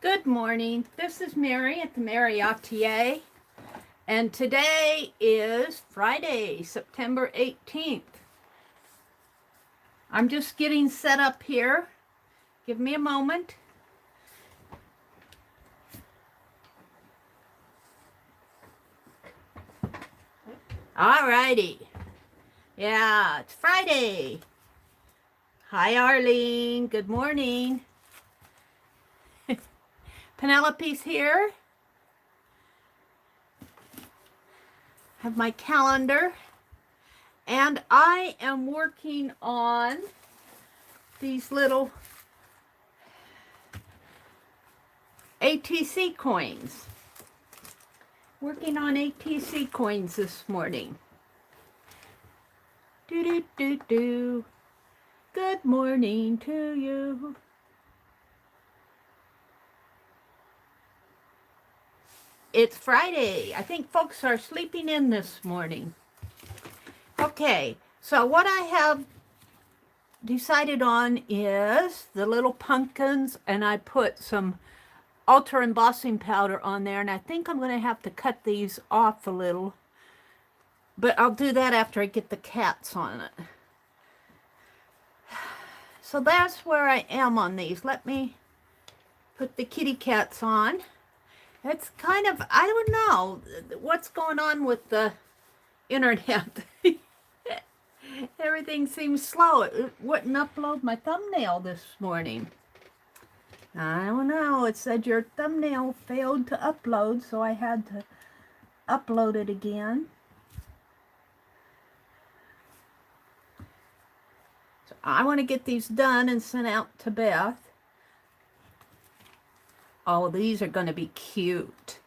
Good morning. This is Mary at the.meri.atelier, and today is Friday, September 18th. I'm just getting set up here. Give me a moment. Alrighty. Yeah, it's Friday. Hi, Arlene. Good morning. Penelope's here. Have my calendar. And I am working on these little ATC coins. Working on ATC coins this morning. Do. Good morning to you. It's Friday. I think folks are sleeping in this morning. Okay, so what I have decided on is the little pumpkins, and I put some ultra embossing powder on there, and I think I'm going to have to cut these off a little, but I'll do that after I get the cats on it. So that's where I am on these. Let me put the kitty cats on. It's kind of, I don't know what's going on with the internet. Everything seems slow. It wouldn't upload my thumbnail this morning. I don't know. It said your thumbnail failed to upload, so I had to upload it again. So I want to get these done and sent out to Beth. Oh, these are going to be cute.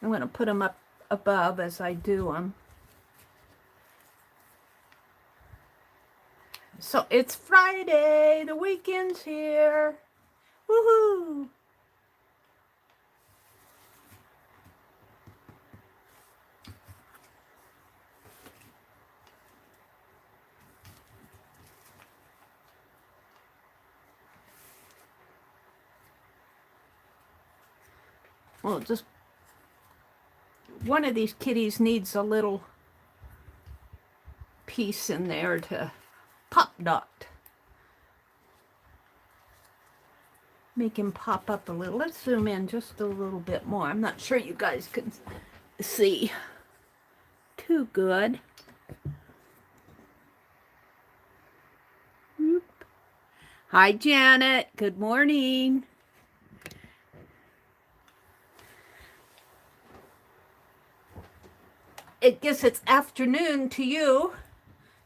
I'm going to put them up above as I do them. So it's Friday, the weekend's here. Woohoo! Well, just one of these kitties needs a little piece in there to pop dot. Make him pop up a little. Let's zoom in just a little bit more. I'm not sure you guys can see too good. Hi, Janet. Good morning. I guess it's afternoon to you.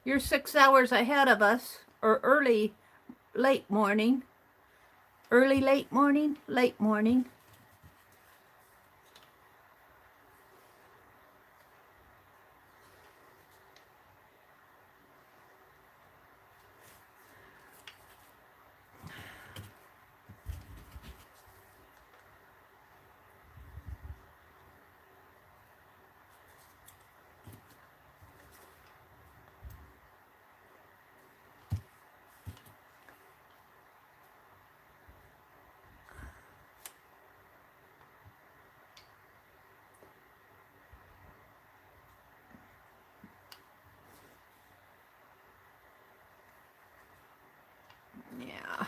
You're 6 hours ahead of us, or early, late morning. Early, late morning, late morning. Yeah.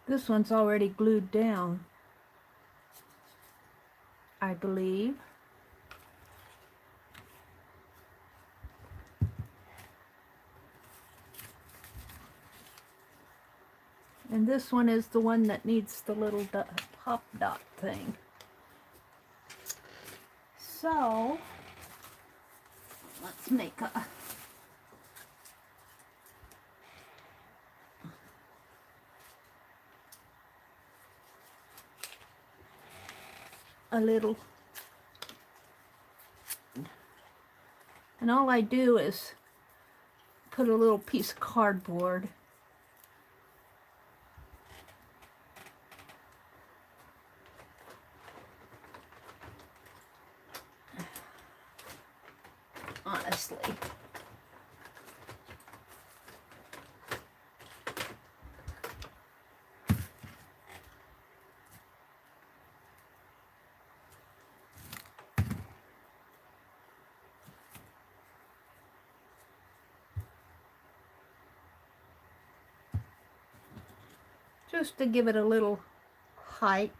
This one's already glued down, I believe. And this one is the one that needs the little pop dot thing. So, let's make a... a little. And all I do is put a little piece of cardboard honestly. Just to give it a little height.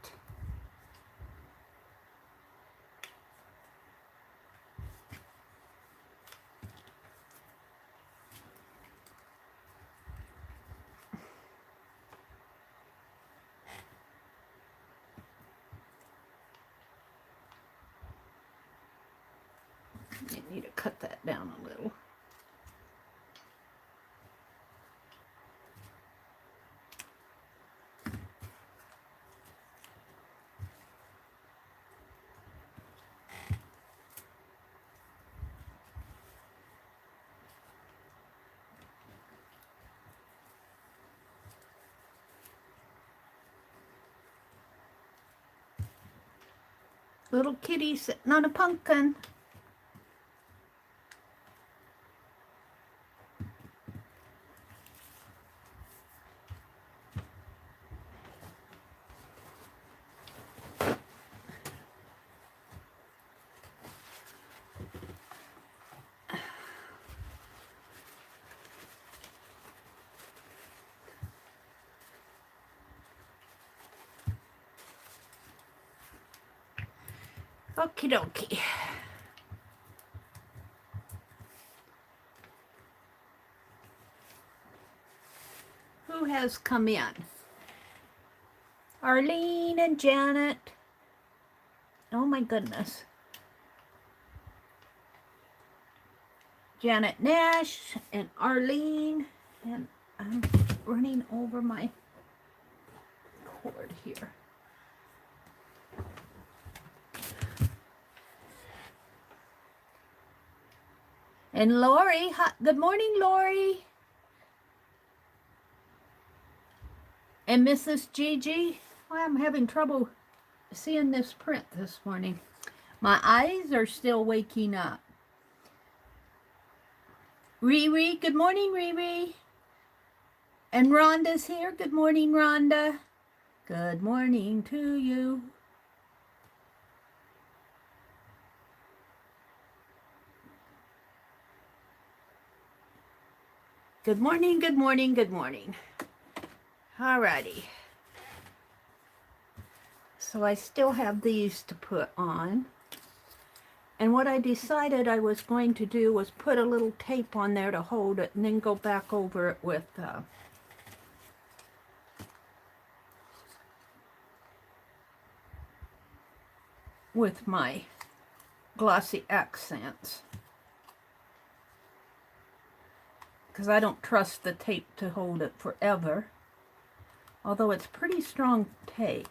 You need to cut that down a little. Little kitty sitting on a pumpkin. Okie dokie. Who has come in? Arlene and Janet. Oh my goodness. Janet Nash and Arlene. And I'm running over my cord here. And Lori. Hi, good morning, Lori. And Mrs. Gigi. Well, I'm having trouble seeing this print this morning. My eyes are still waking up. Riri, good morning, Riri. And Rhonda's here. Good morning, Rhonda. Good morning to you. Good morning, good morning, good morning. Alrighty. So I still have these to put on. And what I decided I was going to do was put a little tape on there to hold it and then go back over it with my glossy accents. Because I don't trust the tape to hold it forever. Although it's pretty strong tape.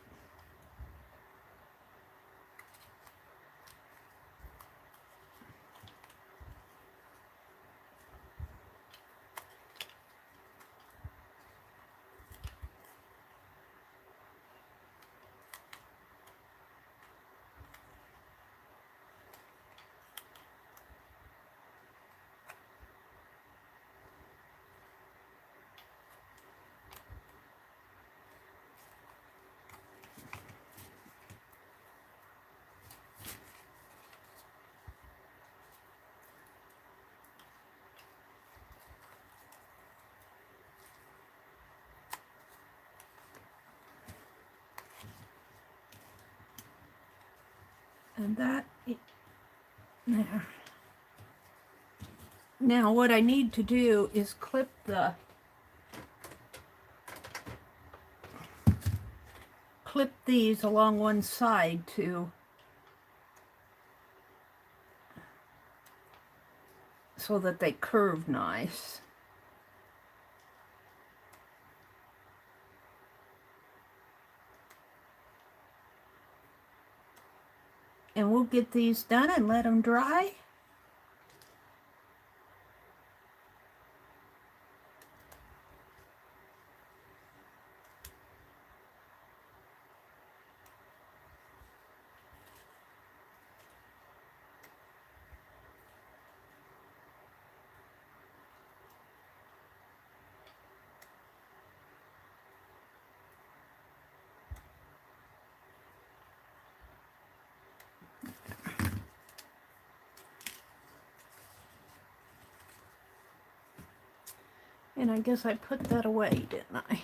And that, there. Now what I need to do is clip these along one side so that they curve nice. And we'll get these done and let them dry. And I guess I put that away, didn't I?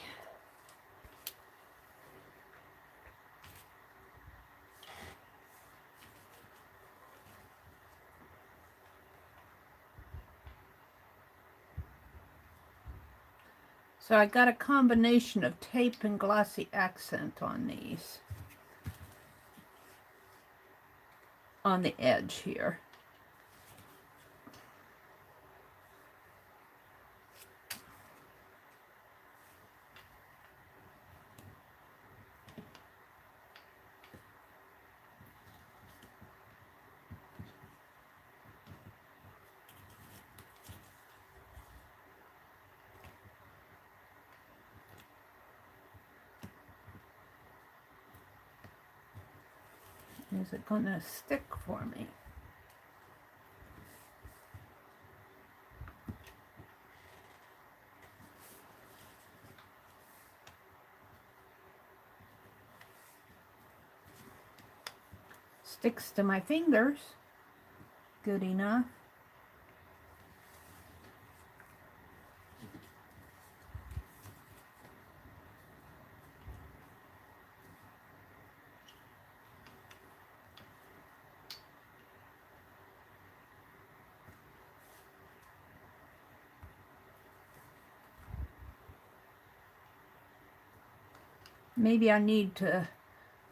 So I got a combination of tape and glossy accent on these, on the edge here. Is it gonna stick for me? Sticks to my fingers. Good enough. Maybe I need to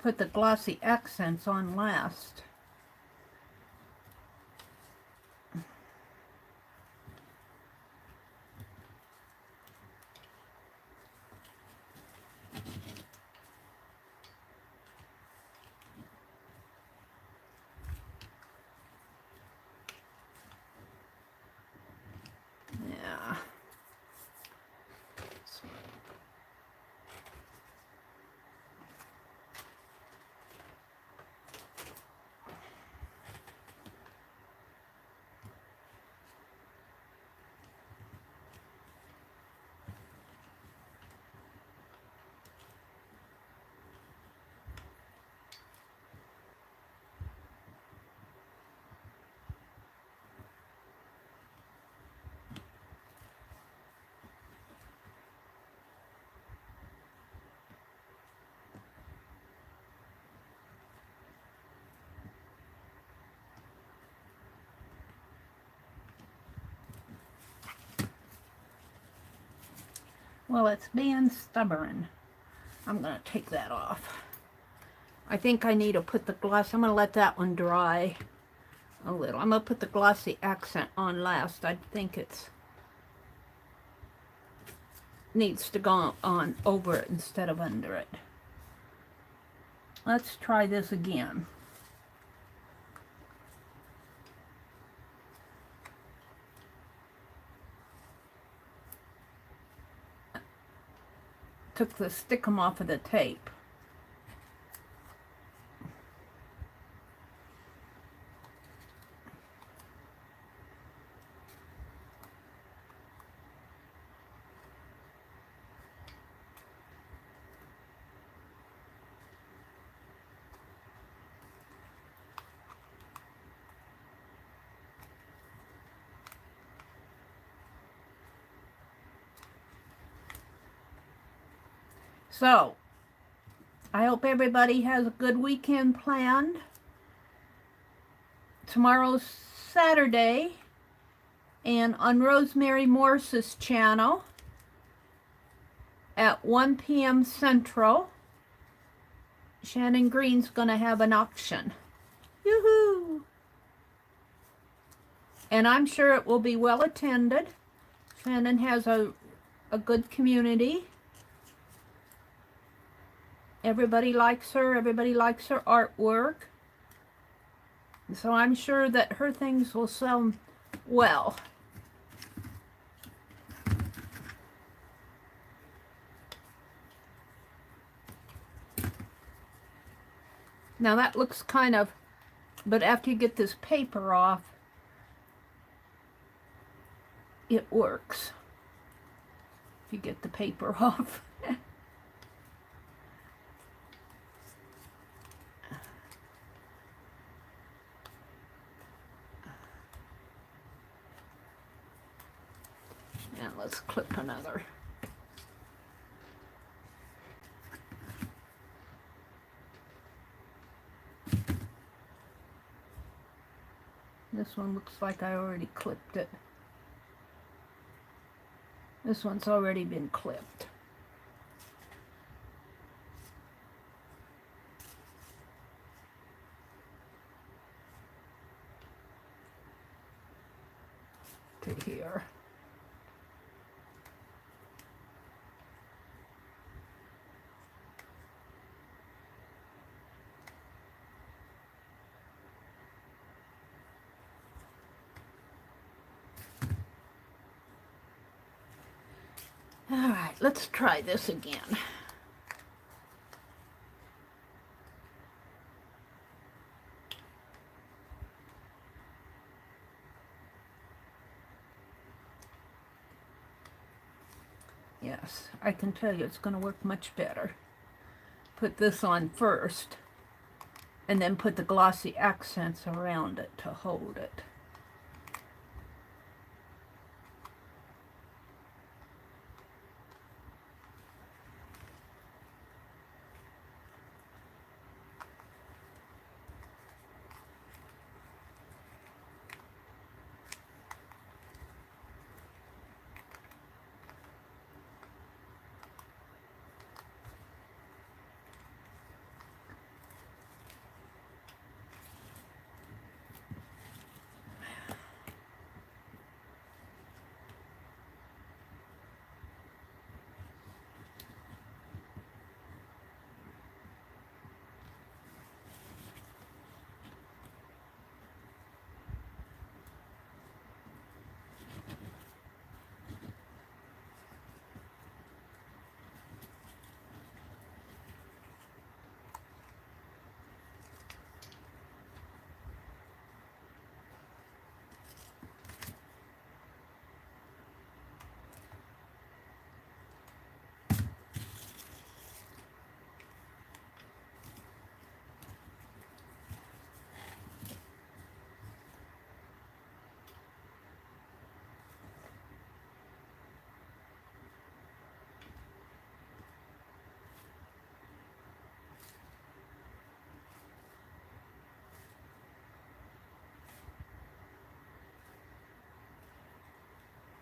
put the glossy accents on last. Yeah. Well, it's being stubborn. I'm going to take that off. I think I need to put the gloss. I'm going to let that one dry a little. I'm going to put the glossy accent on last. I think it's needs to go on over it instead of under it. Let's try this again. Took the stickum off of the tape. So, I hope everybody has a good weekend planned. Tomorrow's Saturday, and on Rosemary Morse's channel at 1 p.m. Central, Shannon Green's going to have an auction. Yoo-hoo! And I'm sure it will be well attended. Shannon has a good community. Everybody likes her. Everybody likes her artwork. So I'm sure that her things will sell well. Now that looks kind of, but after you get this paper off, it works. If you get the paper off. Now let's clip another. This one looks like I already clipped it. This one's already been clipped. To here. All right, let's try this again. Yes, I can tell you it's going to work much better. Put this on first, and then put the glossy accents around it to hold it.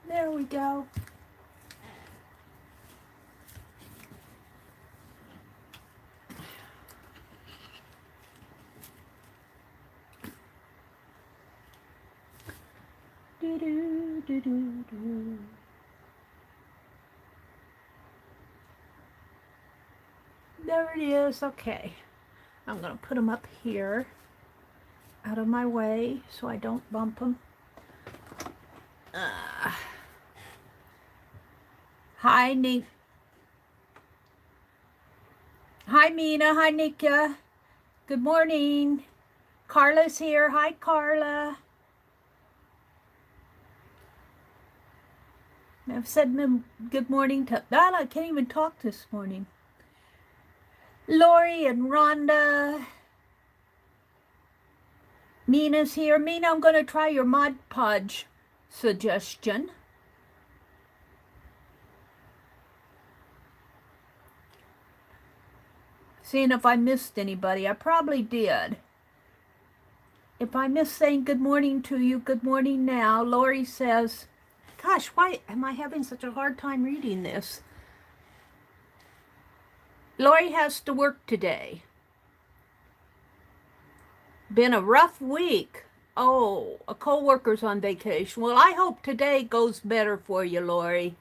There we go. Do, do, do, do, do. There it is. Okay. I'm going to put them up here out of my way so I don't bump them. Hi, Nick. Hi, Mina. Hi, Nika. Good morning. Carla's here. Hi, Carla. I've said good morning to... I can't even talk this morning. Lori and Rhonda. Mina's here. Mina, I'm going to try your Mod Podge suggestion. Seeing if I missed anybody. I probably did. If I missed saying good morning to you, good morning now. Lori says, gosh, why am I having such a hard time reading this? Lori has to work today. Been a rough week. Oh, a co-worker's on vacation. Well, I hope today goes better for you, Lori.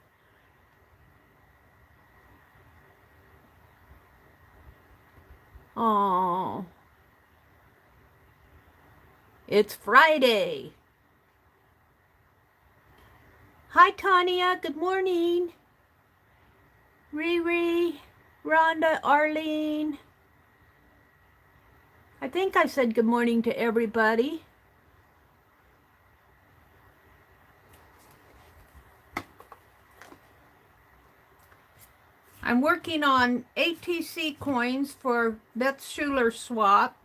Oh. It's Friday. Hi, Tanya. Good morning. Riri, Rhonda, Arlene. I think I said good morning to everybody. I'm working on ATC coins for Beth Schuler swap.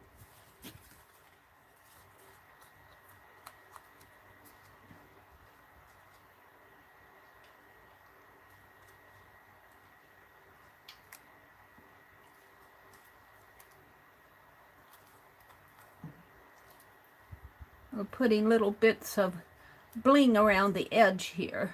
We're putting little bits of bling around the edge here.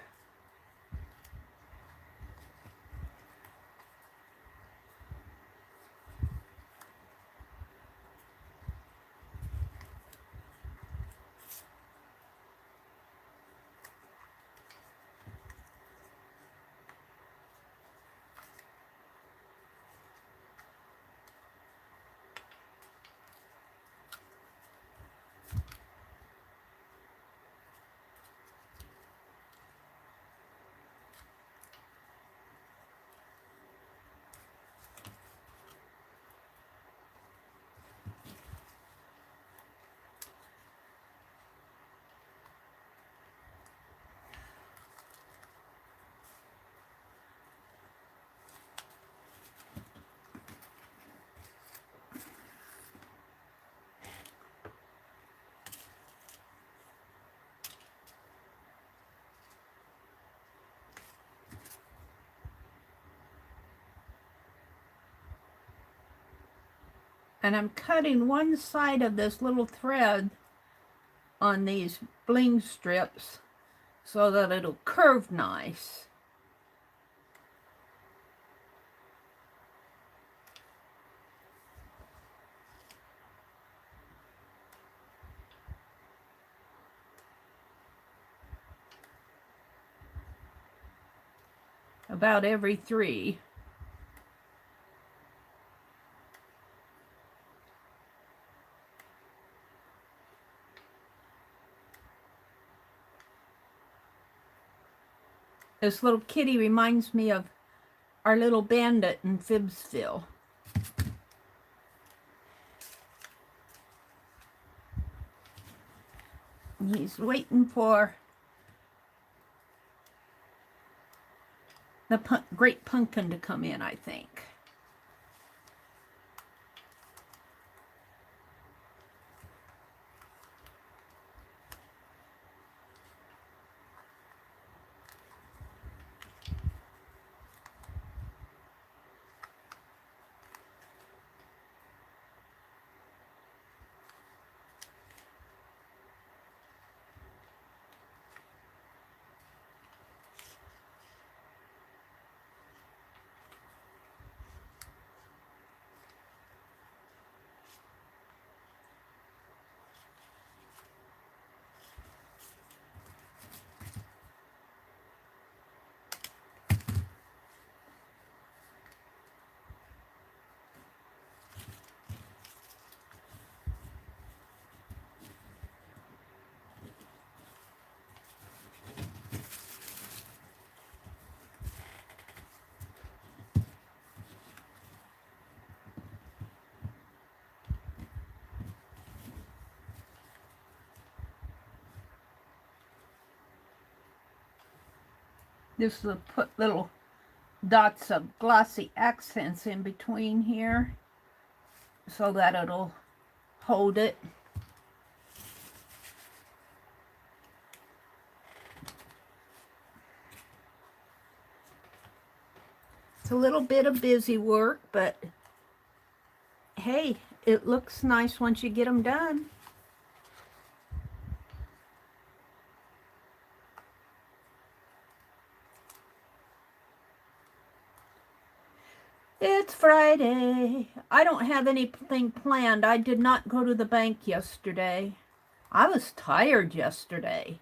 And I'm cutting one side of this little thread on these bling strips so that it'll curve nice. About every 3. This little kitty reminds me of our little bandit in Phibbsville. He's waiting for the great pumpkin to come in, I think. This will put little dots of glossy accents in between here so that it'll hold it. It's a little bit of busy work, but hey, it looks nice once you get them done. It's Friday. I don't have anything planned. I did not go to the bank yesterday. I was tired yesterday.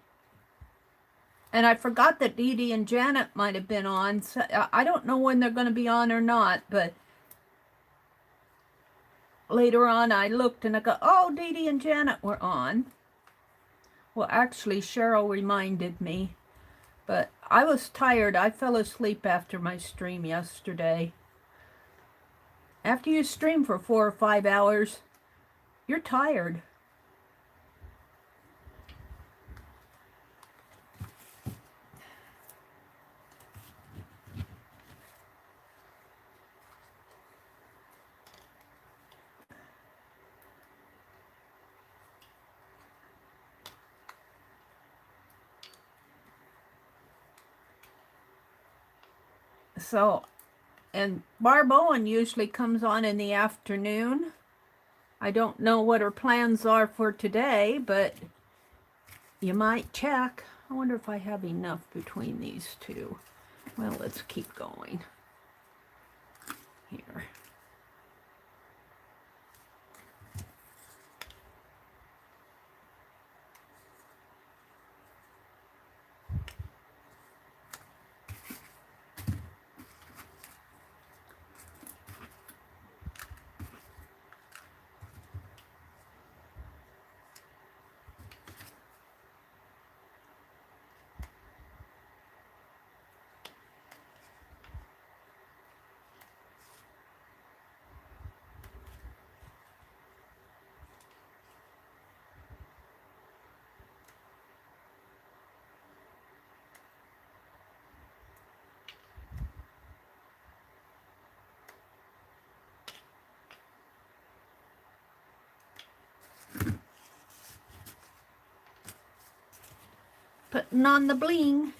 And I forgot that Dee Dee and Janet might have been on. So I don't know when they're going to be on or not, but later on I looked and I go, oh, Dee Dee and Janet were on. Well, actually, Cheryl reminded me, but I was tired. I fell asleep after my stream yesterday. After you stream for 4 or 5 hours, you're tired. So, and Barb Owen usually comes on in the afternoon. I don't know what her plans are for today, but you might check. I wonder if I have enough between these two. Well, let's keep going here. Putting on the bling.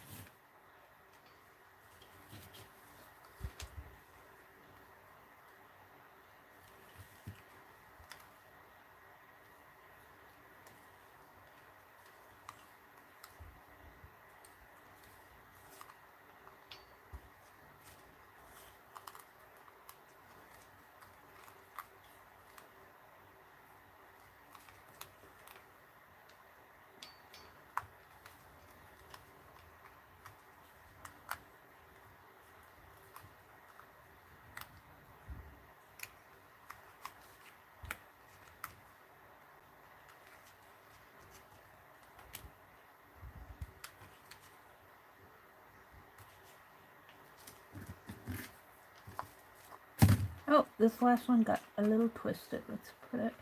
Oh, this last one got a little twisted. Let's put it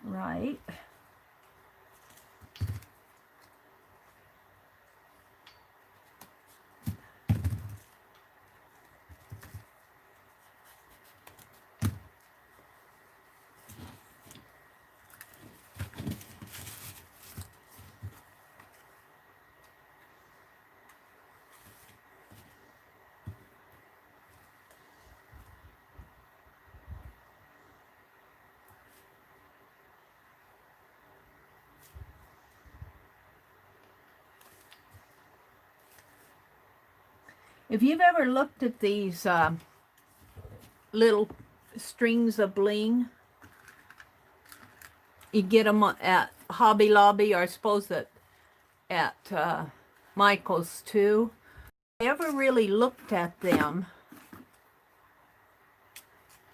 right. If you've ever looked at these little strings of bling, you get them at Hobby Lobby, or I suppose at Michael's too. If you ever really looked at them,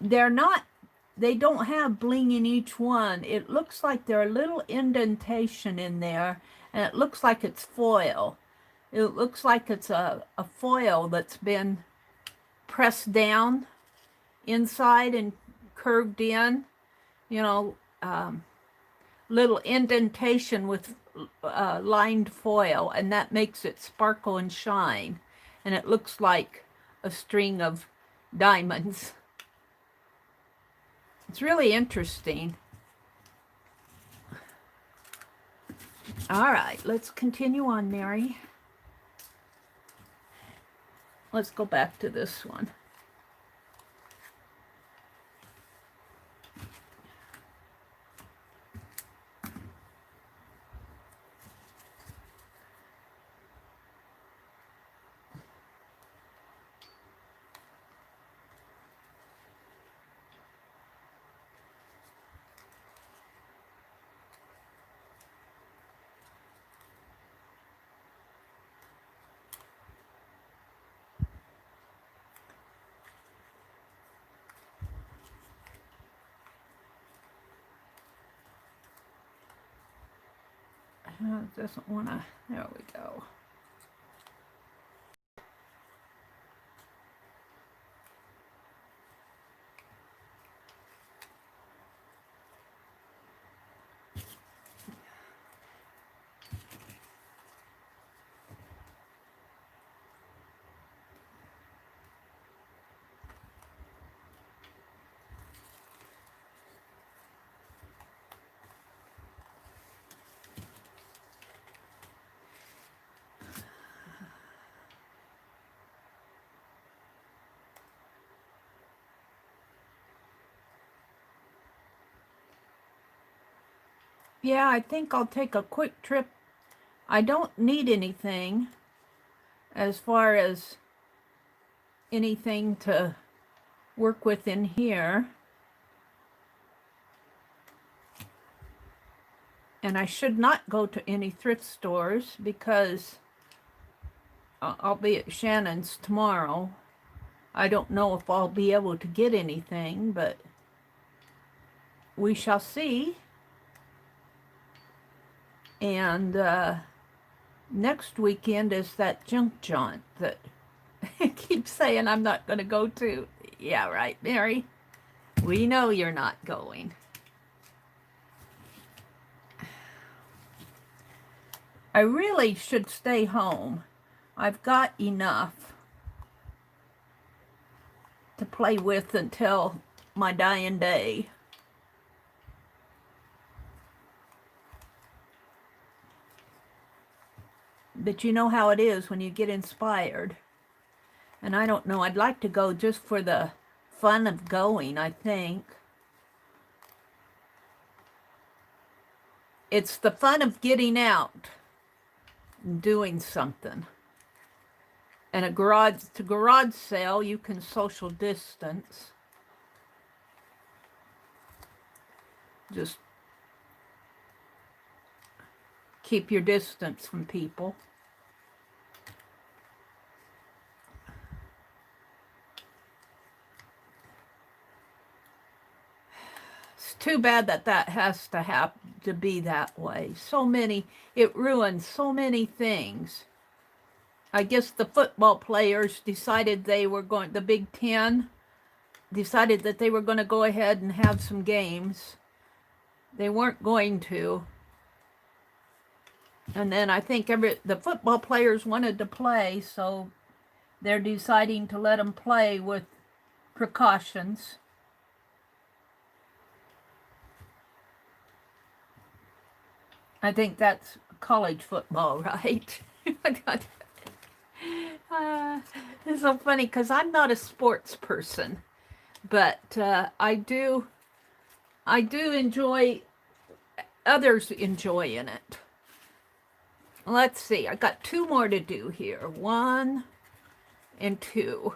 they don't have bling in each one. It looks like there's a little indentation in there, and it looks like it's foil. It looks like it's a foil that's been pressed down inside and curved in, you know, little indentation with lined foil, and that makes it sparkle and shine, and it looks like a string of diamonds. It's really interesting. All right, let's continue on, Mary. Let's go back to this one. It doesn't want to, there we go. Yeah, I think I'll take a quick trip. I don't need anything as far as anything to work with in here. And I should not go to any thrift stores because I'll be at Shannon's tomorrow. I don't know if I'll be able to get anything, but we shall see. And next weekend is that junk jaunt that I keep saying I'm not going to go to. Yeah, right, Mary. We know you're not going. I really should stay home. I've got enough to play with until my dying day. But you know how it is when you get inspired. And I don't know, I'd like to go just for the fun of going, I think. It's the fun of getting out and doing something. And a garage sale, you can social distance. Just keep your distance from people. It's too bad that that has to have to be that way. So many, it ruins so many things. I guess the football players decided they were going, the Big Ten decided that they were going to go ahead and have some games. They weren't going to. And then I think the football players wanted to play, so they're deciding to let them play with precautions. I think that's college football, right? It's so funny because I'm not a sports person, but I do enjoy others enjoying it. Let's see, I got 2 more to do here. 1 and 2.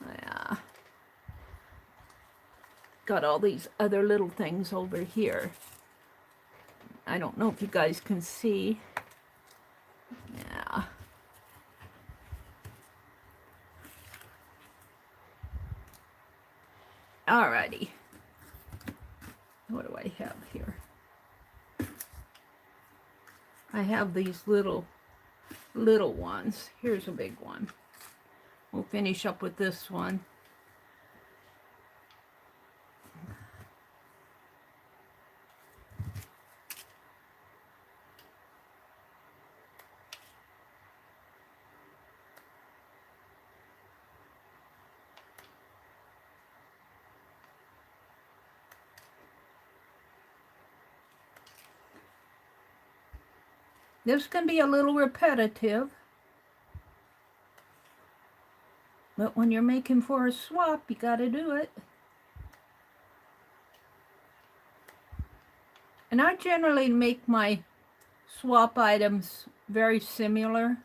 Yeah. Got all these other little things over here. I don't know if you guys can see. Yeah. Alrighty. What do I have here? I have these little ones. Here's a big one. We'll finish up with this one. This can be a little repetitive, but when you're making for a swap, you got to do it. And I generally make my swap items very similar.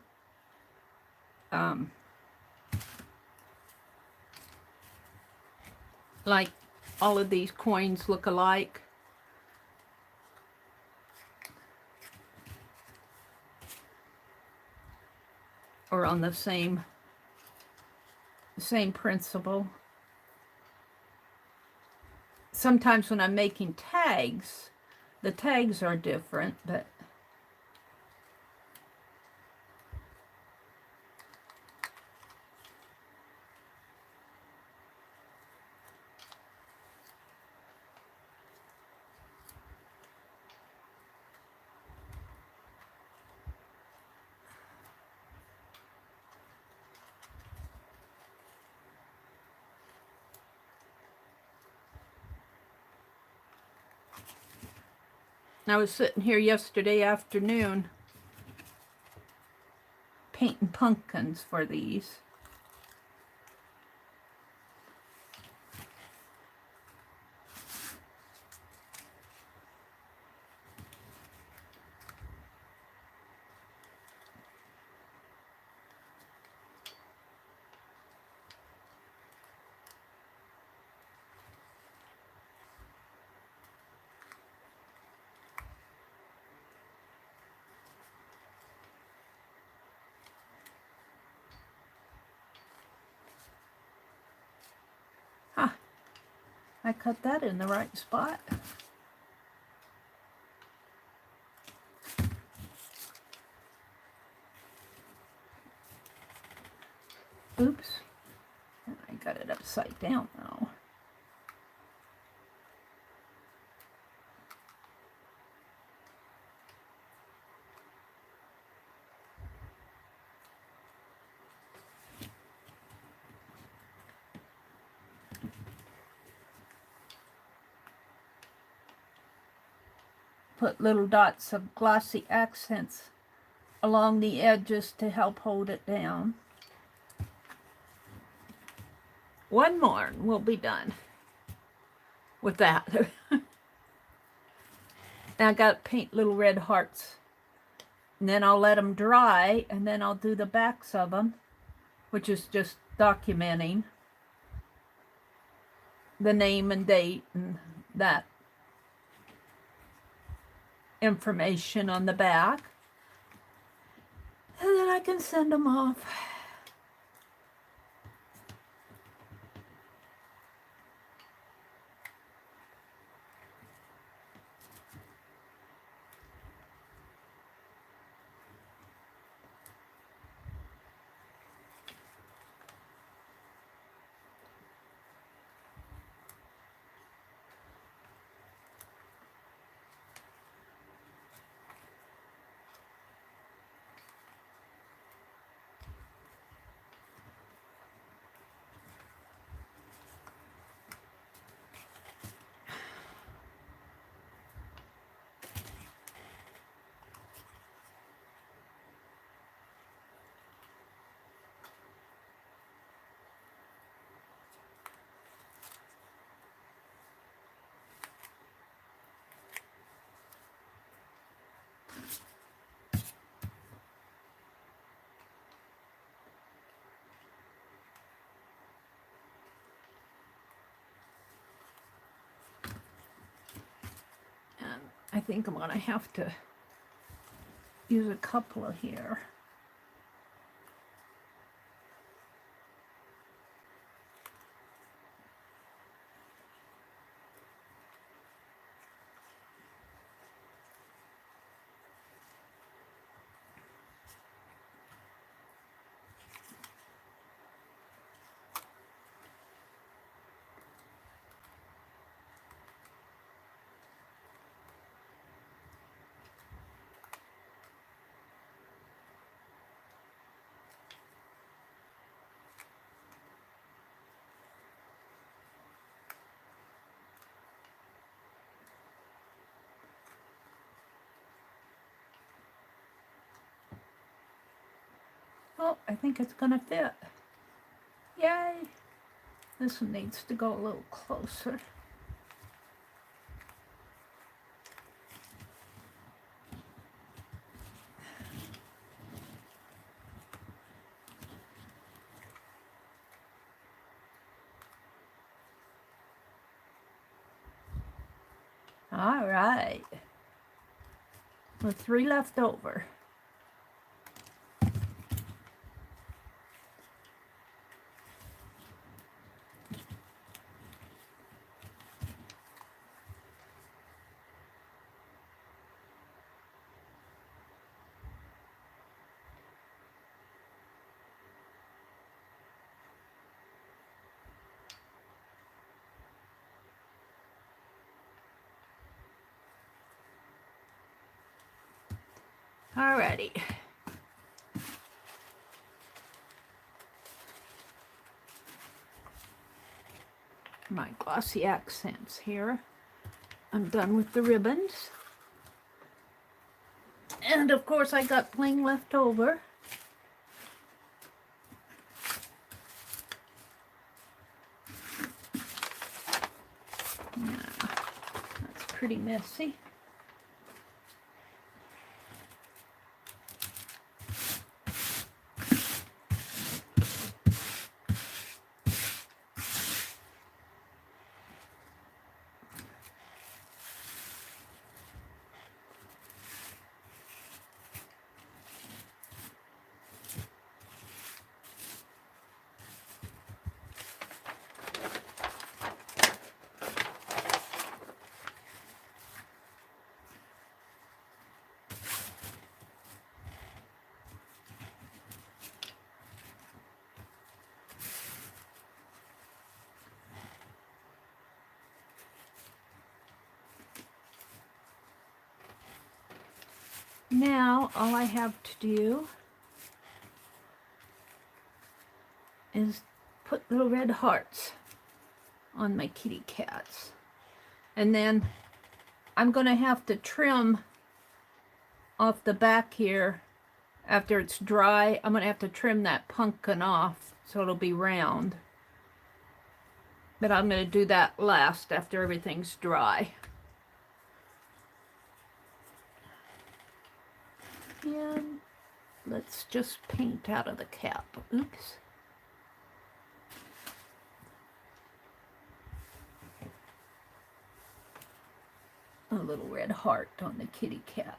Like all of these coins look alike. Or on the same principle. Sometimes when I'm making tags, the tags are different, but I was sitting here yesterday afternoon painting pumpkins for these. Huh, I cut that in the right spot. Oops, I got it upside down now. Put little dots of glossy accents along the edges to help hold it down. One more and we'll be done with that. And I got to paint little red hearts. And then I'll let them dry, and then I'll do the backs of them, which is just documenting the name and date and that information on the back. And then I can send them off. I think I'm going to have to use a couple of here. Oh, I think it's going to fit. Yay! This one needs to go a little closer. All right. With 3 left over. Alrighty. My glossy accents here. I'm done with the ribbons. And of course I got bling left over. Now, that's pretty messy. Now, all I have to do is put little red hearts on my kitty cats. And then I'm going to have to trim off the back here after it's dry. I'm going to have to trim that pumpkin off so it'll be round. But I'm going to do that last after everything's dry. And let's just paint out of the cap. Oops. A little red heart on the kitty cat.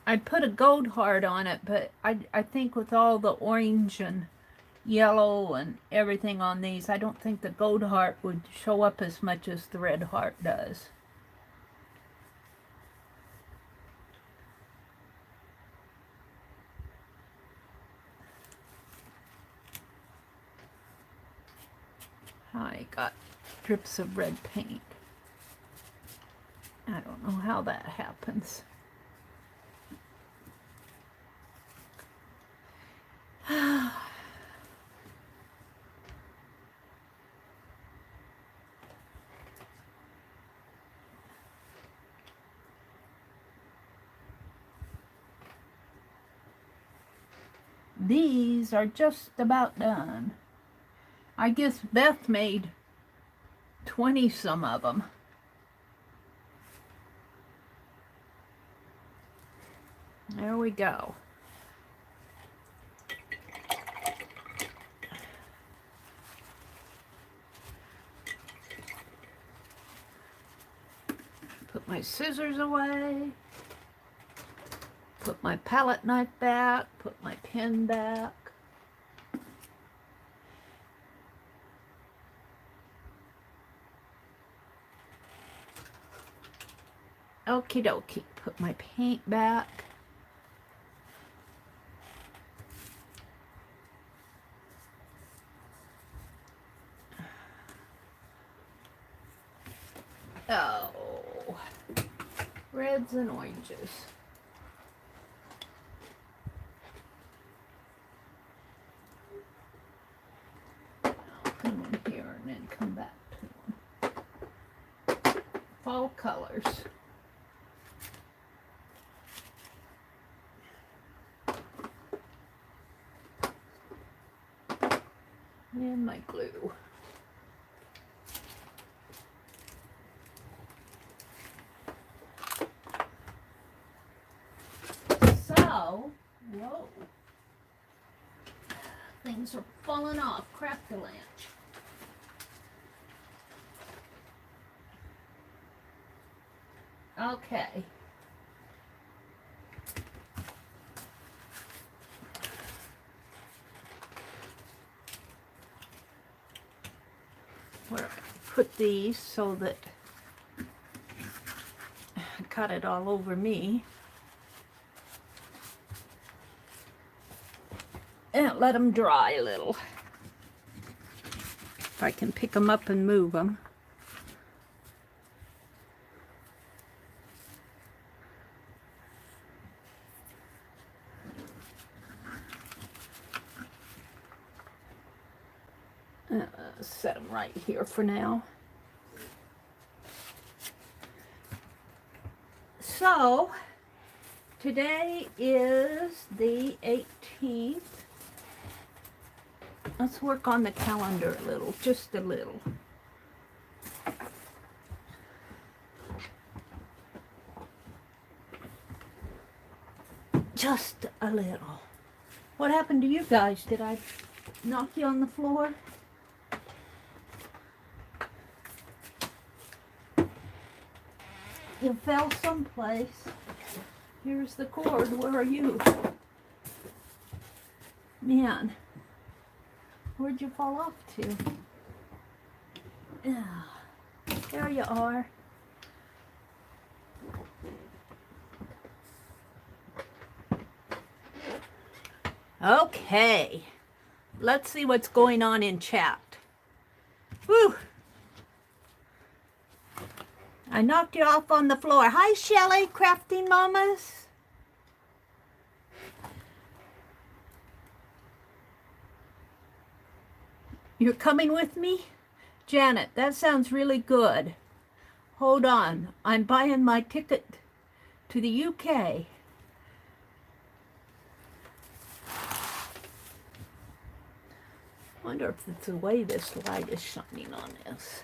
I put a gold heart on it, but I think with all the orange and yellow and everything on these, I don't think the gold heart would show up as much as the red heart does. I got drips of red paint. I don't know how that happens. These are just about done. I guess Beth made 20 some of them. There we go. Put my scissors away. Put my palette knife back. Put my pen back. Okie dokie. Put my paint back. Oh, reds and oranges. I'll put them in here and then come back to them. Fall colors. And my my glue. So, whoa. Things are falling off. Crack-a-lanch. Okay. Where I put these so that I got it all over me. And let them dry a little. If I can pick them up and move them. Set them right here for now. So, today is the 18th. Let's work on the calendar a little, just a little. Just a little. What happened to you guys? Did I knock you on the floor? You fell someplace. Here's the cord. Where are you? Man, where'd you fall off to? There you are. Okay, let's see what's going on in chat. Whew. I knocked you off on the floor. Hi, Shelley, Crafting Mamas. You're coming with me? Janet, that sounds really good. Hold on, I'm buying my ticket to the UK. Wonder if it's the way this light is shining on this.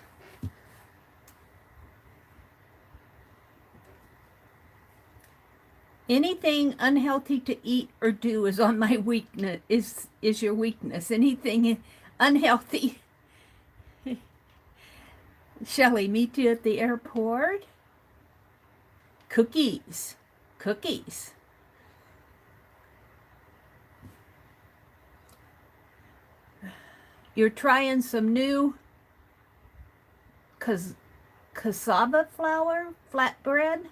Anything unhealthy to eat or do is on my weakness, is your weakness. Anything unhealthy. Shelley, meet you at the airport. Cookies. Cookies. You're trying some new cassava flour flatbread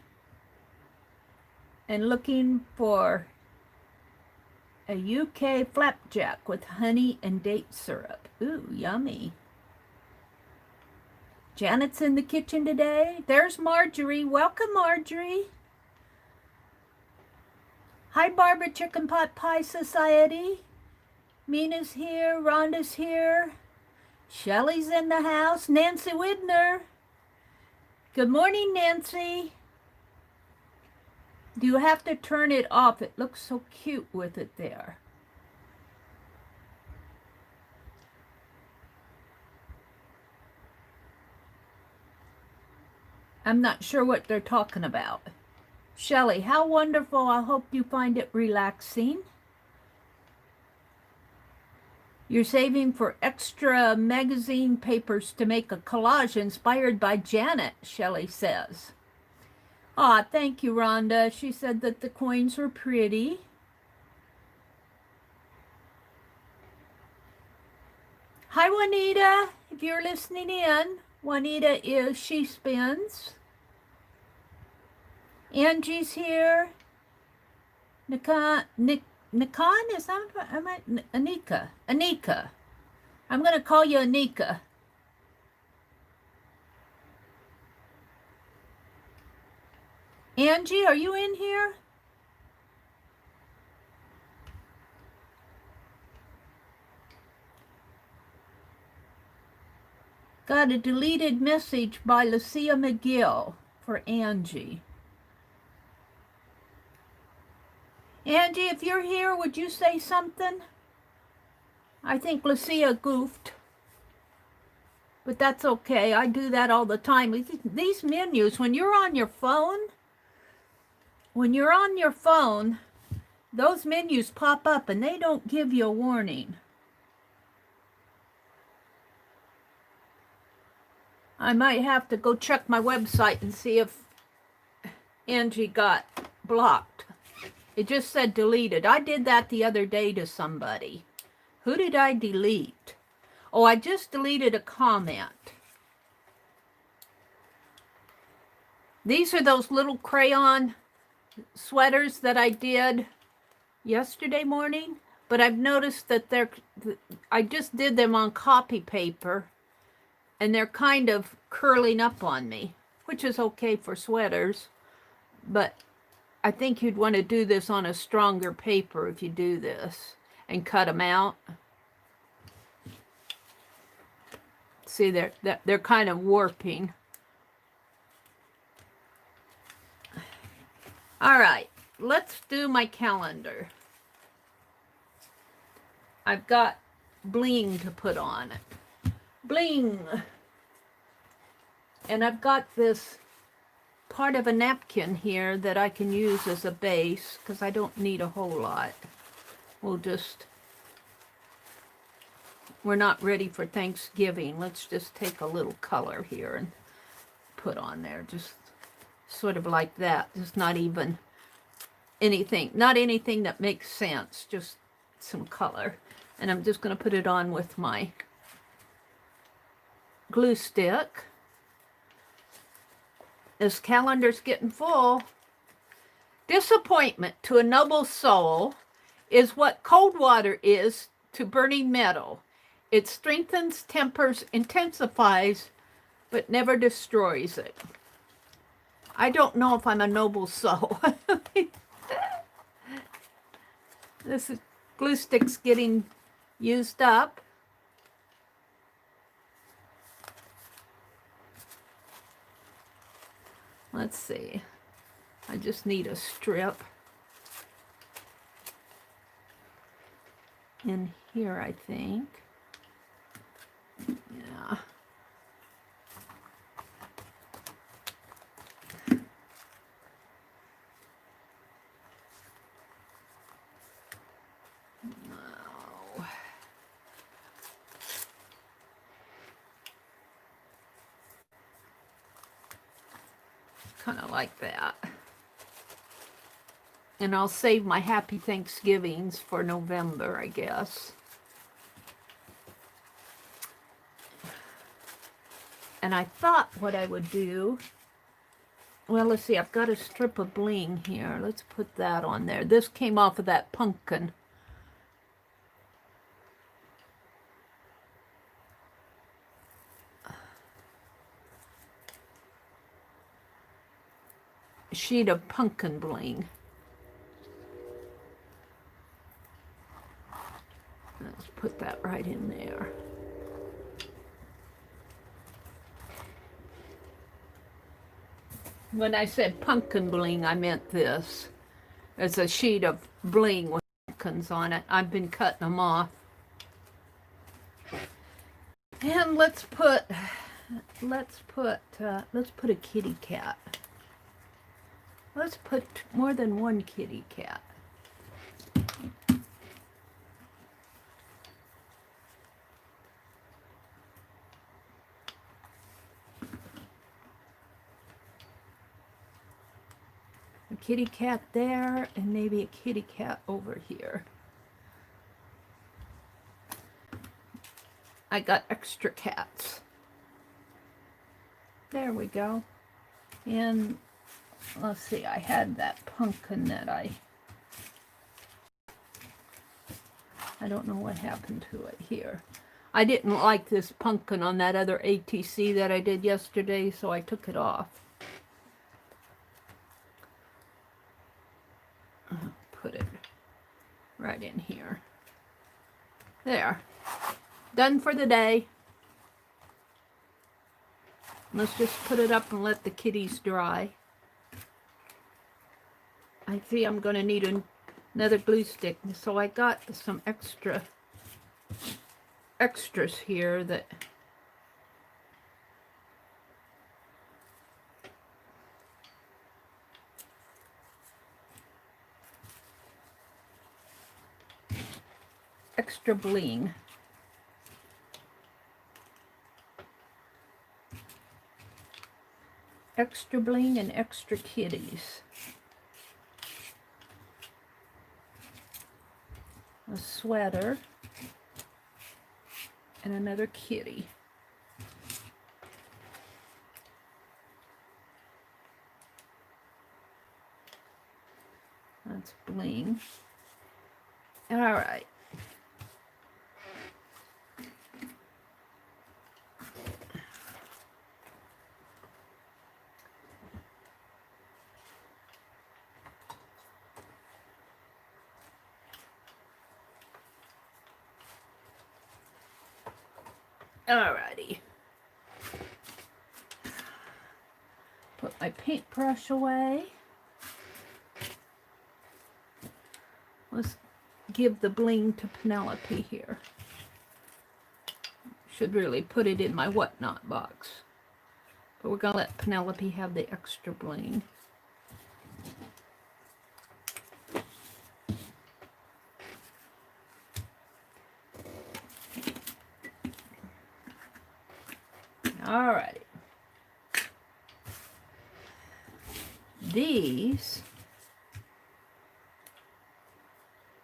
and looking for a UK flapjack with honey and date syrup. Ooh, yummy. Janet's in the kitchen today. There's Marjorie. Welcome, Marjorie. Hi, Barbara Chicken Pot Pie Society. Mina's here. Rhonda's here. Shelley's in the house. Nancy Widner. Good morning, Nancy. Do you have to turn it off? It looks so cute with it there. I'm not sure what they're talking about. Shelley, how wonderful. I hope you find it relaxing. You're saving for extra magazine papers to make a collage inspired by Janet, Shelley says. Aw, thank you, Rhonda. She said that the coins were pretty. Hi, Juanita. If you're listening in, Juanita is She Spins. Angie's here. Nikan, is that what I meant? Anika. Anika. I'm going to call you Anika. Angie, are you in here? Got a deleted message by Lucia McGill for Angie. Angie, if you're here, would you say something? I think Lucia goofed. But that's okay. I do that all the time. These menus, when you're on your phone, those menus pop up and they don't give you a warning. I might have to go check my website and see if Angie got blocked. It just said deleted. I did that the other day to somebody. Who did I delete? Oh, I just deleted a comment. These are those little crayon sweaters that I did yesterday morning, but I've noticed that I just did them on copy paper and they're kind of curling up on me, which is okay for sweaters, but I think you'd want to do this on a stronger paper if you do this and cut them out. See, they're kind of warping. All right, let's do my calendar. I've got bling to put on it. Bling! And I've got this part of a napkin here that I can use as a base because I don't need a whole lot. We're not ready for Thanksgiving. Let's just take a little color here and put on there. Just sort of like that. Just not even anything. Not anything that makes sense. Just some color. And I'm just going to put it on with my glue stick. This calendar's getting full. Disappointment to a noble soul is what cold water is to burning metal. It strengthens, tempers, intensifies, but never destroys it. I don't know if I'm a noble soul. This glue stick's getting used up. Let's see. I just need a strip in here, I think. Yeah. No. Kind of like that. And I'll save my Happy Thanksgivings for November, I guess. And I thought what I would do, well, let's see, I've got a strip of bling here. Let's put that on there. This came off of that pumpkin. Sheet of pumpkin bling. Let's put that right in there. When I said pumpkin bling, I meant this. There's a sheet of bling with pumpkins on it. I've been cutting them off. And let's put a kitty cat. Let's put more than one kitty cat. A kitty cat there, and maybe a kitty cat over here. I got extra cats. There we go. And let's see, I had that pumpkin that I don't know what happened to it here. I didn't like this pumpkin on that other ATC that I did yesterday, so I took it off. Put it right in here. There. Done for the day. Let's just put it up and let the kitties dry. I see I'm going to need another glue stick, so I got some extras here that extra bling. Extra bling and extra kitties. A sweater and another kitty. That's bling. All right. Alrighty. Put my paintbrush away. Let's give the bling to Penelope here. Should really put it in my whatnot box. But we're going to let Penelope have the extra bling. Alrighty.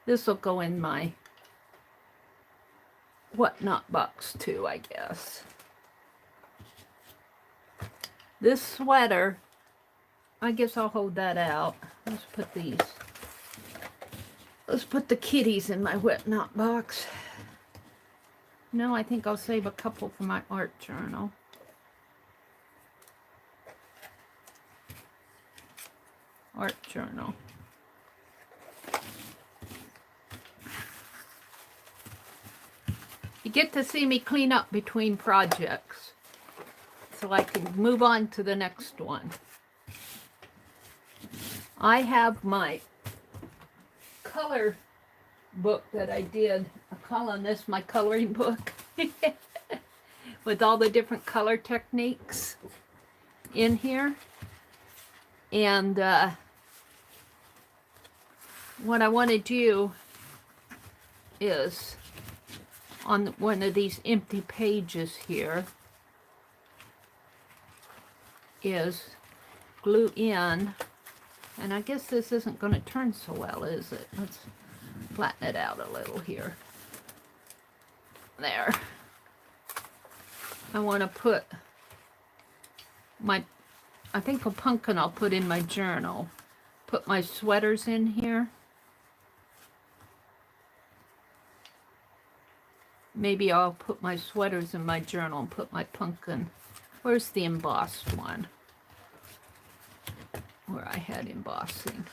This will go in my whatnot box too, I guess. This sweater, I guess I'll hold that out. Let's put these. Let's put the kitties in my whatnot box. No, I think I'll save a couple for my art journal. Art journal. You get to see me clean up between projects so I can move on to the next one. I have my color book that I did. I'm calling this my coloring book with all the different color techniques in here. And what I want to do is on one of these empty pages here is glue in, and I guess this isn't going to turn so well, is it? Let's flatten it out a little here. There. I want to put my, I think a pumpkin I'll put in my journal. Put my sweaters in here. Maybe I'll put my sweaters in my journal and put my pumpkin. Where's the embossed one? Where I had embossing.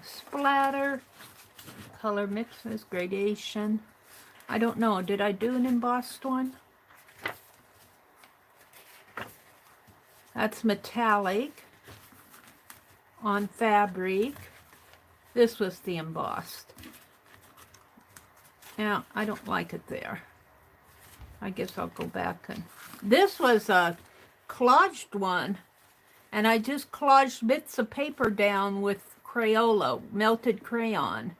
Splatter. Color mixes, gradation. I don't know. Did I do an embossed one? That's metallic on fabric. This was the embossed. Now, I don't like it there. I guess I'll go back and... This was a collaged one, and I just collaged bits of paper down with Crayola, melted crayon.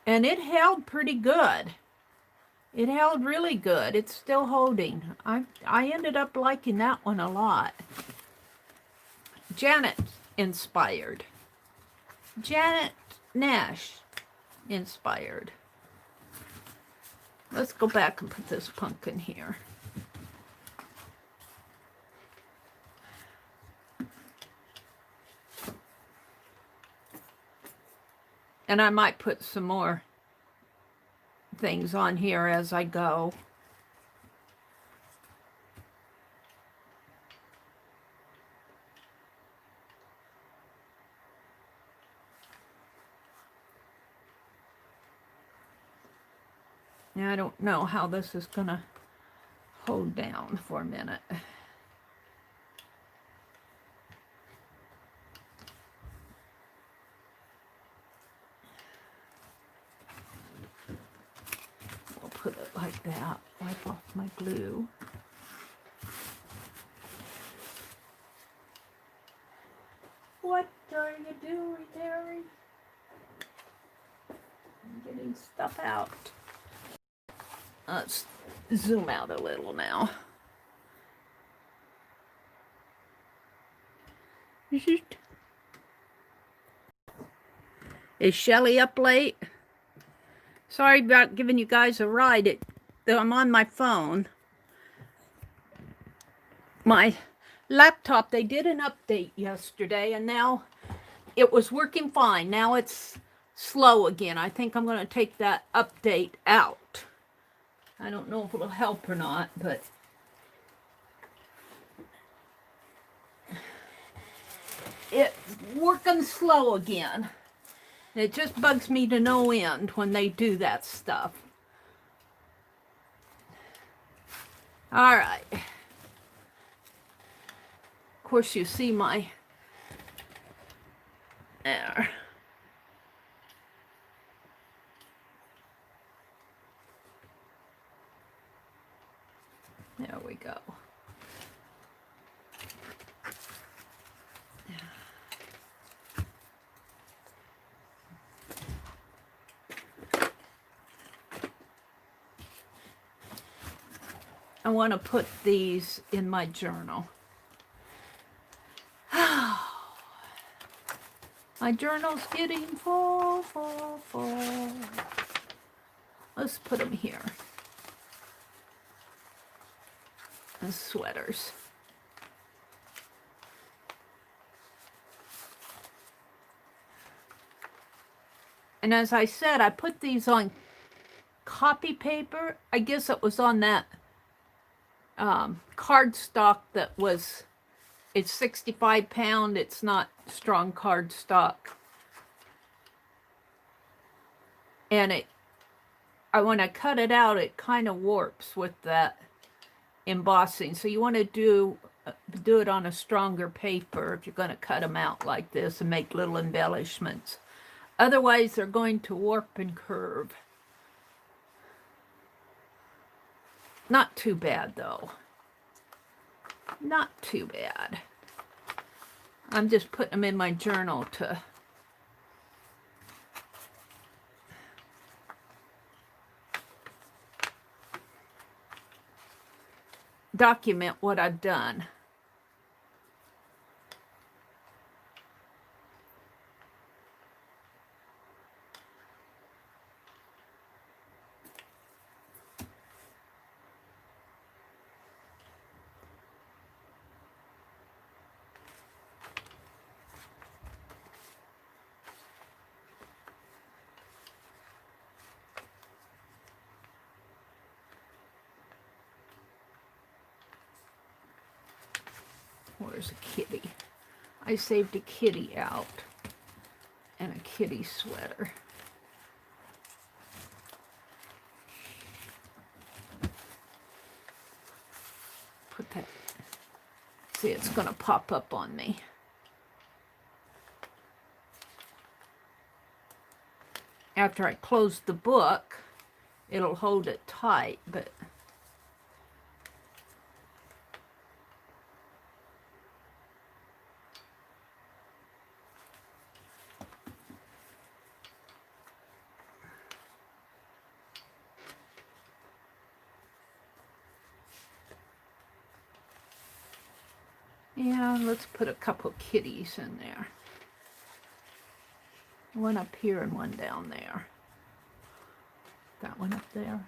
And it held pretty good. It held really good. It's still holding. I ended up liking that one a lot. Janet inspired. Janet Nash inspired. Let's go back and put this pumpkin here. And I might put some more things on here as I go. Now, I don't know how this is going to hold down for a minute. We'll put it like that. Wipe off my glue. What are you doing, Terry? getting stuff out. Let's zoom out a little now. Is Shelly up late? Sorry about giving you guys a ride. I'm on my phone. My laptop, they did an update yesterday, and now it was working fine. Now it's slow again. I think I'm going to take that update out. I don't know if it'll help or not, but it's working slow again. It just bugs me to no end when they do that stuff. All right. Of course, you see my... There. There we go. I want to put these in my journal. My journal's getting full. Let's put them here. The sweaters. And as I said, I put these on copy paper. I guess it was on that cardstock that was, it's 65 pound. It's not strong cardstock. And when I cut it out, it kind of warps with that embossing. So you want to do it on a stronger paper if you're going to cut them out like this and make little embellishments. Otherwise, they're going to warp and curve. Not too bad, though. Not too bad. I'm just putting them in my journal to document what I've done. Where's a kitty? I saved a kitty out and a kitty sweater. Put that. See, it's going to pop up on me. After I close the book, it'll hold it tight, but yeah, let's put a couple kitties in there. One up here and one down there. That one up there.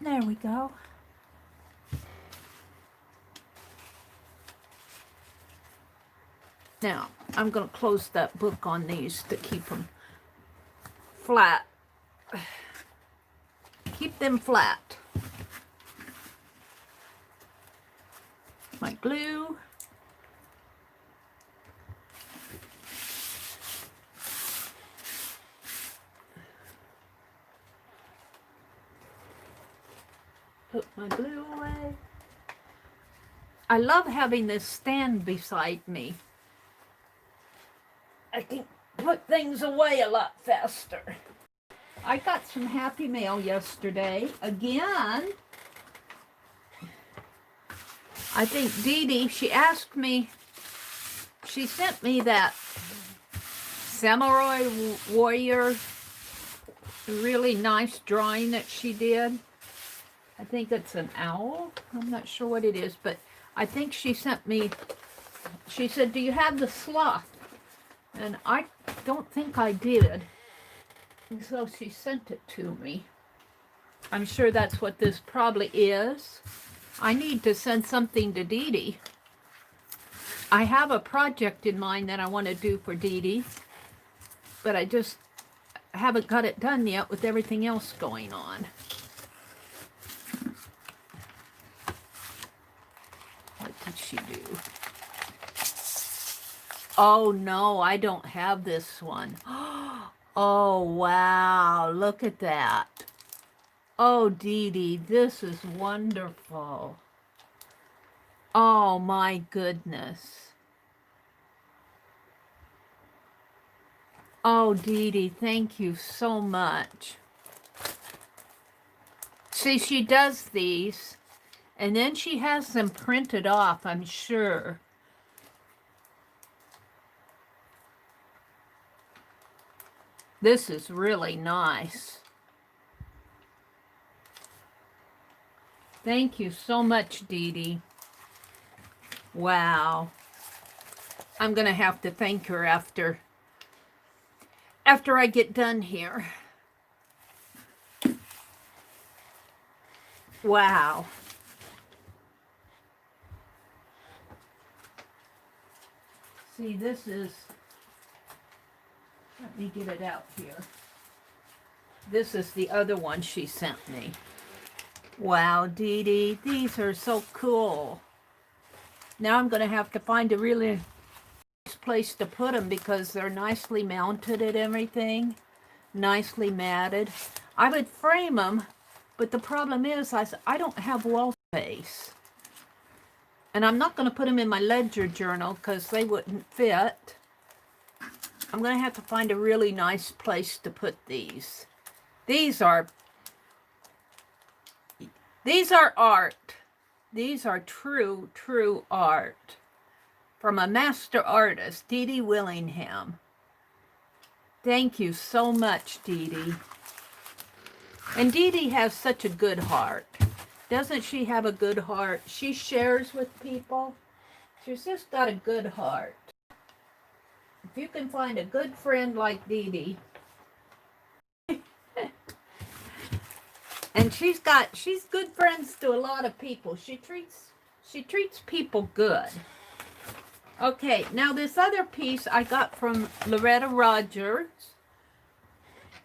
There we go. Now, I'm going to close that book on these to keep them flat. Keep them flat. My glue. Put my glue away. I love having this stand beside me. I can put things away a lot faster. I got some Happy Mail yesterday. Again, I think Dee Dee, she asked me, she sent me that Samurai Warrior really nice drawing that she did. I think it's an owl. I'm not sure what it is, but I think she sent me, she said, do you have the sloth? And I don't think I did. And so she sent it to me. I'm sure that's what this probably is. I need to send something to Dee Dee. I have a project in mind that I want to do for Dee Dee, but I just haven't got it done yet with everything else going on. What did she do? Oh no, I don't have this one. Oh wow, look at that. Oh Dee Dee, this is wonderful. Oh my goodness. Oh Dee Dee, thank you so much. See, she does these, and then she has them printed off, I'm sure. This is really nice. Thank you so much, Dee Dee. Wow. I'm going to have to thank her after I get done here. Wow. See, this is, let me get it out here. This is the other one she sent me. Wow, Dee Dee, these are so cool. Now I'm going to have to find a really nice place to put them because they're nicely mounted and everything. Nicely matted. I would frame them, but the problem is I don't have wall space. And I'm not going to put them in my ledger journal because they wouldn't fit. I'm going to have to find a really nice place to put these. These are art. These are true art. From a master artist, Dee Dee Willingham. Thank you so much, Dee Dee. And Dee Dee has such a good heart. Doesn't she have a good heart? She shares with people. She's just got a good heart. If you can find a good friend like Dee Dee, and she's good friends to a lot of people. She treats people good. Okay, now this other piece I got from Loretta Rogers.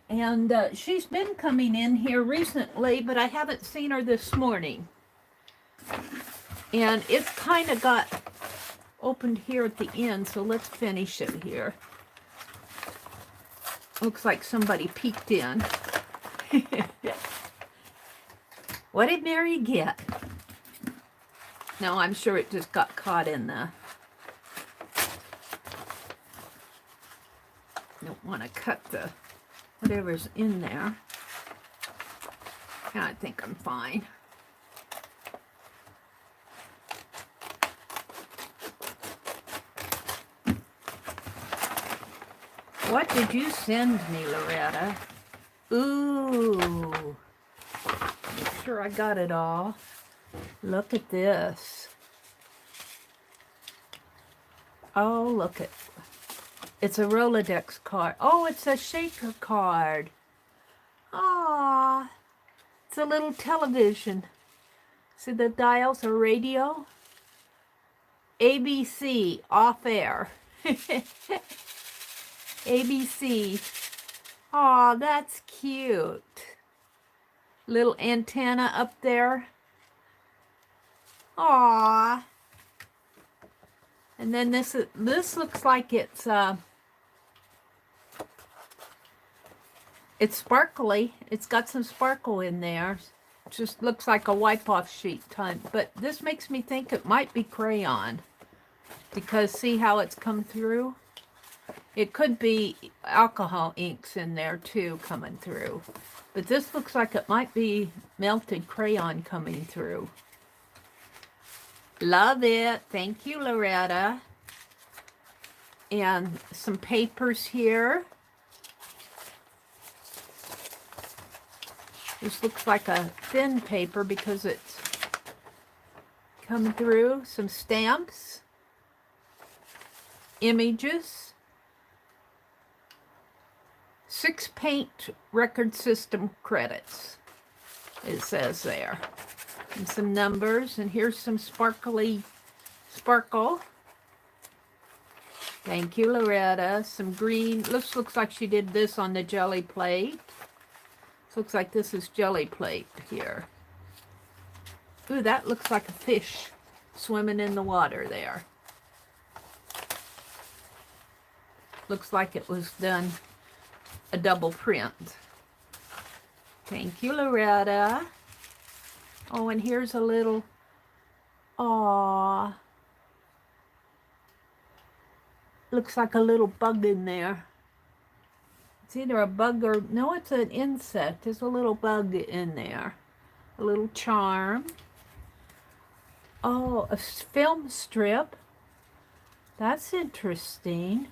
And she's been coming in here recently, but I haven't seen her this morning. And it's kind of got opened here at the end, so let's finish it here. Looks like somebody peeked in. What did Mary get? No, I'm sure it just got caught in the... Don't want to cut the whatever's in there. I think I'm fine. What did you send me, Loretta? Ooh. Make sure I got it all. Look at this. Oh, look at... It's a Rolodex card. Oh, it's a shaker card. Aww. It's a little television. See the dials are radio? ABC, off air. ABC. Aw, that's cute. Little antenna up there. Aww. And then this looks like it's sparkly. It's got some sparkle in there. Just looks like a wipe-off sheet type. But this makes me think it might be crayon. Because see how it's come through? It could be alcohol inks in there too coming through. But this looks like it might be melted crayon coming through. Love it. Thank you, Loretta. And some papers here. This looks like a thin paper because it's coming through. Some stamps. Images. 6 paint record system credits, it says there. And some numbers, and here's some sparkle. Thank you, Loretta. Some green, looks like she did this on the jelly plate. Looks like this is jelly plate here. Ooh, that looks like a fish swimming in the water there. Looks like it was done a double print. Thank you, Loretta. Oh, and here's a little, aww. Looks like a little bug in there. It's either a bug or, no, it's an insect. There's a little bug in there. A little charm. Oh, a film strip. That's interesting.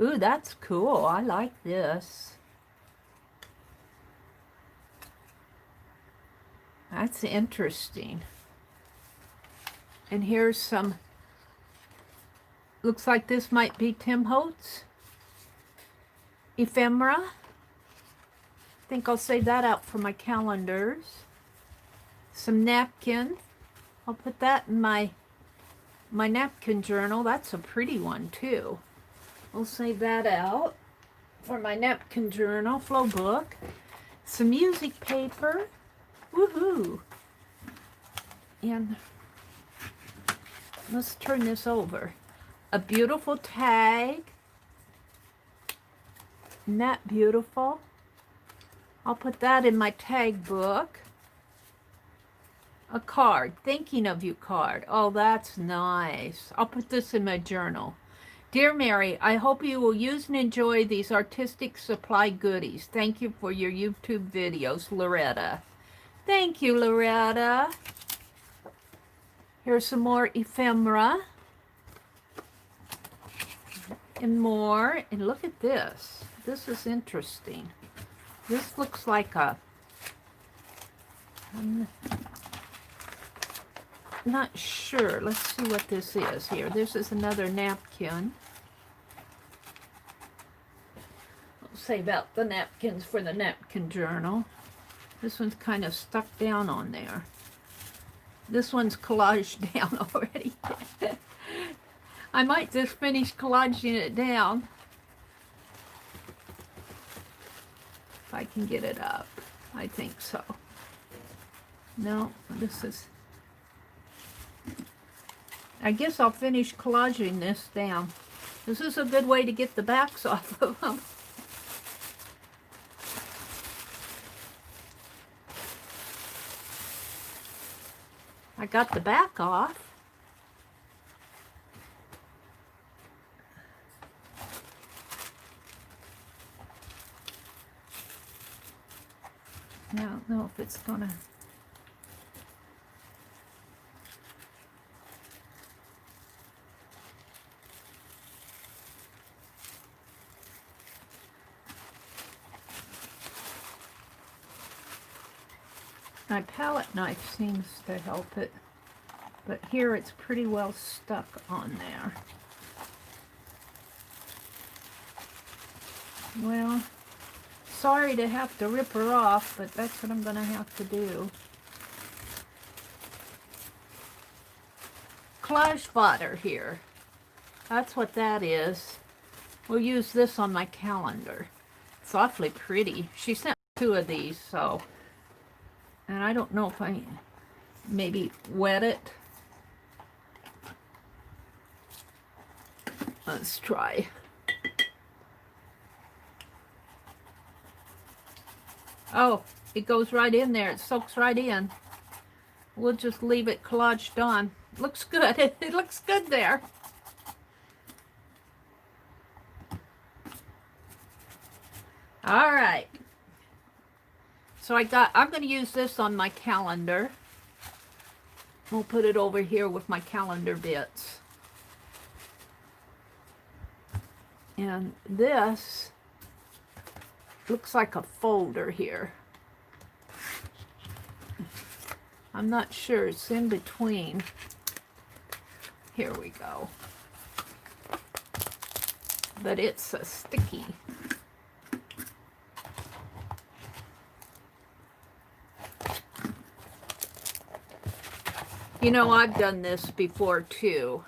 Ooh, that's cool. I like this. That's interesting. And here's some, looks like this might be Tim Holtz ephemera. I think I'll save that out for my calendars. Some napkin. I'll put that in my napkin journal. That's a pretty one too. We'll save that out for my napkin journal, flow book. Some music paper. Woohoo! And let's turn this over. A beautiful tag. Isn't that beautiful? I'll put that in my tag book. A card. Thinking of you card. Oh, that's nice. I'll put this in my journal. Dear Mary, I hope you will use and enjoy these artistic supply goodies. Thank you for your YouTube videos, Loretta. Thank you, Loretta. Here's some more ephemera. And more. And look at this. This is interesting. This looks like a... I'm not sure. Let's see what this is here. This is another napkin. I'll save out the napkins for the napkin journal. This one's kind of stuck down on there. This one's collaged down already. I might just finish collaging it down. If I can get it up. I think so. No, this is... I guess I'll finish collaging this down. This is a good way to get the backs off of them. I got the back off. Now, I don't know if it's gonna... My palette knife seems to help it, but here it's pretty well stuck on there. Well, sorry to have to rip her off, but that's what I'm going to have to do. Collage fodder here. That's what that is. We'll use this on my calendar. It's awfully pretty. She sent 2 of these, so... And I don't know if I maybe wet it. Let's try. Oh, it goes right in there. It soaks right in. We'll just leave it collaged on. Looks good. It looks good there. All right. So I'm going to use this on my calendar. We'll put it over here with my calendar bits. And this looks like a folder here. I'm not sure. It's in between. Here we go. But it's a sticky. You know, I've done this before too.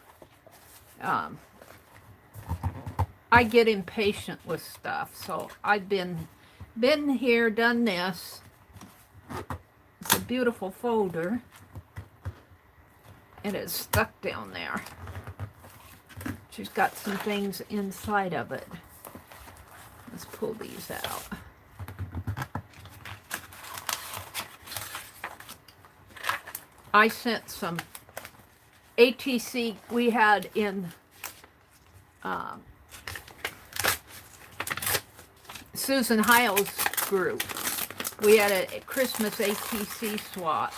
I get impatient with stuff, so I've been here, done this. It's a beautiful folder, and it's stuck down there. She's got some things inside of it. Let's pull these out. I sent some ATC we had in Susan Heil's group. We had a Christmas ATC swap,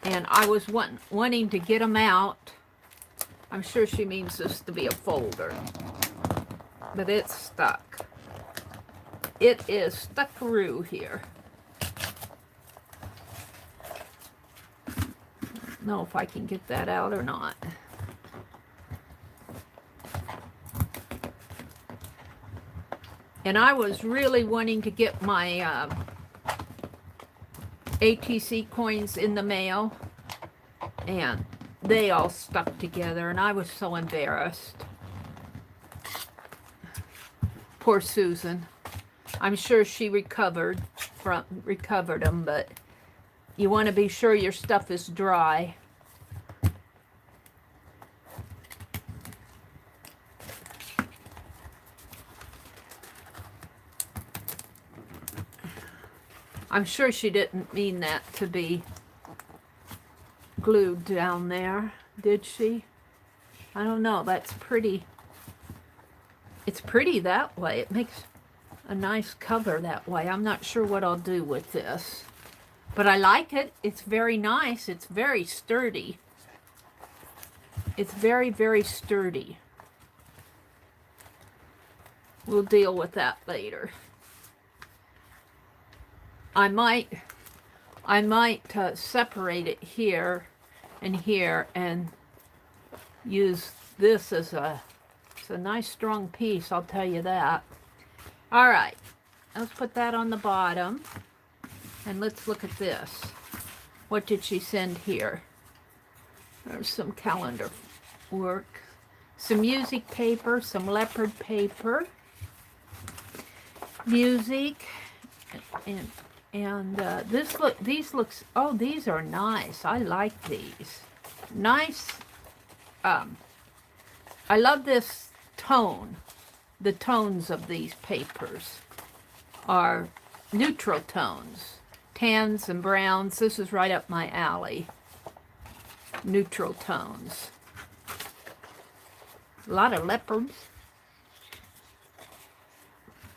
and I was wanting to get them out. I'm sure she means this to be a folder, but it's stuck. It is stuckaroo here. I don't know if I can get that out or not. And I was really wanting to get my ATC coins in the mail, and they all stuck together, and I was so embarrassed. Poor Susan. I'm sure she recovered them, but you want to be sure your stuff is dry. I'm sure she didn't mean that to be glued down there, did she? I don't know. That's pretty. It's pretty that way. It makes a nice cover that way. I'm not sure what I'll do with this, but I like it. It's very nice. It's very sturdy. It's very, very sturdy. We'll deal with that later. I might separate it here and here and use this as it's a nice strong piece, I'll tell you that. All right, let's put that on the bottom, and let's look at this. What did she send here? There's some calendar work, some music paper, some leopard paper, music, and these looks, oh, these are nice. I like these. Nice. I love this tone. The tones of these papers are neutral tones. Tans and browns. This is right up my alley. Neutral tones. A lot of leopards.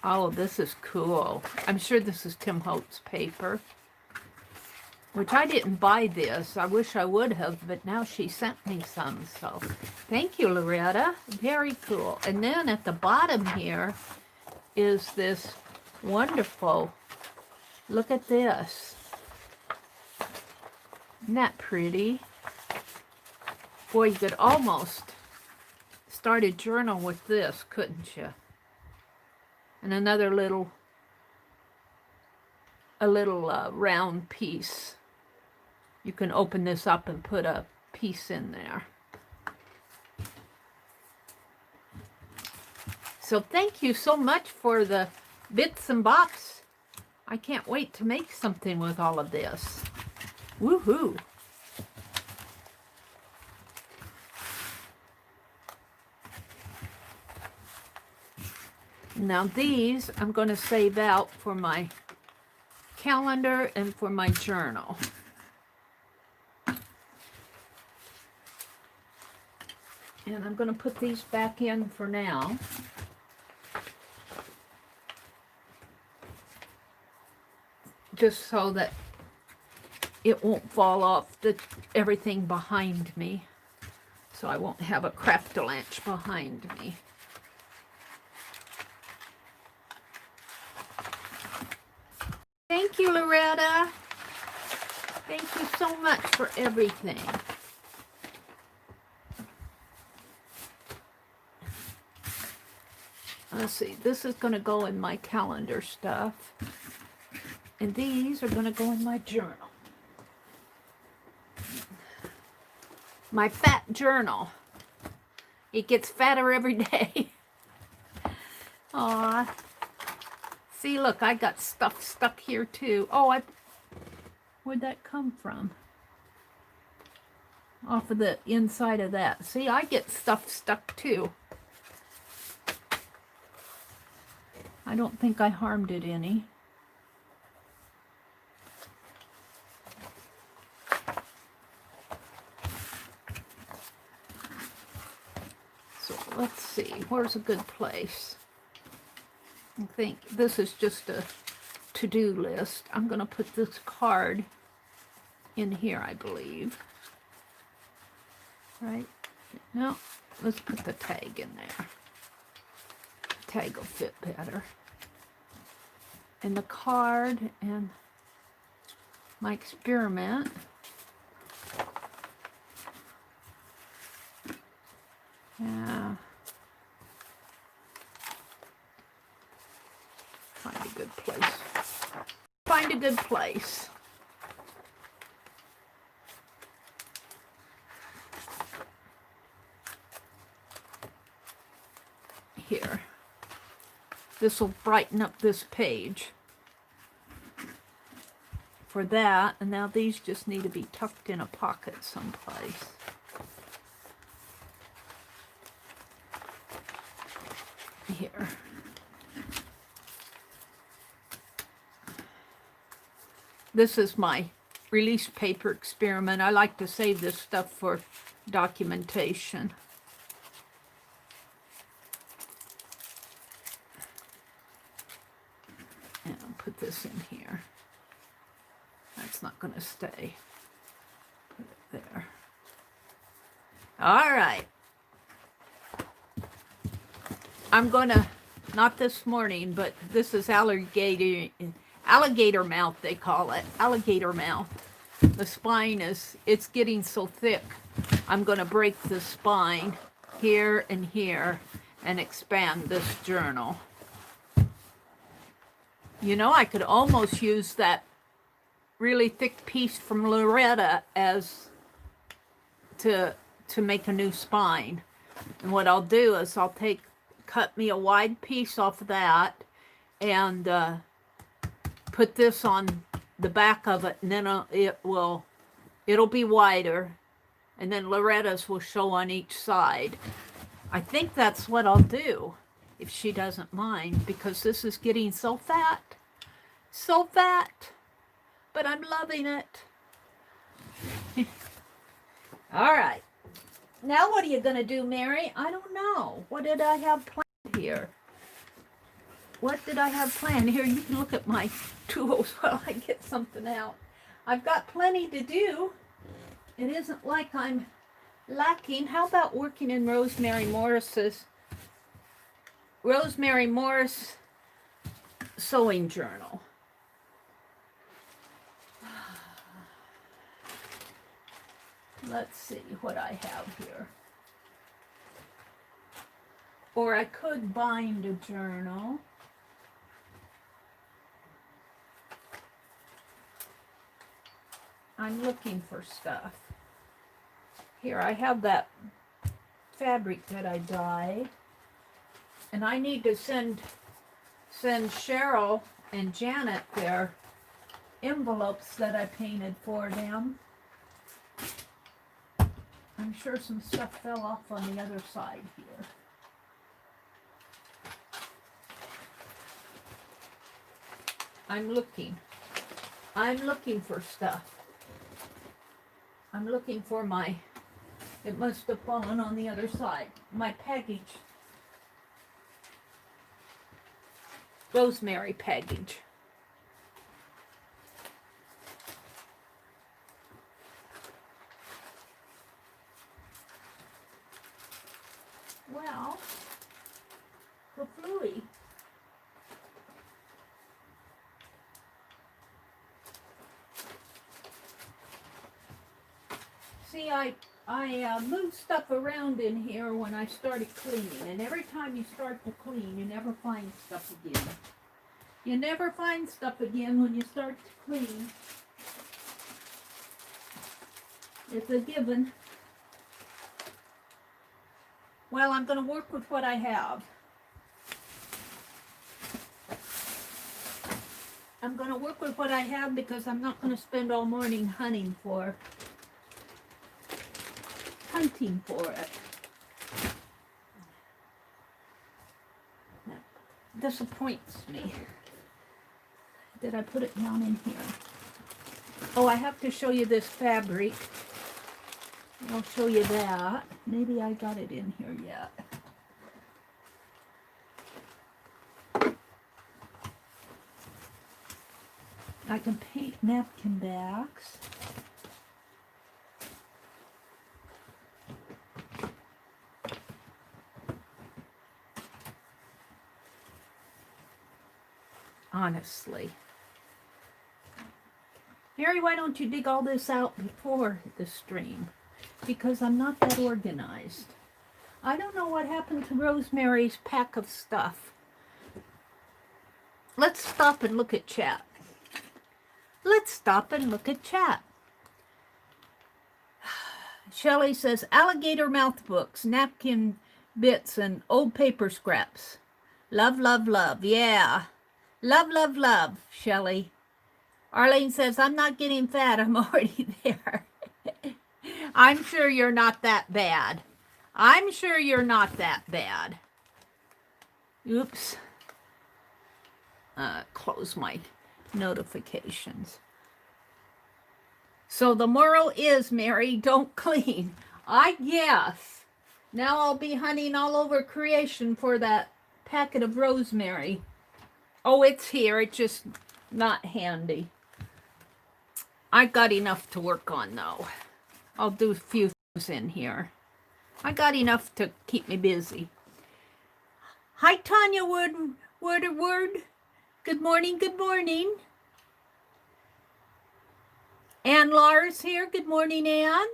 Oh, this is cool. I'm sure this is Tim Holtz paper, which I didn't buy this. I wish I would have, but now she sent me some, so thank you, Loretta. Very cool. And then at the bottom here is this wonderful, look at this. Isn't that pretty? Boy, you could almost start a journal with this, couldn't you? And another little round piece. You can open this up and put a piece in there. So thank you so much for the bits and bops. I can't wait to make something with all of this. Woohoo! Now these I'm going to save out for my calendar and for my journal. And I'm going to put these back in for now. Just so that it won't fall off everything behind me. So I won't have a craft-a-lanch behind me. Thank you, Loretta. Thank you so much for everything. Let's see, this is going to go in my calendar stuff. And these are going to go in my journal. My fat journal. It gets fatter every day. Aw. See, look, I got stuff stuck here too. Oh, where'd that come from? Off of the inside of that. See, I get stuff stuck too. I don't think I harmed it any. So let's see, where's a good place? I think this is just a to-do list. I'm going to put this card in here, I believe. Right? No, let's put the tag in there. Tag will fit better. And the card and my experiment. Yeah. Find a good place. Find a good place. Here. This will brighten up this page. For that, and now these just need to be tucked in a pocket someplace. Here. This is my release paper experiment. I like to save this stuff for documentation. And I'll put this in here. That's not going to stay. Put it there. All right. I'm going to, not this morning, but this is alligator mouth, they call it. Alligator mouth. The spine it's getting so thick. I'm going to break the spine here and here and expand this journal. You know, I could almost use that really thick piece from Loretta as to make a new spine. And what I'll do is I'll cut me a wide piece off of that and put this on the back of it, and then it'll be wider, and then Loretta's will show on each side. I think that's what I'll do, if she doesn't mind, because this is getting so fat. So fat. But I'm loving it. All right. Now what are you going to do, Mary? I don't know. What did I have planned here? What did I have planned? Here, you can look at my tools while I get something out. I've got plenty to do. It isn't like I'm lacking. How about working in Rosemary Morris sewing journal? Let's see what I have here. Or I could bind a journal. I'm looking for stuff. Here, I have that fabric that I dyed. And I need to send Cheryl and Janet their envelopes that I painted for them. I'm sure some stuff fell off on the other side here. I'm looking for stuff. I'm looking for my, it must have fallen on the other side, my package. Rosemary package. Well, the fluey. See, I moved stuff around in here when I started cleaning, and every time you start to clean, you never find stuff again. You never find stuff again when you start to clean. It's a given. Well, I'm going to work with what I have. I'm going to work with what I have because I'm not going to spend all morning hunting for it. That disappoints me. Did I put it down in here? Oh, I have to show you this fabric. I'll show you that. Maybe I got it in here yet. I can paint napkin backs. Honestly. Mary, why don't you dig all this out before the stream? Because I'm not that organized. I don't know what happened to Rosemary's pack of stuff. Let's stop and look at chat. Shelley says, alligator mouth books, napkin bits, and old paper scraps. Love, love, love. Yeah. Love, love, love, Shelley. Arlene says, I'm not getting fat. I'm already there. I'm sure you're not that bad. Oops. Close my notifications. So the moral is, Mary, don't clean. I guess. Now I'll be hunting all over creation for that packet of rosemary. Oh, it's here. It's just not handy. I got enough to work on, though. I'll do a few things in here. I got enough to keep me busy. Hi, Tanya Word. Good morning, good morning. Ann Lars here. Good morning, Ann.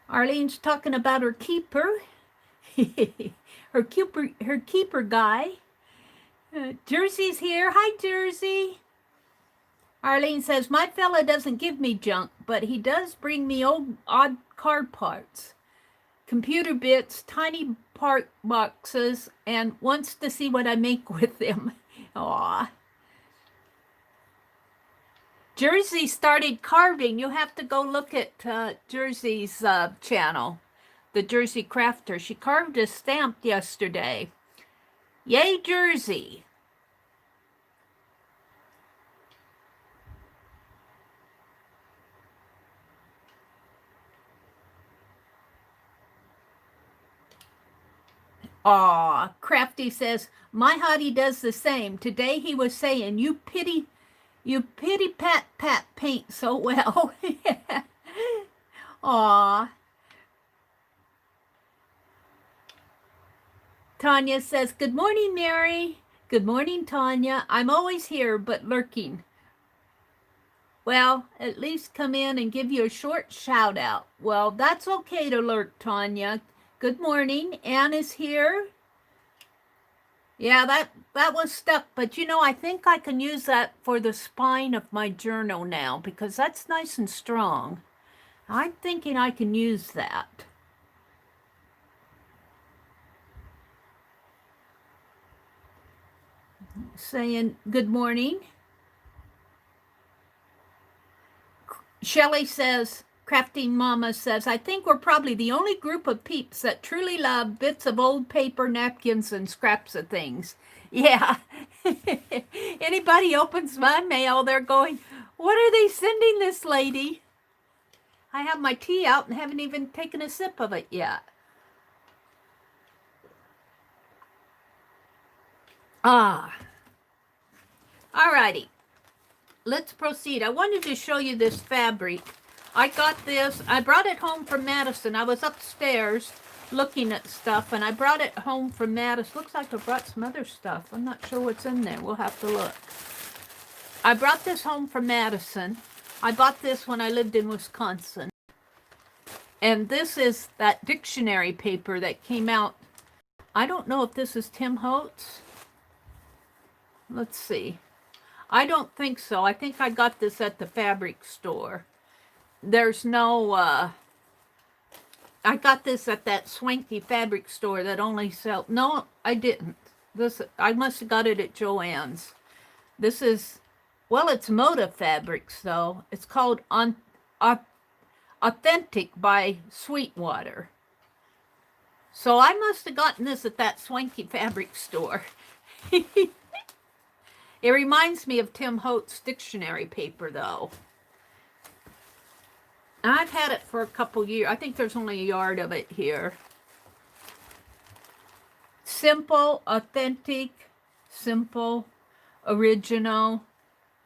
Arlene's talking about her keeper. her keeper guy. Jersey's here. Hi, Jersey. Arlene says, my fella doesn't give me junk, but he does bring me odd card parts, computer bits, tiny part boxes, and wants to see what I make with them. Aw. Jersey started carving. You have to go look at Jersey's channel, the Jersey Crafter. She carved a stamp yesterday. Yay, Jersey. Aw, Crafty says, my hottie does the same. Today he was saying, you pity pat paint so well. Aw. Tanya says, good morning, Mary. Good morning, Tanya. I'm always here, but lurking. Well, at least come in and give you a short shout out. Well, that's okay to lurk, Tanya. Good morning. Anne is here. Yeah, that was stuck, but you know, I think I can use that for the spine of my journal now because that's nice and strong. I'm thinking I can use that. saying good morning. Shelley says, Crafting Mama says, I think we're probably the only group of peeps that truly love bits of old paper, napkins, and scraps of things. Yeah. Anybody opens my mail, they're going, what are they sending this lady? I have my tea out and haven't even taken a sip of it yet. Ah. Alrighty. Let's proceed. I wanted to show you this fabric. I got this. I brought it home from Madison. I was upstairs looking at stuff, and I brought it home from Madison. Looks like I brought some other stuff. I'm not sure what's in there. We'll have to look. I brought this home from Madison. I bought this when I lived in Wisconsin. And this is that dictionary paper that came out. I don't know if this is Tim Holtz. Let's see. I don't think so. I think I got this at the fabric store. There's no, I got this at that swanky fabric store that only sells, no, I didn't. This, I must have got it at Joann's. This is, well, it's Moda Fabrics, though. It's called Authentic by Sweetwater. So I must have gotten this at that swanky fabric store. It reminds me of Tim Holtz dictionary paper, though. I've had it for a couple years. I think there's only a yard of it here. Simple, authentic, simple, original.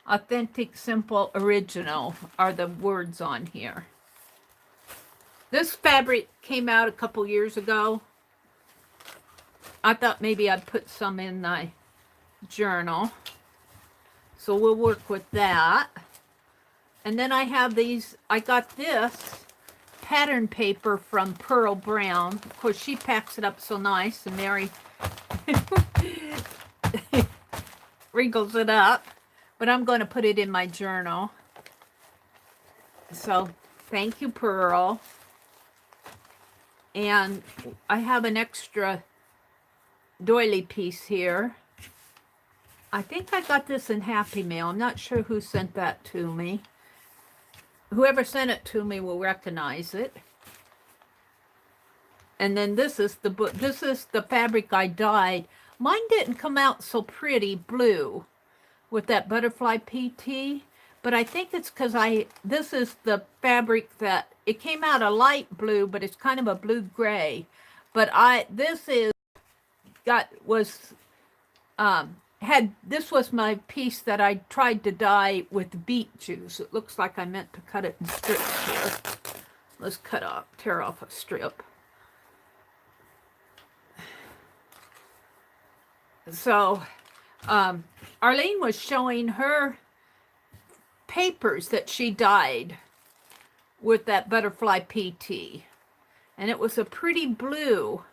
Authentic, simple, original are the words on here. This fabric came out a couple years ago. I thought maybe I'd put some in my journal. So we'll work with that. And then I have these, I got this pattern paper from Pearl Brown. Of course, she packs it up so nice, and Mary wrinkles it up. But I'm going to put it in my journal. So, thank you, Pearl. And I have an extra doily piece here. I think I got this in Happy Mail. I'm not sure who sent that to me. Whoever sent it to me will recognize it. And then this is the book. This is the fabric I dyed. Mine didn't come out so pretty blue with that butterfly PT, but I think it's because this is the fabric that, it came out a light blue, but it's kind of a blue gray. But this was my piece that I tried to dye with beet juice. It looks like I meant to cut it in strips here. Let's tear off a strip. So, Arlene was showing her papers that she dyed with that butterfly PT. And it was a pretty blue.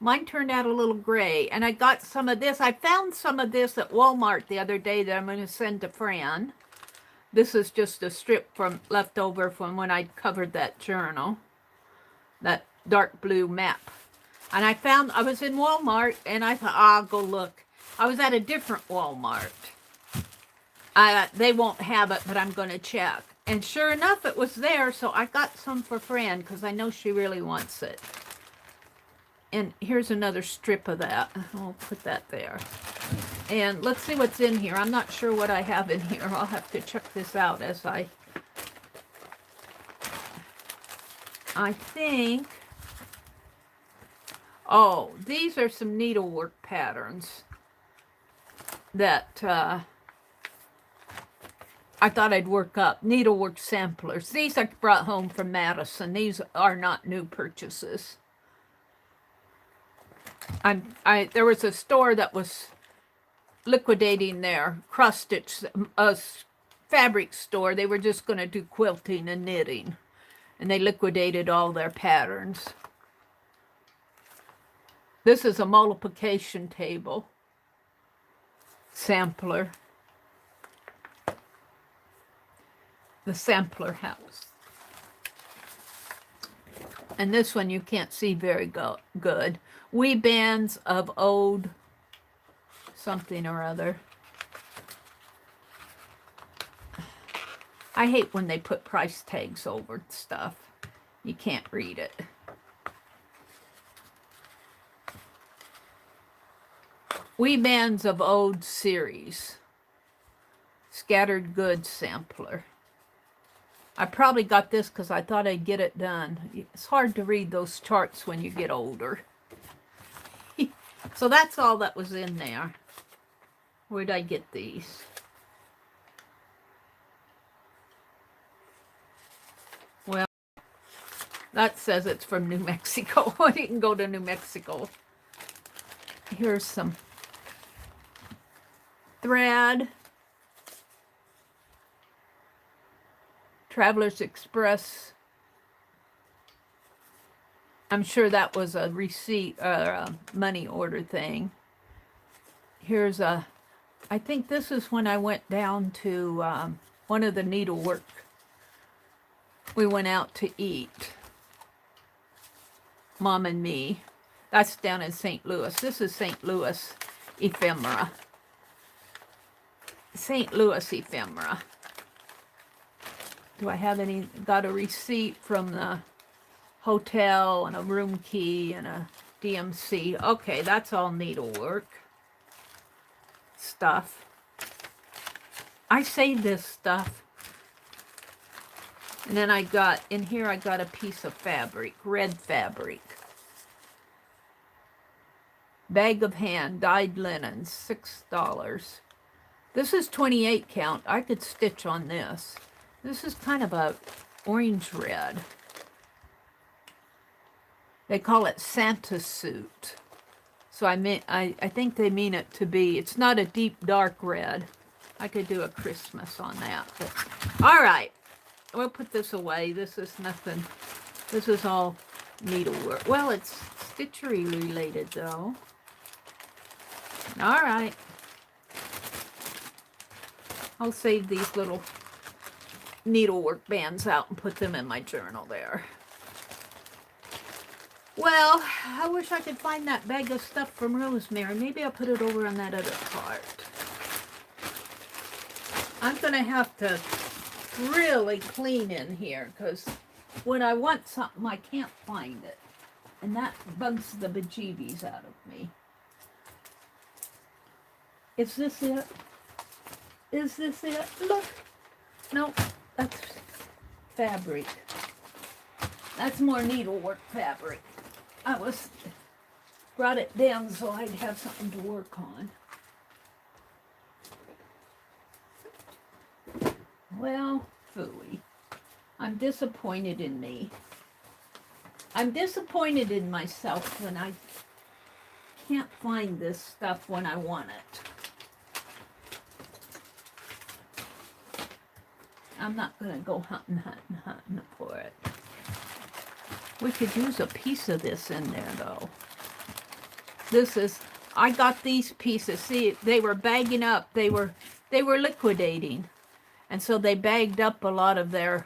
Mine turned out a little gray, and I got some of this. I found some of this at Walmart the other day that I'm going to send to Fran. This is just a strip left over from when I covered that journal, that dark blue map. And I was in Walmart, and I thought, I'll go look. I was at a different Walmart. They won't have it, but I'm going to check. And sure enough, it was there, so I got some for Fran, because I know she really wants it. And here's another strip of that. I'll put that there. And let's see what's in here. I'm not sure what I have in here. I'll have to check this out as I think... Oh, these are some needlework patterns that I thought I'd work up. Needlework samplers. These I brought home from Madison. These are not new purchases. There was a store that was liquidating their cross-stitch, a fabric store. They were just going to do quilting and knitting. And they liquidated all their patterns. This is a multiplication table sampler. The sampler house. And this one you can't see very good. Wee bands of old something or other. I hate when they put price tags over stuff. You can't read it. Wee Bands of Ode series. Scattered Goods sampler. I probably got this because I thought I'd get it done. It's hard to read those charts when you get older. So that's all that was in there. Where'd I get these? Well, that says it's from New Mexico. I didn't go to New Mexico. Here's some thread. Travelers Express. I'm sure that was a receipt or a money order thing. Here's a, I think this is when I went down to one of the needlework. We went out to eat. Mom and me. That's down in St. Louis. This is St. Louis ephemera. St. Louis ephemera. Do I have any? Got a receipt from the hotel and a room key and a DMC. Okay, that's all needlework stuff. I saved this stuff. And then I got, in here I got a piece of fabric, red fabric. Bag of hand, dyed linen, $6. This is 28 count. I could stitch on this. This is kind of a orange red. They call it Santa suit. So I think they mean it to be, it's not a deep dark red. I could do a Christmas on that. But, all right, we'll put this away. This is nothing. This is all needlework. Well, it's stitchery related though. All right. I'll save these little needlework bands out and put them in my journal there. Well, I wish I could find that bag of stuff from Rosemary. Maybe I'll put it over on that other cart. I'm going to have to really clean in here because when I want something, I can't find it. And that bugs the bejeebies out of me. Is this it? Is this it? Look. No, that's fabric. That's more needlework fabric. I brought it down so I'd have something to work on. Well, phooey. I'm disappointed in me. I'm disappointed in myself when I can't find this stuff when I want it. I'm not going to go hunting for it. We could use a piece of this in there, though. This is, I got these pieces. See, they were bagging up. They were liquidating. And so they bagged up a lot of their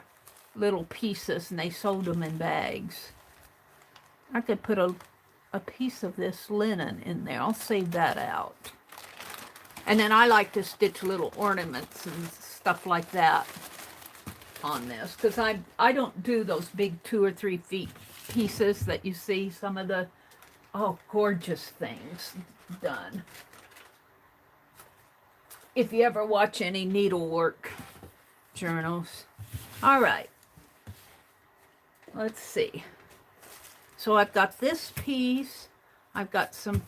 little pieces, and they sold them in bags. I could put a piece of this linen in there. I'll save that out. And then I like to stitch little ornaments and stuff like that on this, because I don't do those big 2 or 3 feet pieces that you see some of the gorgeous things done. If you ever watch any needlework journals. All right, let's see. So I've got this piece. I've got some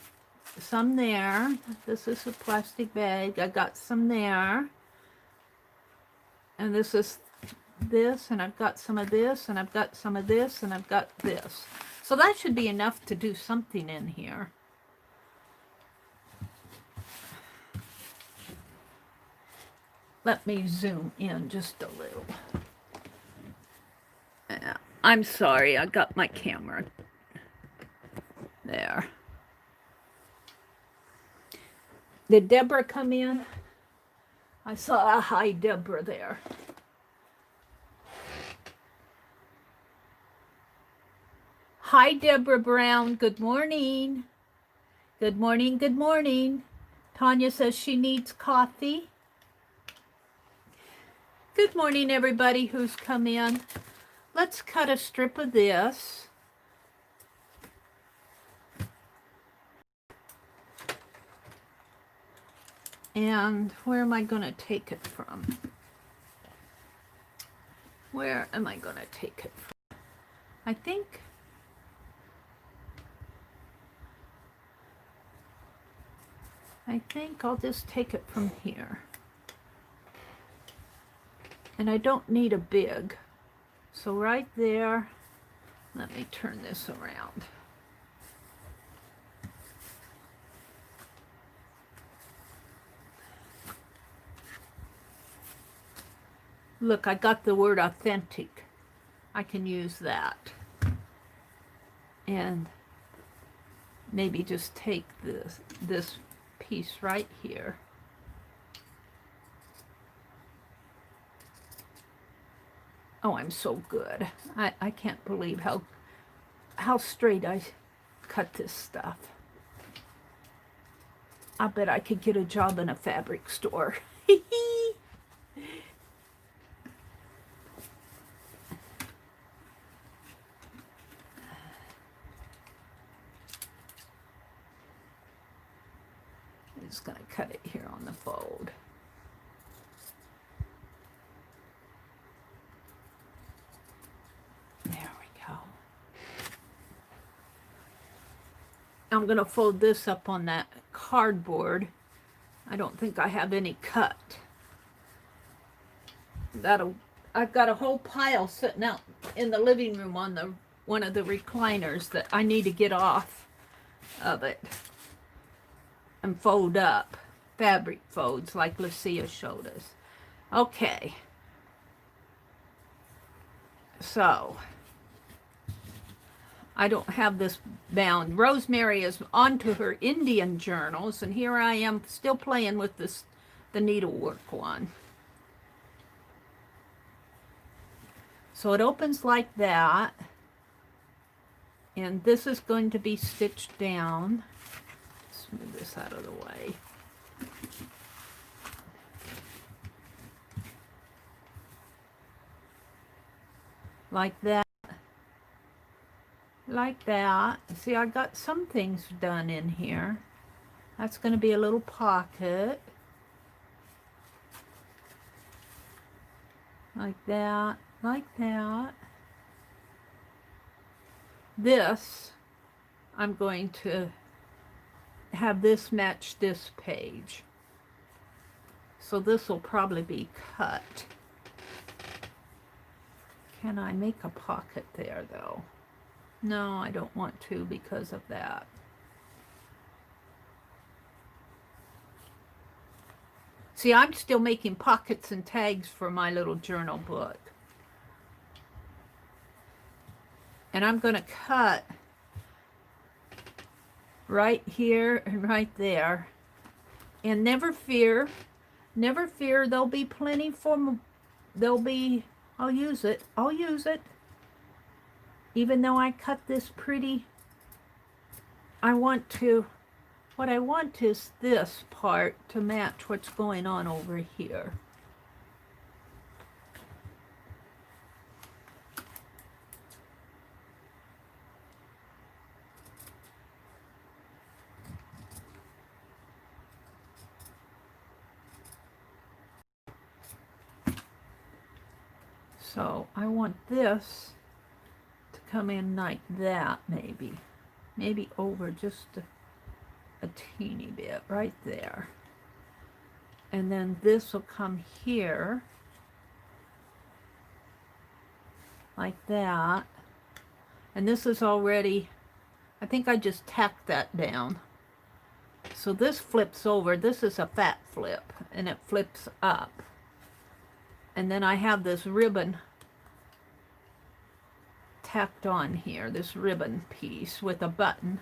there. This is a plastic bag. I got some there. And this is this, and I've got some of this, and I've got some of this, and I've got this. So that should be enough to do something in here. Let me zoom in just a little. Yeah, I'm sorry, I got my camera there. Did Deborah come in? I saw a hi Deborah there. Hi, Deborah Brown. Good morning. Good morning. Good morning. Tanya says she needs coffee. Good morning, everybody who's come in. Let's cut a strip of this. And where am I going to take it from? Where am I going to take it from? I think I'll just take it from here. And I don't need a big. So right there, let me turn this around. Look, I got the word authentic. I can use that. And maybe just take this piece right here. Oh, I'm so good. I can't believe how straight I cut this stuff. I bet I could get a job in a fabric store. I'm just going to cut it here on the fold. There we go. I'm going to fold this up on that cardboard. I don't think I have any cut. I've got a whole pile sitting out in the living room on one of the recliners that I need to get off of it and fold up. Fabric folds like Lucia showed us. Okay. So I don't have this bound. Rosemary is onto her Indian journals, and here I am still playing with the needlework one. So it opens like that, and this is going to be stitched down. Let's move this out of the way. Like that. Like that. See, I got some things done in here. That's going to be a little pocket. Like that. Like that. This, I'm going to have this match this page. So this will probably be cut. Can I make a pocket there though? No, I don't want to because of that. See, I'm still making pockets and tags for my little journal book. And I'm going to cut right here and right there. And never fear, there'll be plenty for, I'll use it. Even though I cut this pretty, what I want is this part to match what's going on over here. So I want this to come in like that, maybe over just a teeny bit right there. And then this will come here like that. And this is already, I think I just tacked that down. So this flips over. This is a fat flip, and it flips up. And then I have this ribbon tacked on here, this ribbon piece with a button.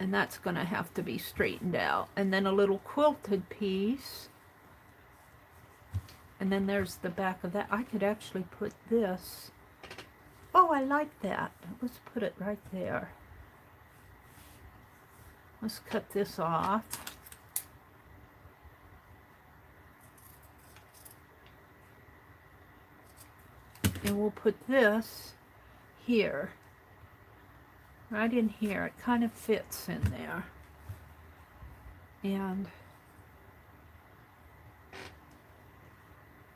And that's going to have to be straightened out. And then a little quilted piece. And then there's the back of that. I could actually put this. Oh, I like that. Let's put it right there. Let's cut this off. And we'll put this here. Right in here. It kind of fits in there. And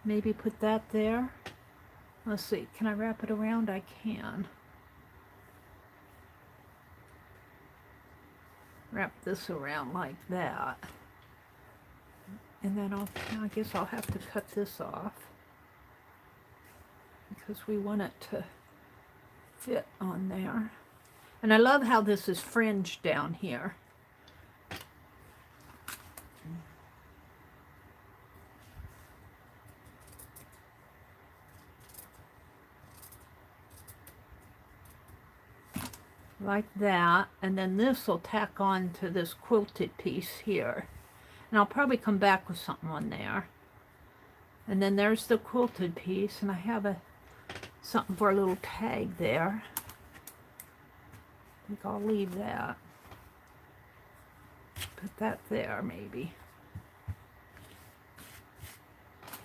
maybe put that there. Let's see. Can I wrap it around? I can. Wrap this around like that. And then I guess I'll have to cut this off, because we want it to fit on there. And I love how this is fringed down here. Like that. And then this will tack on to this quilted piece here. And I'll probably come back with something on there. And then there's the quilted piece, and I have something for a little tag there. I think I'll leave that. Put that there, maybe.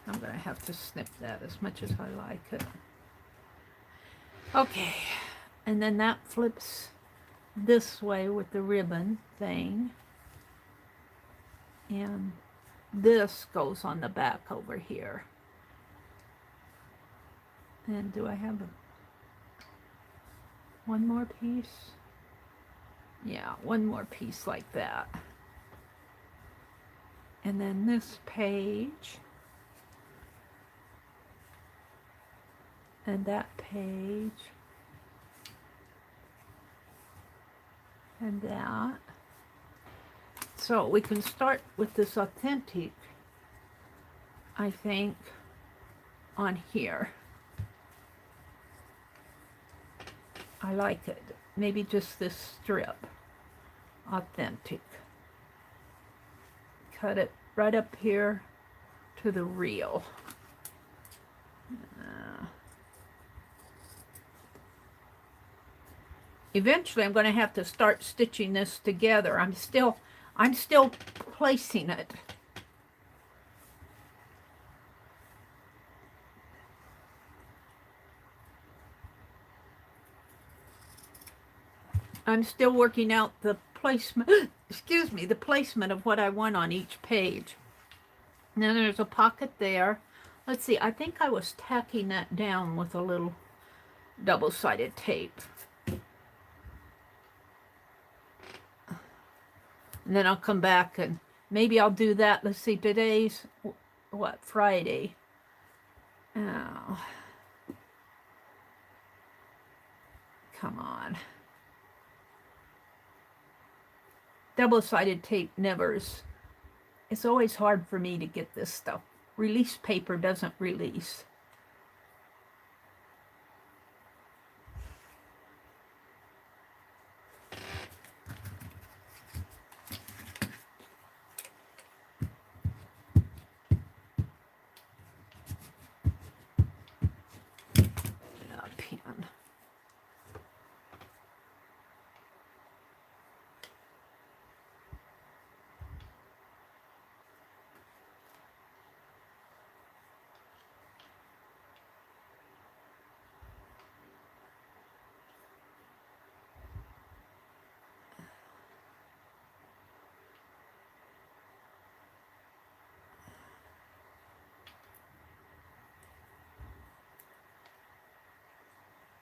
I'm going to have to snip that as much as I like it. Okay, and then that flips this way with the ribbon thing. And this goes on the back over here. And do I have one more piece? Yeah, one more piece like that. And then this page. And that page. And that. So we can start with this authentic, I think, on here. I like it. Maybe just this strip. Authentic. Cut it right up here to the real. Eventually I'm going to have to start stitching this together. I'm still placing it. I'm still working out the placement, excuse me, the placement of what I want on each page. And then there's a pocket there. Let's see, I think I was tacking that down with a little double-sided tape. And then I'll come back and maybe I'll do that. Let's see, today's, what, Friday. Oh. Come on. Double-sided tape nevers. It's always hard for me to get this stuff. Release paper doesn't release. Pen.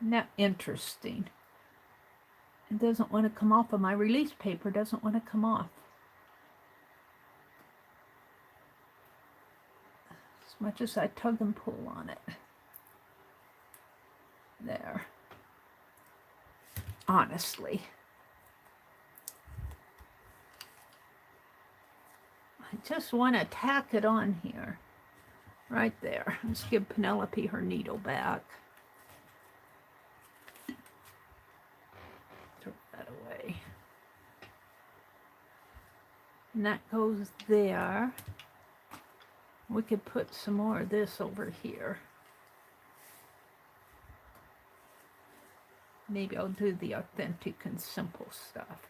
Isn't that interesting? It doesn't want to come off of my release paper, doesn't want to come off. As much as I tug and pull on it. There. Honestly. I just want to tack it on here. Right there. Let's give Penelope her needle back. Throw that away. And that goes there. We could put some more of this over here. Maybe I'll do the authentic and simple stuff.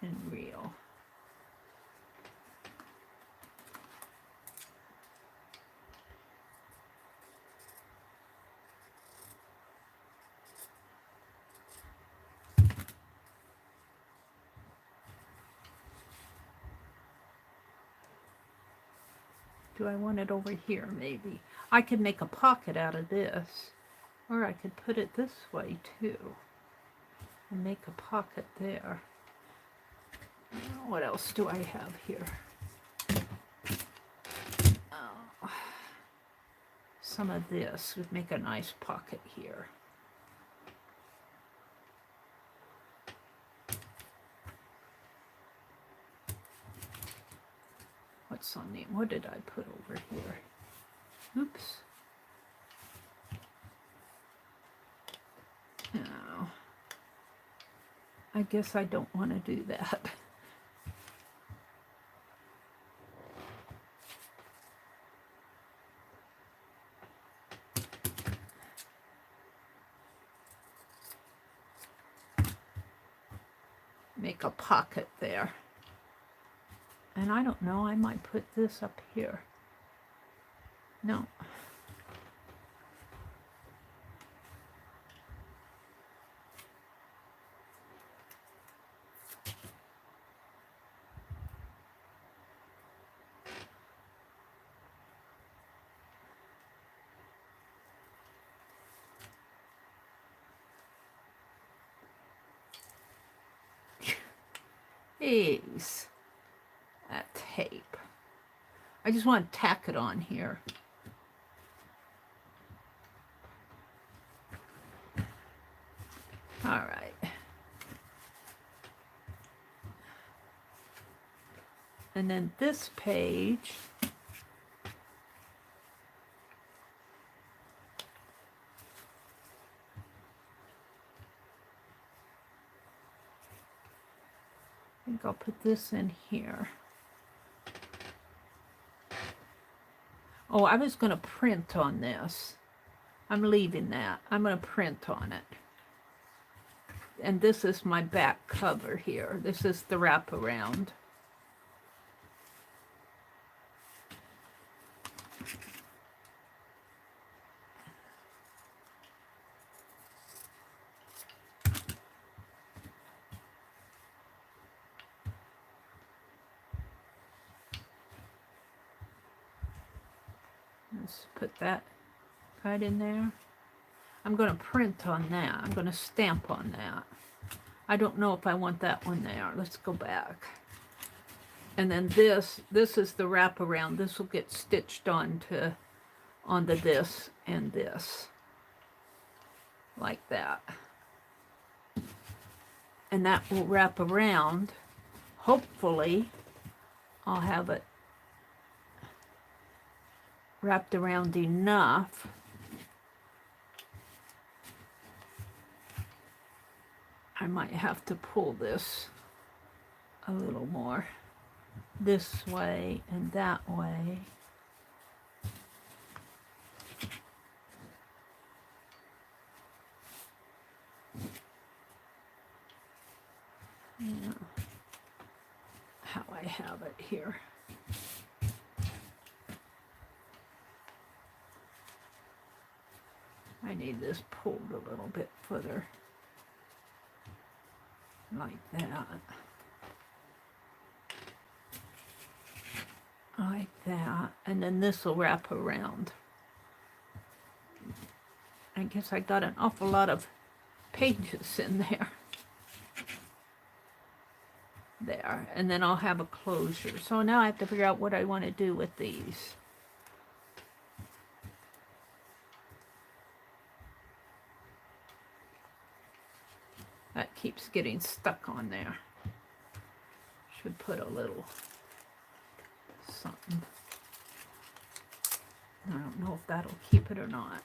pinwheel. Do I want it over here, maybe? I could make a pocket out of this, or I could put it this way, too, and make a pocket there. What else do I have here? Oh, some of this would make a nice pocket here. What's on the, what did I put over here? Oops. No. I guess I don't want to do that. Make a pocket there. And I don't know, I might put this up here. No. Is that tape. I just want to tack it on here. All right. And then this page, I think I'll put this in here. Oh, I was going to print on this. I'm leaving that. I'm going to print on it. And this is my back cover here. This is the wraparound. Let's put that right in there. I'm going to print on that. I'm going to stamp on that. I don't know if I want that one there. Let's go back. And then this is the wraparound. This will get stitched onto this and this. Like that. And that will wrap around. Hopefully, I'll have it wrapped around enough I might have to pull this a little more this way and that way. Yeah. How I have it here. I need this pulled a little bit further, like that. Like that, and then this will wrap around. I guess I got an awful lot of pages in there. There, and then I'll have a closure. So now I have to figure out what I want to do with these. That keeps getting stuck on there. Should put a little something. I don't know if that'll keep it or not.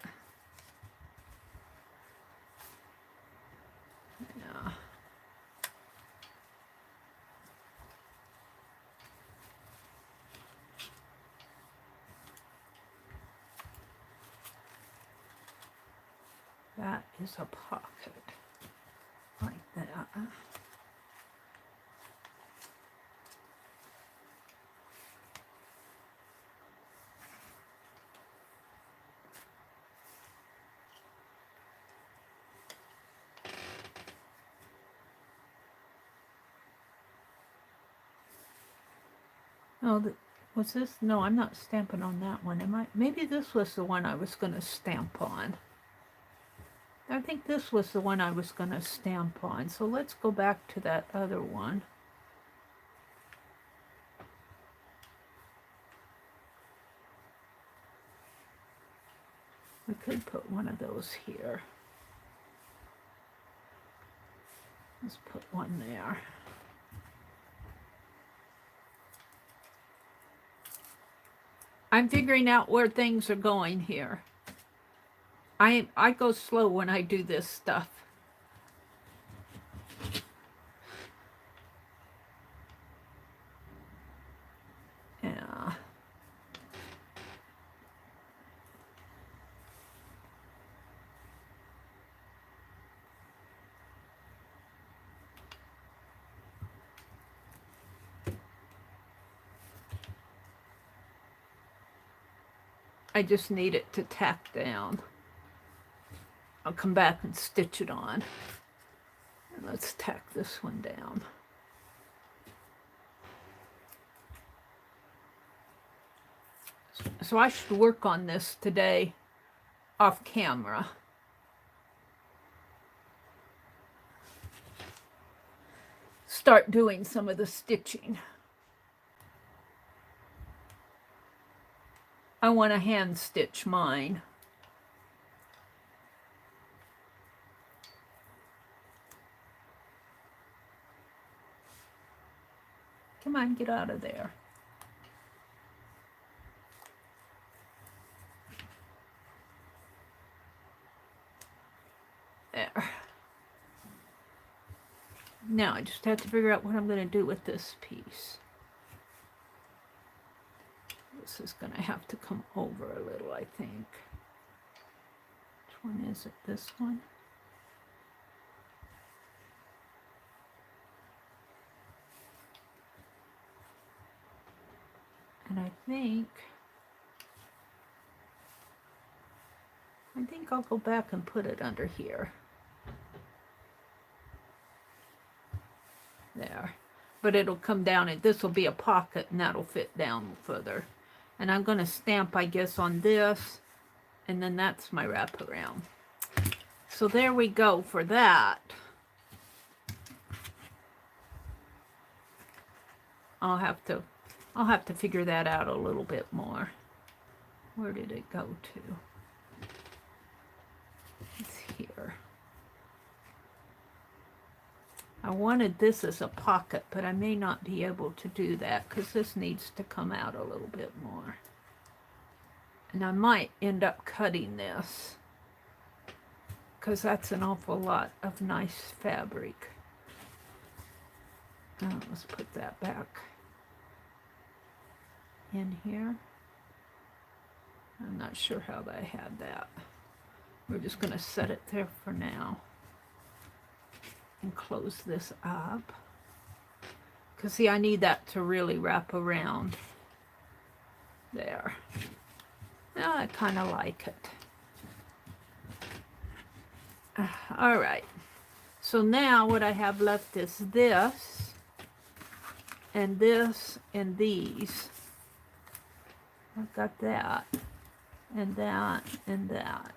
Yeah. That is a pocket, like that. Oh, was this? No, I'm not stamping on that one, am I? Maybe this was the one I was going to stamp on. I think this was the one I was going to stamp on. So let's go back to that other one. We could put one of those here. Let's put one there. I'm figuring out where things are going here. I go slow when I do this stuff. Yeah. I just need it to tack down. I'll come back and stitch it on. And let's tack this one down. So I should work on this today off camera. Start doing some of the stitching. I want to hand stitch mine. Come on, get out of there. There. Now I just have to figure out what I'm going to do with this piece. This is going to have to come over a little, I think. Which one is it? This one? And I think I'll go back and put it under here. There. But it'll come down, and this will be a pocket, and that'll fit down further. And I'm going to stamp, I guess, on this, and then that's my wraparound. So there we go for that. I'll have to figure that out a little bit more. Where did it go to? It's here. I wanted this as a pocket, but I may not be able to do that because this needs to come out a little bit more. And I might end up cutting this because that's an awful lot of nice fabric. Let's put that back in here. I'm not sure how I had that. We're just going to set it there for now. And close this up. Because see, I need that to really wrap around. There. Now I kind of like it. All right. So now what I have left is this, and this, and these. I've got that, and that, and that.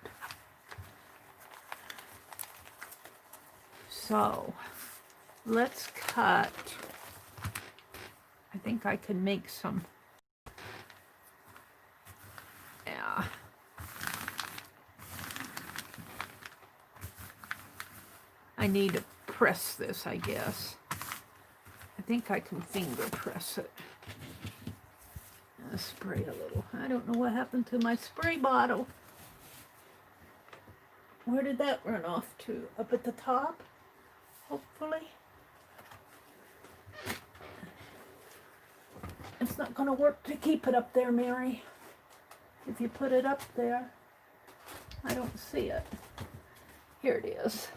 So let's cut. I think I can make some. Yeah. I need to press this, I guess. I think I can finger press it. Spray a little. I don't know what happened to my spray bottle. Where did that run off to? Up at the top? Hopefully. It's not going to work to keep it up there, Mary. If you put it up there, I don't see it. Here it is.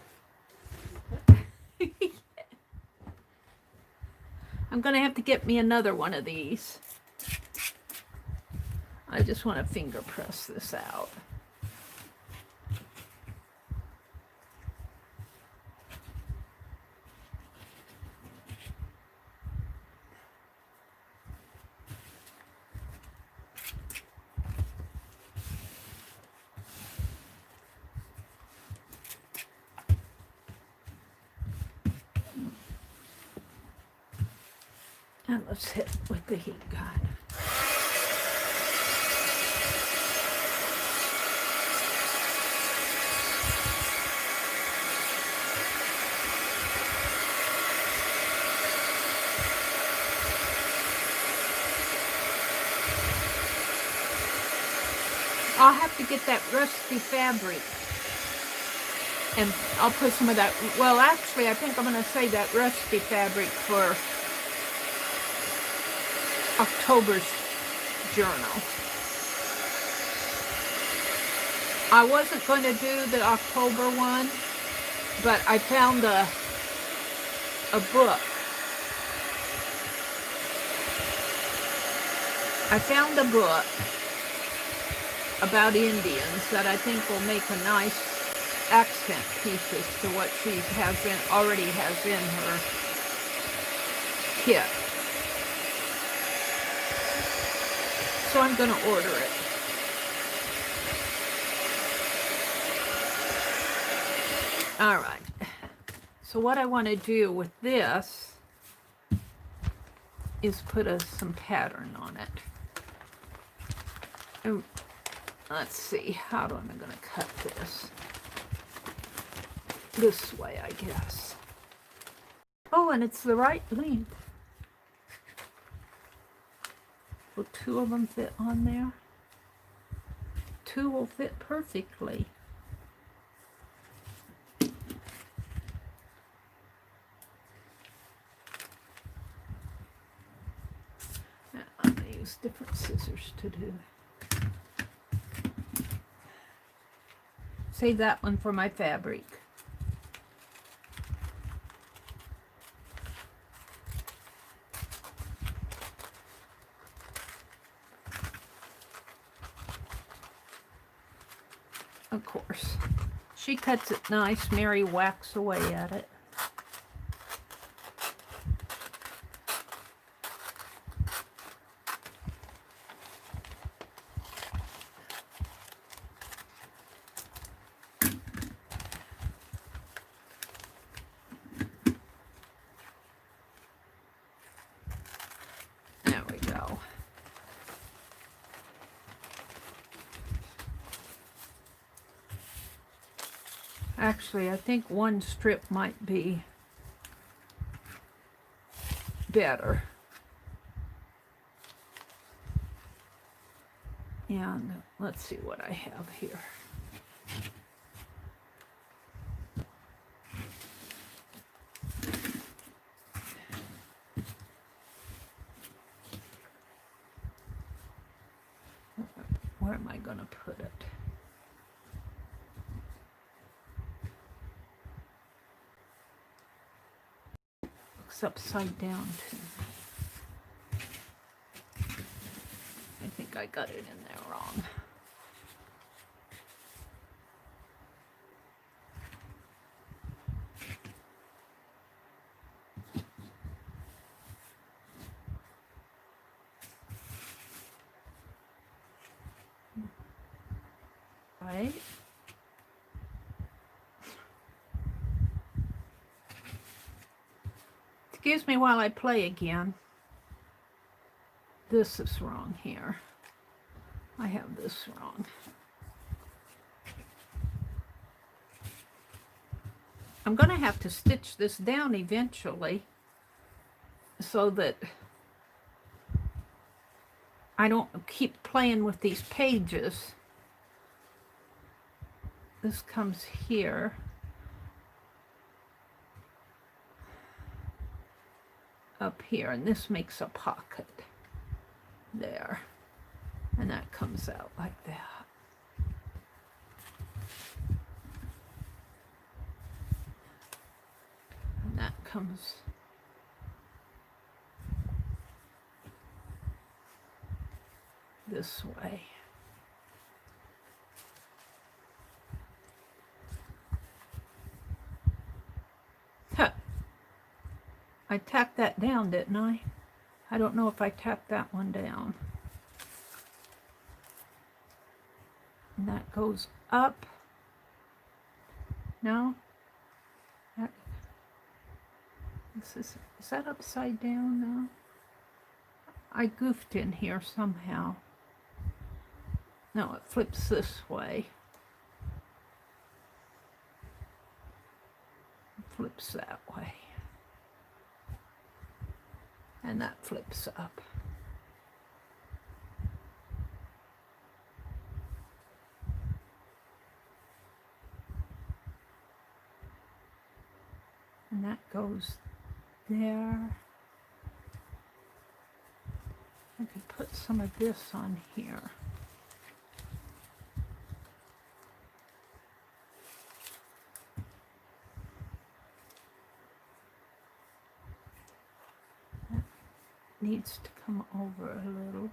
I'm going to have to get me another one of these. I just want to finger press this out. And let's hit with the heat gun. I'll have to get that rusty fabric, and I'll put some of that, well actually I think I'm going to save that rusty fabric for October's journal. I wasn't going to do the October one, but I found a book. I found a book about Indians that I think will make a nice accent pieces to what she already has in her kit. So I'm going to order it. All right. So what I want to do with this is put some pattern on it. And let's see, how am I going to cut this? This way, I guess. Oh, and it's the right length. Will 2 of them fit on there? 2 will fit perfectly. Now, I'm going to use different scissors to do. Save that one for my fabric. Of course. She cuts it nice. Mary whacks away at it. There we go. Actually, I think 1 strip might be better. And let's see what I have here. Where am I going to put it? Looks upside down too. I think I got it in there wrong. Right? Excuse me while I play again. This is wrong here. I have this wrong. I'm going to have to stitch this down eventually so that I don't keep playing with these pages. This comes here. Up here, and this makes a pocket there. And that comes out like that. And that comes this way. Huh. I tacked that down, didn't I? I don't know if I tacked that one down. And that goes up. No? That, is that upside down now? I goofed in here somehow. No, it flips this way. It flips that way. And that flips up. And that goes there. I could put some of this on here. That needs to come over a little.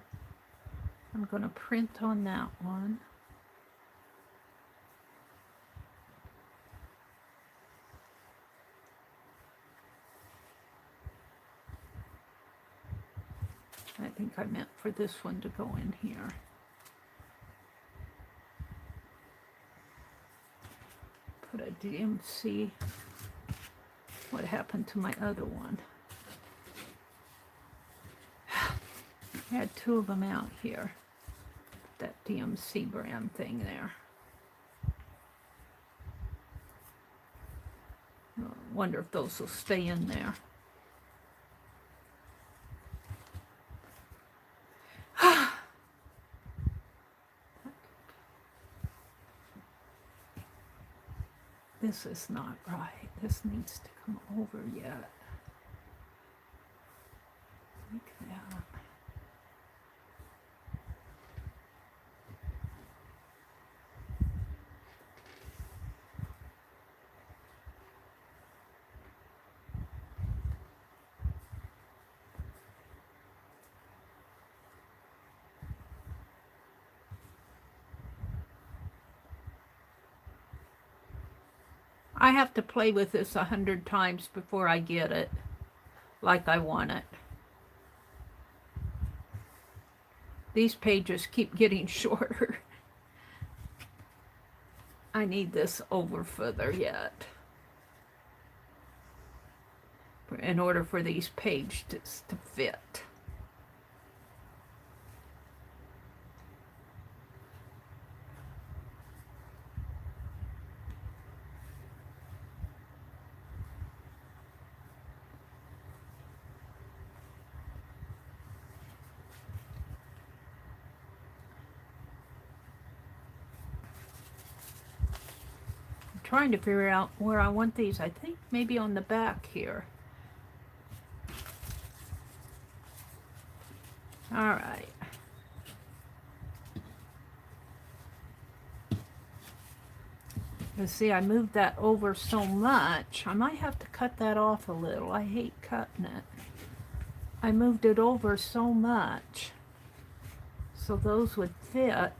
I'm going to print on that one. I think I meant for this one to go in here. Put a DMC. What happened to my other one? I had two of them out here. That DMC brand thing there. I wonder if those will stay in there. This is not right. This needs to come over yet. Like that. I have to play with this 100 times before I get it like I want it. These pages keep getting shorter. I need this over further yet in order for these pages to fit. Trying to figure out where I want these. I think maybe on the back here. All right. You see, I moved that over so much. I might have to cut that off a little. I hate cutting it. I moved it over so much so those would fit.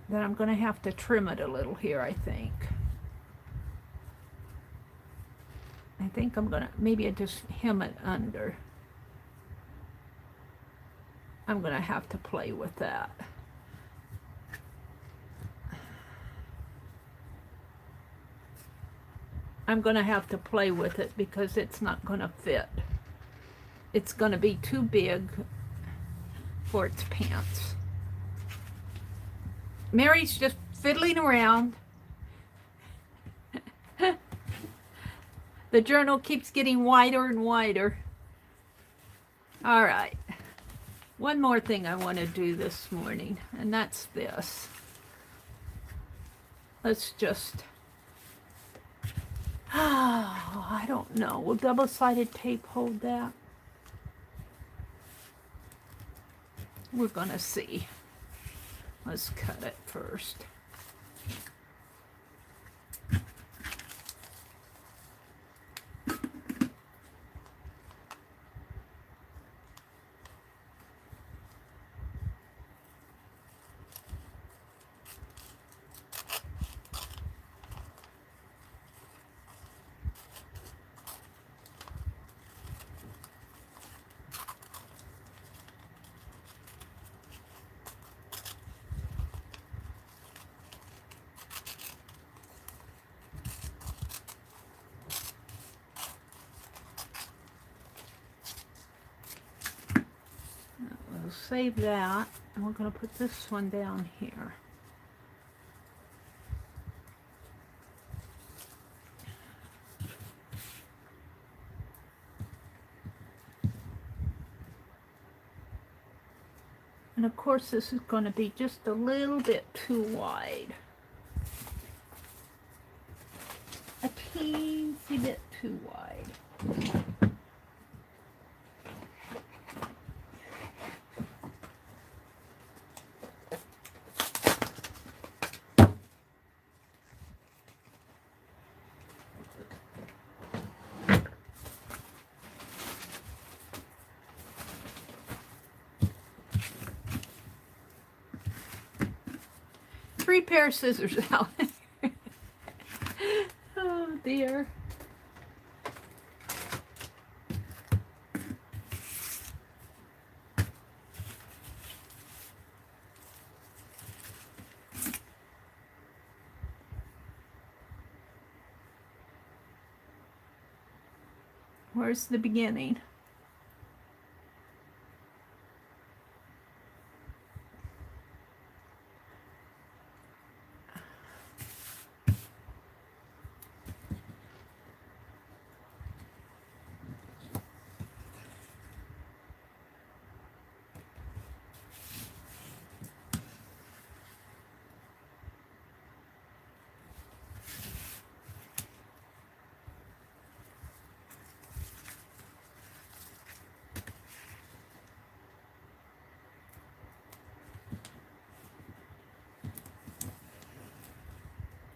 Then I'm going to have to trim it a little here, I think. I think I'm going to, maybe I just hem it under. I'm going to have to play with that. I'm going to have to play with it because it's not going to fit. It's going to be too big for its pants. Mary's just fiddling around. The journal keeps getting wider and wider. All right. One more thing I want to do this morning, and that's this. Let's just... I don't know. Will double-sided tape hold that? We're going to see. Let's cut it first. save that, and we're going to put this one down here. And of course this is going to be just a little bit too wide. A teensy bit too wide. 3 pair of scissors out. Oh dear. Where's the beginning?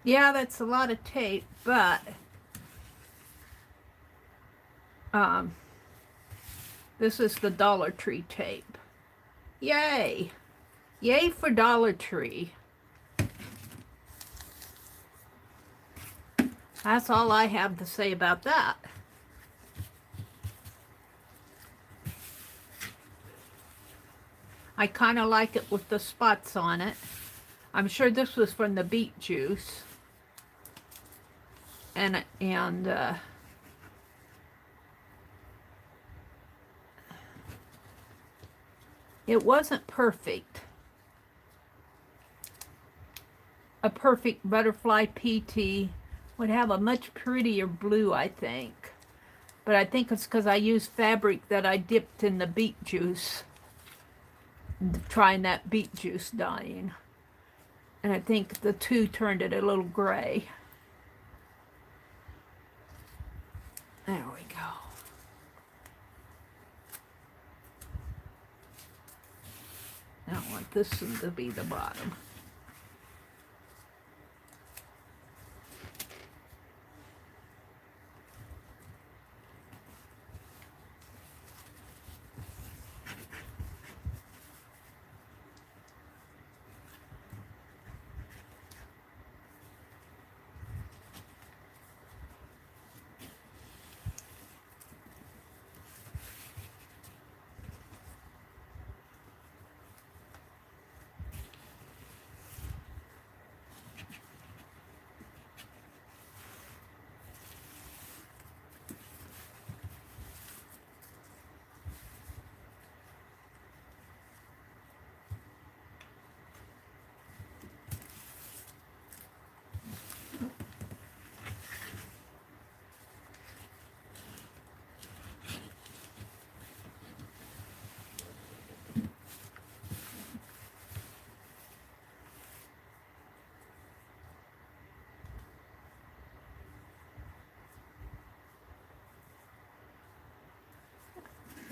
Yeah, that's a lot of tape, but this is the Dollar Tree tape. Yay! Yay for Dollar Tree. That's all I have to say about that. I kind of like it with the spots on it. I'm sure this was from the beet juice. And it wasn't perfect. A perfect butterfly PT would have a much prettier blue, I think. But I think it's because I used fabric that I dipped in the beet juice. Trying that beet juice dyeing. And I think the two turned it a little gray. There we go. Now I want this one to be the bottom.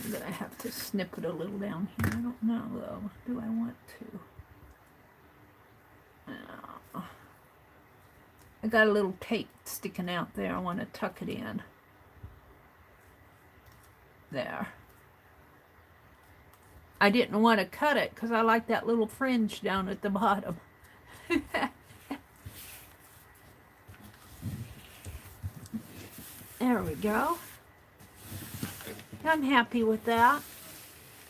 That I have to snip it a little down here. I don't know though. Do I want to? No. I got a little tape sticking out there. I want to tuck it in. There. I didn't want to cut it because I like that little fringe down at the bottom. There we go. I'm happy with that.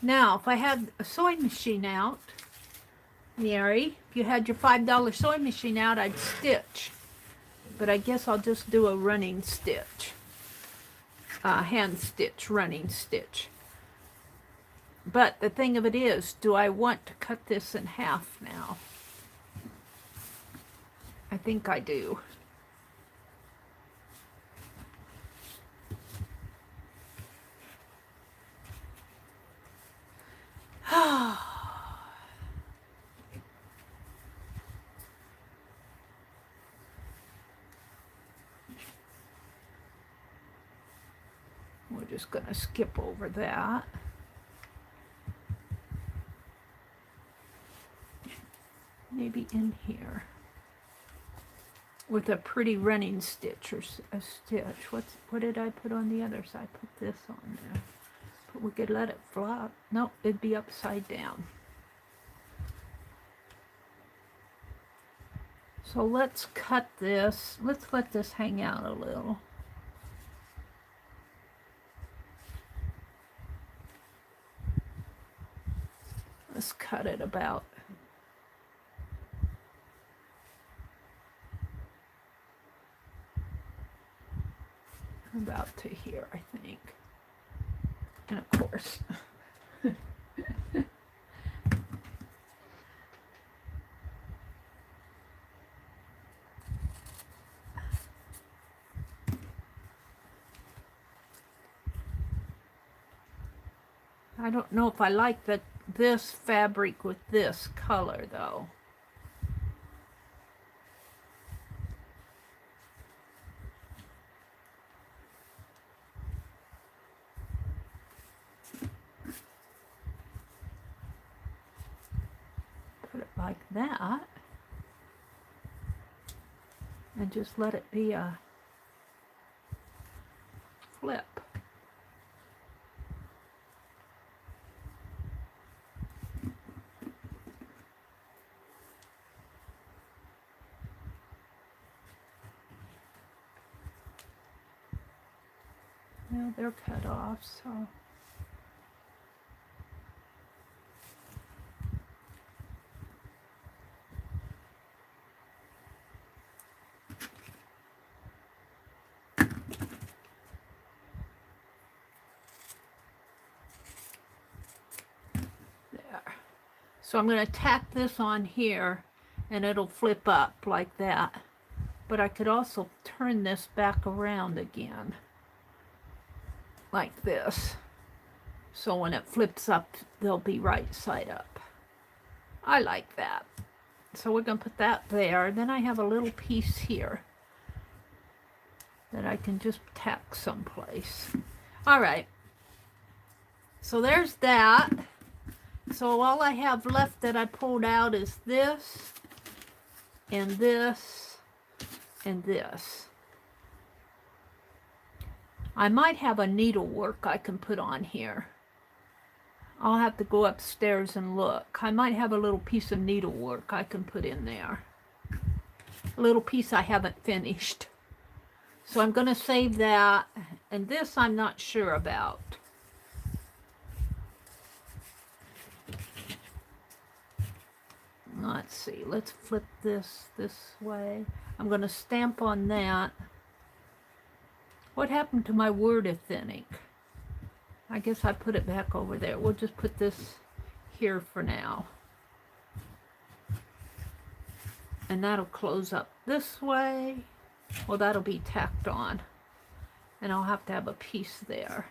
Now, if I had a sewing machine out, Mary, if you had your $5 sewing machine out, I'd stitch. But I guess I'll just do a running stitch. Hand stitch, running stitch. But the thing of it is, do I want to cut this in half now? I think I do. We're just going to skip over that. Maybe in here. With a pretty running stitch or a stitch. What did I put on the other side? Put this on there. But we could let it flop. Nope, it'd be upside down. So let's cut this. Let's let this hang out a little. Let's cut it about to here, I think. And of course, I don't know if I like this fabric with this color though. Put it like that and just let it be a flip. Well, they're cut off, so there. So I'm going to tack this on here and it'll flip up like that. But I could also turn this back around again. Like this. So when it flips up, they'll be right side up. I like that. So we're going to put that there. Then I have a little piece here that I can just tack someplace. All right. So there's that. So all I have left that I pulled out is this, and this, and this. I might have a needlework I can put on here. I'll have to go upstairs and look. I might have a little piece of needlework I can put in there. A little piece I haven't finished. So I'm going to save that. And this I'm not sure about. Let's see. Let's flip this way. I'm going to stamp on that. What happened to my word authentic? I guess I put it back over there. We'll just put this here for now. And that'll close up this way. Well, that'll be tacked on. And I'll have to have a piece there.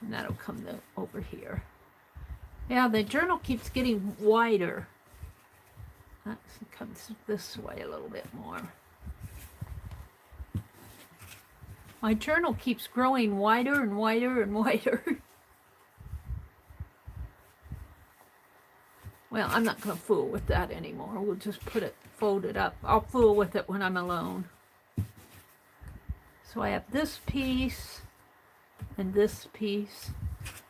And that'll come over here. Yeah, the journal keeps getting wider. That comes this way a little bit more. My journal keeps growing wider and wider and wider. Well, I'm not going to fool with that anymore. We'll just put it folded up. I'll fool with it when I'm alone. So I have this piece and this piece.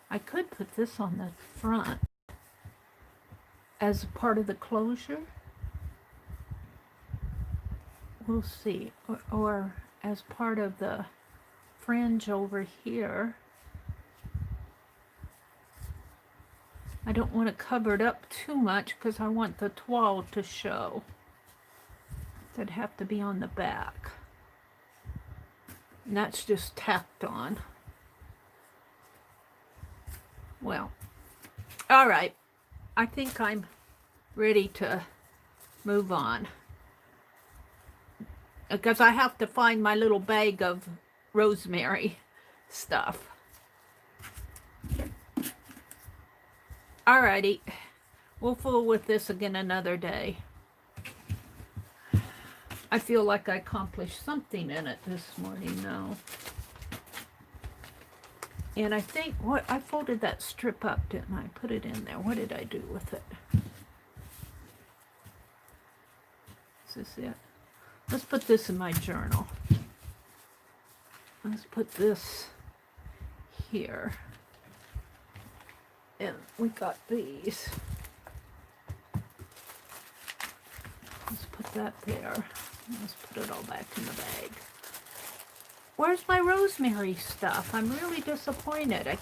I could put this on the front as a part of the closure. We'll see. Or as part of the fringe over here. I don't want to cover it up too much because I want the toile to show. That'd have to be on the back. And that's just tacked on. Well, all right. I think I'm ready to move on. Because I have to find my little bag of rosemary stuff. Alrighty. We'll fool with this again another day. I feel like I accomplished something in it this morning now. And I think, what, I folded that strip up, didn't I? Put it in there. What did I do with it? Is this it? Let's put this in my journal. Let's put this here. And we got these. Let's put that there. Let's put it all back in the bag. Where's my rosemary stuff? I'm really disappointed. I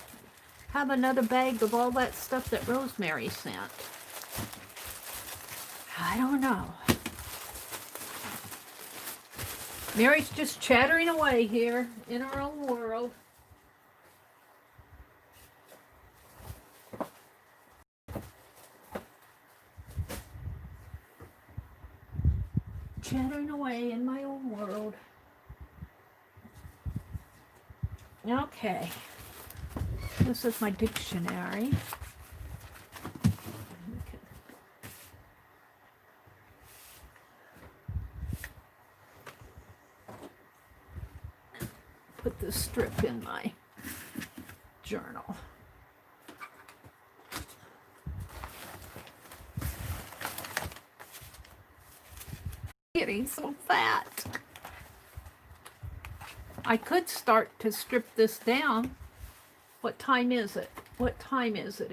have another bag of all that stuff that Rosemary sent. I don't know. Mary's just chattering away here in her own world. Chattering away in my own world. Okay. This is my dictionary. Put this strip in my journal. Getting so fat. I could start to strip this down. What time is it? What time is it?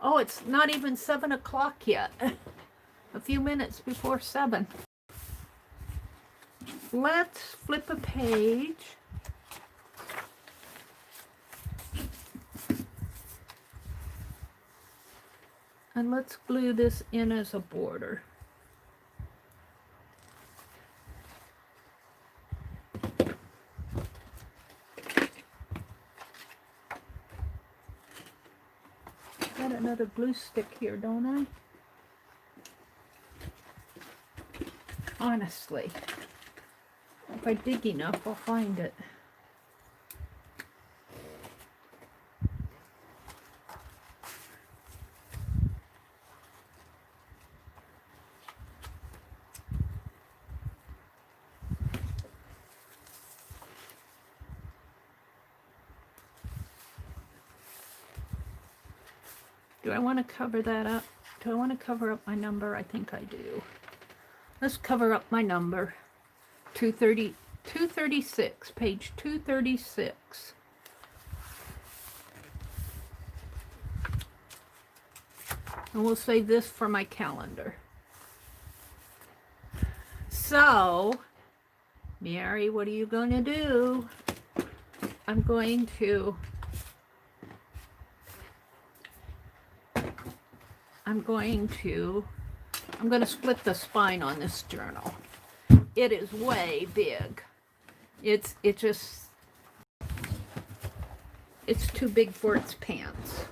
It's not even 7 o'clock yet. A few minutes before 7. Let's flip a page. And let's glue this in as a border. Got another glue stick here, don't I? Honestly, if I dig enough, I'll find it. Do I want to cover that up? Do I want to cover up my number? I think I do. Let's cover up my number. 236, page 236. And we'll save this for my calendar. So, Mary, what are you going to do? I'm going to split the spine on this journal. It is way big. It's too big for its pants.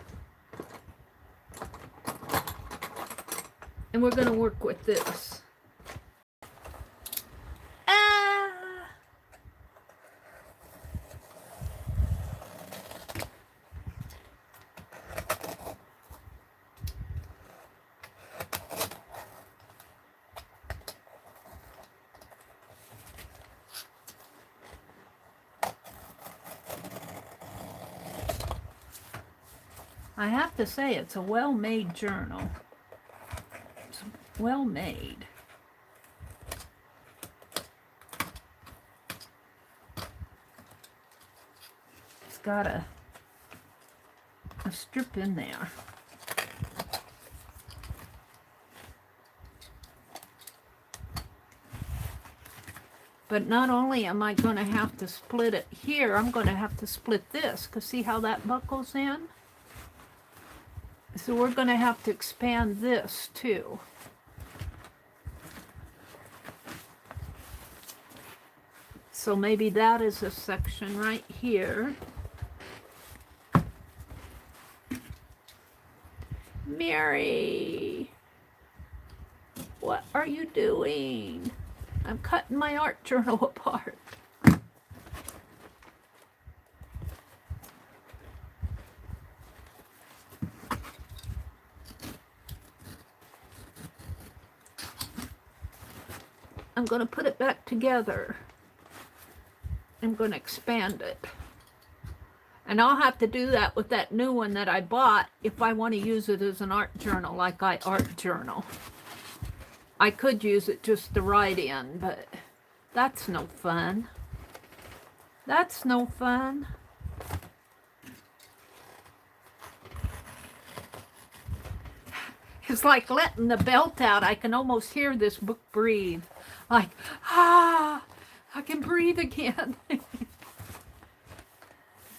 And we're going to work with this. I have to say, it's a well-made journal. It's well made. It's got a strip in there. But not only am I going to have to split it here, I'm going to have to split this, because see how that buckles in? So we're going to have to expand this too. So maybe that is a section right here. Mary, what are you doing? I'm cutting my art journal apart. I'm going to put it back together. I'm going to expand it. And I'll have to do that with that new one that I bought if I want to use it as an art journal, like I art journal. I could use it just to write in, but that's no fun. That's no fun. It's like letting the belt out. I can almost hear this book breathe. Like, I can breathe again.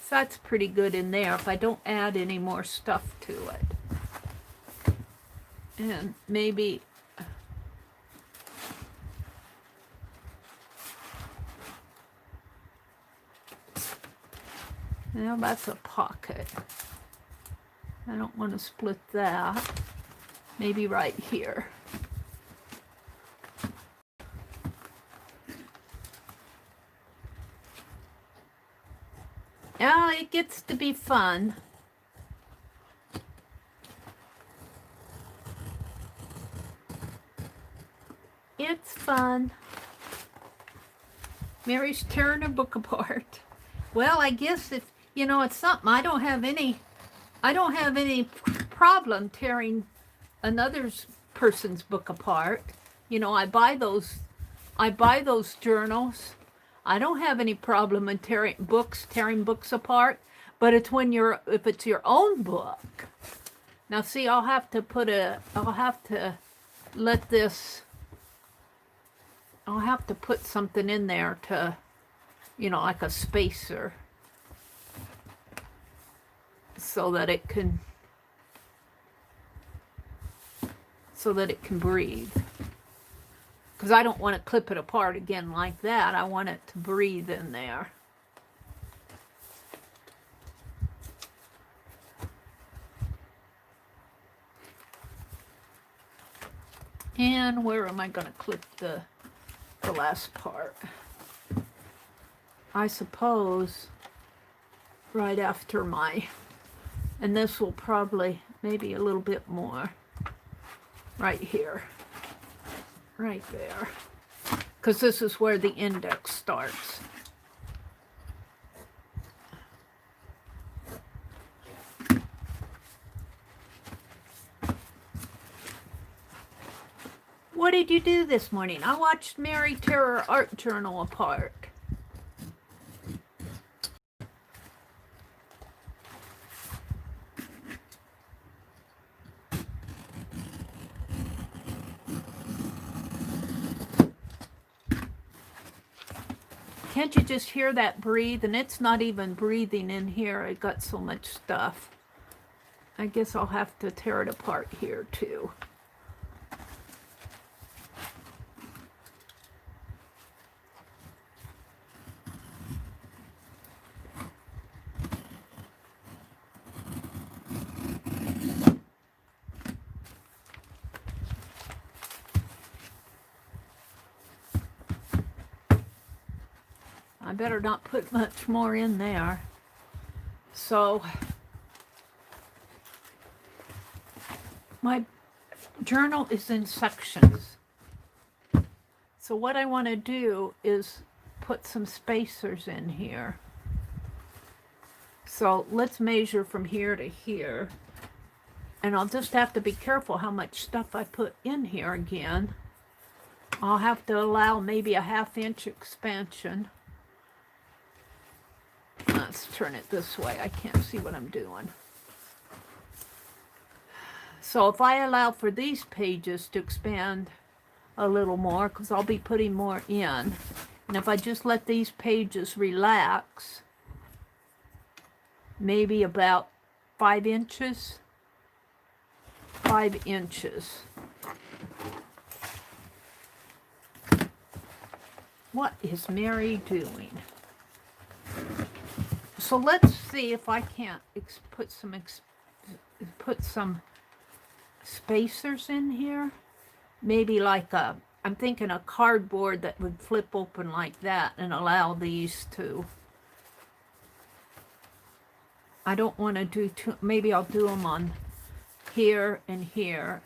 So that's pretty good in there if I don't add any more stuff to it. And maybe now that's a pocket. I don't want to split that. Maybe right here. Yeah, it gets to be fun. It's fun. Mary's tearing her book apart. Well, I guess if, you know, it's something. I don't have any problem tearing another person's book apart. You know, I buy those journals. I don't have any problem in tearing books apart, but it's when if it's your own book. Now see, I'll have to put something in there to, you know, like a spacer, so that it can breathe. Because I don't want to clip it apart again like that. I want it to breathe in there. And where am I going to clip the last part? I suppose right after and this will probably, maybe a little bit more, right here. Right there, because this is where the index starts. What did you do this morning? I watched Mary tear her art journal apart. Can't you just hear that breathe? And it's not even breathing in here. It got so much stuff. I guess I'll have to tear it apart here too. I better not put much more in there. So my journal is in sections. So what I want to do is put some spacers in here. So let's measure from here to here. And I'll just have to be careful how much stuff I put in here again. I'll have to allow maybe a 1/2 inch expansion. Let's turn it this way. I can't see what I'm doing. So if I allow for these pages to expand a little more, because I'll be putting more in, and if I just let these pages relax, maybe about 5 inches. 5 inches. What is Mary doing? So let's see if I can't put some spacers in here. Maybe like I'm thinking a cardboard that would flip open like that and allow these to. I don't want to do too, maybe I'll do them on here and here.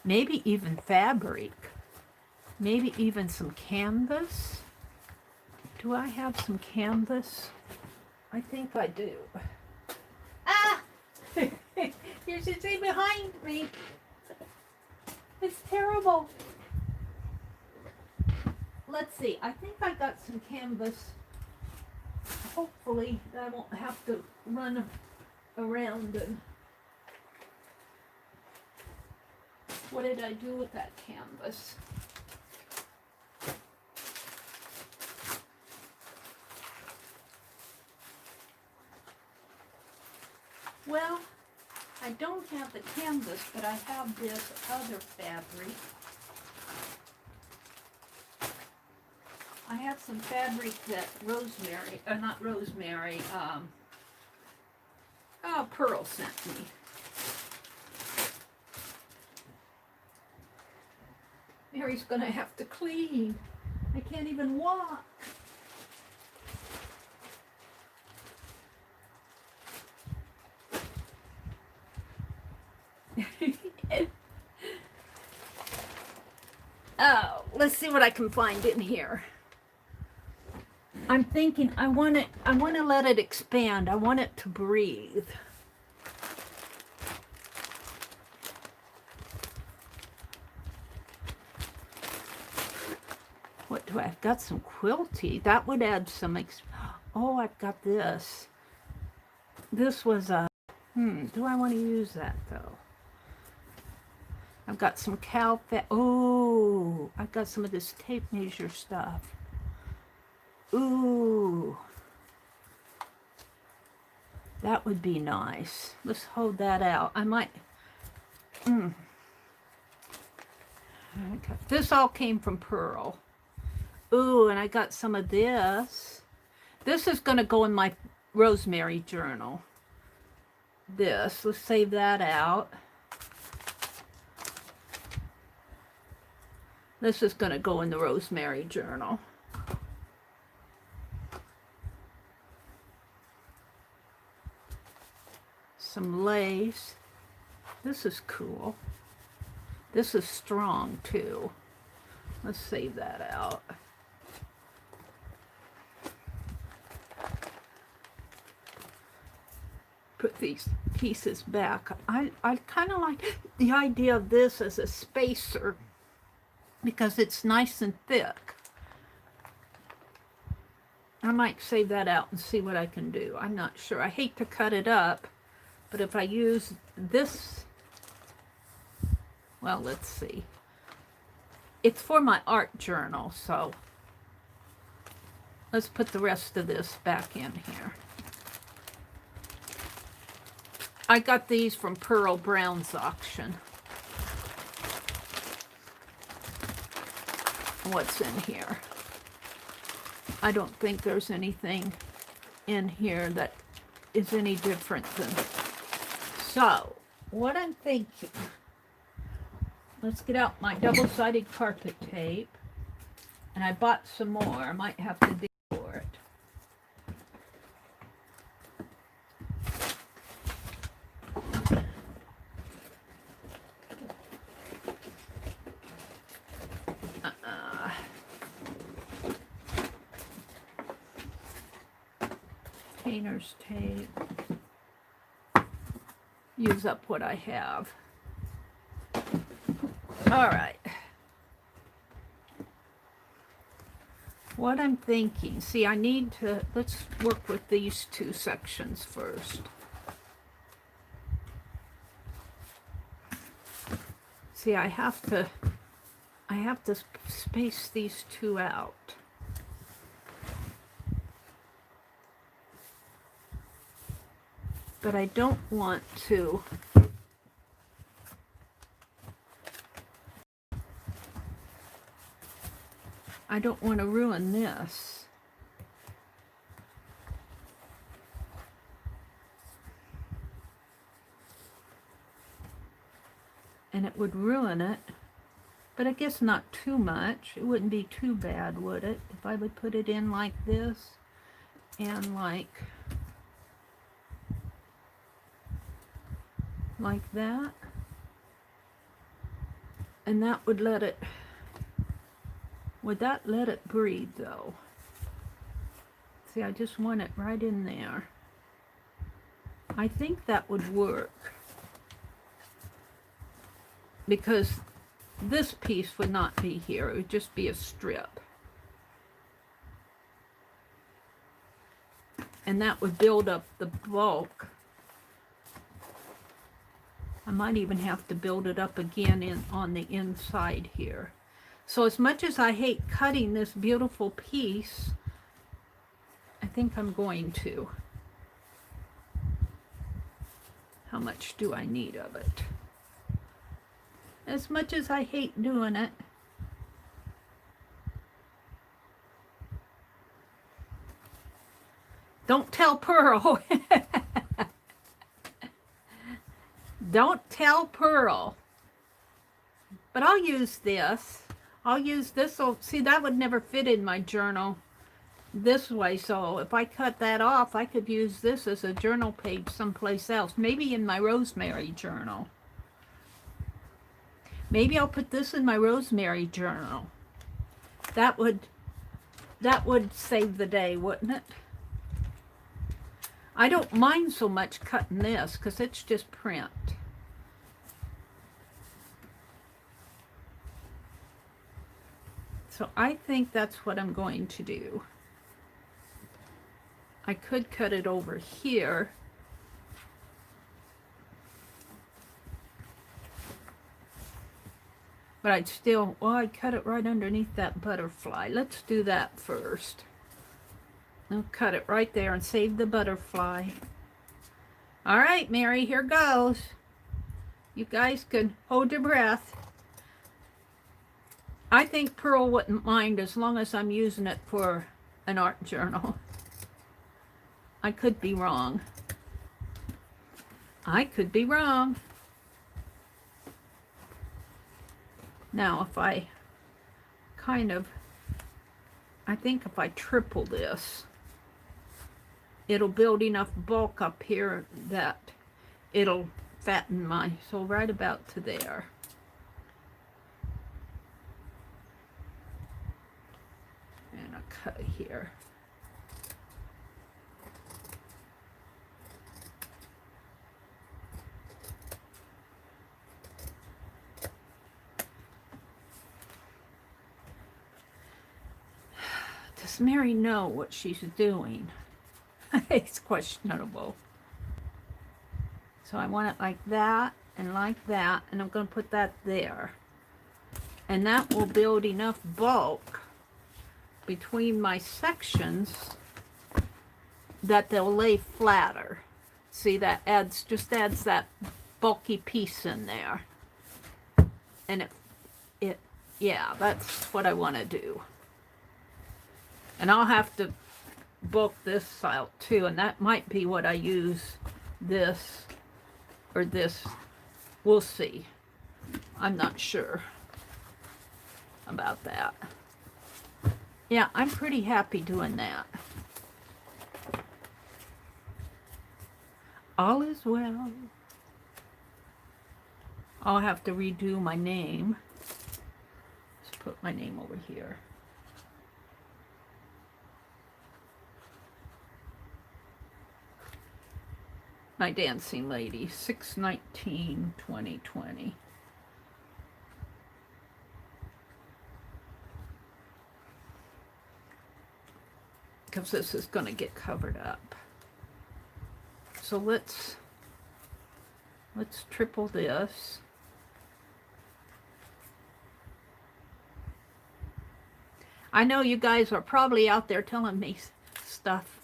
Maybe even fabric. Maybe even some canvas. Do I have some canvas? I think I do. Ah! You should see behind me. It's terrible. Let's see. I think I got some canvas. Hopefully I won't have to run around and... What did I do with that canvas? Well, I don't have the canvas, but I have this other fabric. I have some fabric that Pearl sent me. Mary's gonna have to clean. I can't even walk. Oh, let's see what I can find in here. I'm thinking I want to let it expand. I want it to breathe. What do I've got some quilty. That would add some oh, I've got this. This was a do I want to use that though? I've got some cow fat. Oh, I've got some of this tape measure stuff. Ooh, that would be nice. Let's hold that out. I might. Okay. This all came from Pearl. Ooh, and I got some of this. This is going to go in my rosemary journal. Let's save that out. This is going to go in the rosemary journal. Some lace. This is cool. This is strong too. Let's save that out. Put these pieces back. I kind of like the idea of this as a spacer because it's nice and thick. I might save that out and see what I can do. I'm not sure. I hate to cut it up, but if I use this, well, let's see. It's for my art journal, so let's put the rest of this back in here. I got these from Pearl Brown's auction. What's in here? I don't think there's anything in here that is any different than... So, what I'm thinking... Let's get out my double-sided carpet tape. And I bought some more. I might have to dig for it. Painter's tape. Use up what I have. All right. What I'm thinking, see, I need to, let's work with these two sections first. See, I have to space these two out. But I don't want to ruin this. and it would ruin it. But I guess not too much. It wouldn't be too bad, would it? If I would put it in like this and like that. And that would let it, would that let it breathe though? See, I just want it right in there. I think that would work. Because this piece would not be here. It would just be a strip. And that would build up the bulk. I might even have to build it up again on the inside here. So as much as I hate cutting this beautiful piece, I think I'm going to. How much do I need of it? As much as I hate doing it. Don't tell Pearl. Don't tell Pearl. But I'll use this. I'll use this. See, that would never fit in my journal this way. So if I cut that off, I could use this as a journal page someplace else. Maybe in my rosemary journal. Maybe I'll put this in my rosemary journal. That would save the day, wouldn't it? I don't mind so much cutting this because it's just print. So I think that's what I'm going to do. I could cut it over here. But I'd still, well, I'd cut it right underneath that butterfly. Let's do that first. I'll cut it right there and save the butterfly. All right, Mary, here goes. You guys can hold your breath. I think Pearl wouldn't mind as long as I'm using it for an art journal. I could be wrong. I could be wrong. Now, if I I think if I triple this, it'll build enough bulk up here that it'll fatten so right about to there. And a cut here. Does Mary know what she's doing? It's questionable. So I want it like that, and I'm going to put that there. And that will build enough bulk between my sections that they'll lay flatter. See, that just adds that bulky piece in there. And yeah, that's what I want to do. And I'll have to bulk this out too, and that might be what I use this or this. We'll see. I'm not sure about that. Yeah, I'm pretty happy doing that. All is well. I'll have to redo my name. Let's put my name over here. My Dancing Lady, 6/19/2020. Because this is going to get covered up. So let's triple this. I know you guys are probably out there telling me stuff.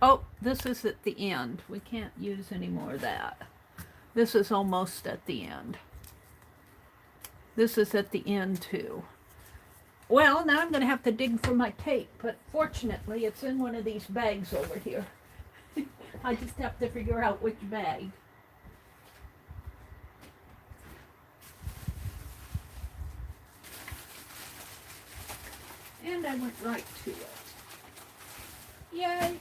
Oh, this is at the end. We can't use any more of that. This is almost at the end. This is at the end too. Well, now I'm going to have to dig for my tape, but fortunately it's in one of these bags over here. I just have to figure out which bag. And I went right to it. Yay.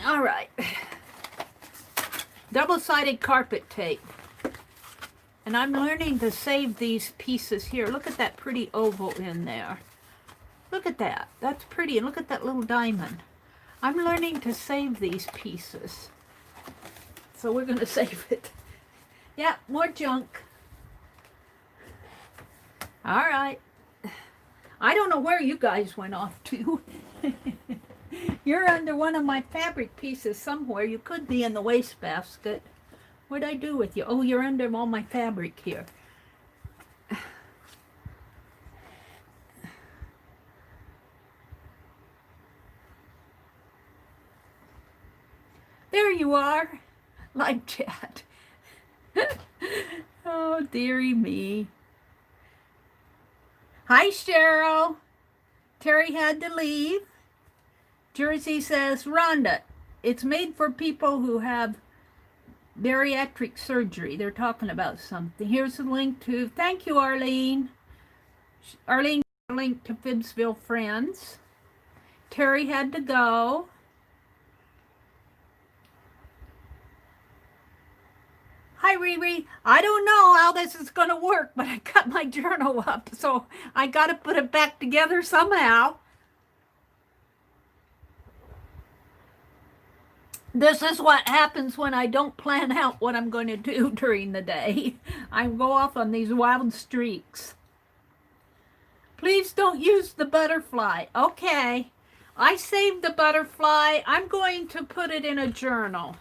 All right. Double-sided carpet tape. And I'm learning to save these pieces here. Look at that pretty oval in there. Look at that. That's pretty. And look at that little diamond. I'm learning to save these pieces. So we're going to save it. Yeah, more junk. All right. I don't know where you guys went off to. You're under one of my fabric pieces somewhere. You could be in the wastebasket. What'd I do with you? Oh, you're under all my fabric here. There you are. Live chat. Oh, dearie me. Hi, Cheryl. Terry had to leave. Jersey says, Rhonda, it's made for people who have bariatric surgery. They're talking about something. Here's a link to, thank you, Arlene. Arlene, a link to Phibbsville Friends. Terry had to go. Hi, Riri. I don't know how this is going to work, but I got my journal up, so I got to put it back together somehow. This is what happens when I don't plan out what I'm going to do during the day. I go off on these wild streaks. Please don't use the butterfly. Okay. I saved the butterfly. I'm going to put it in a journal.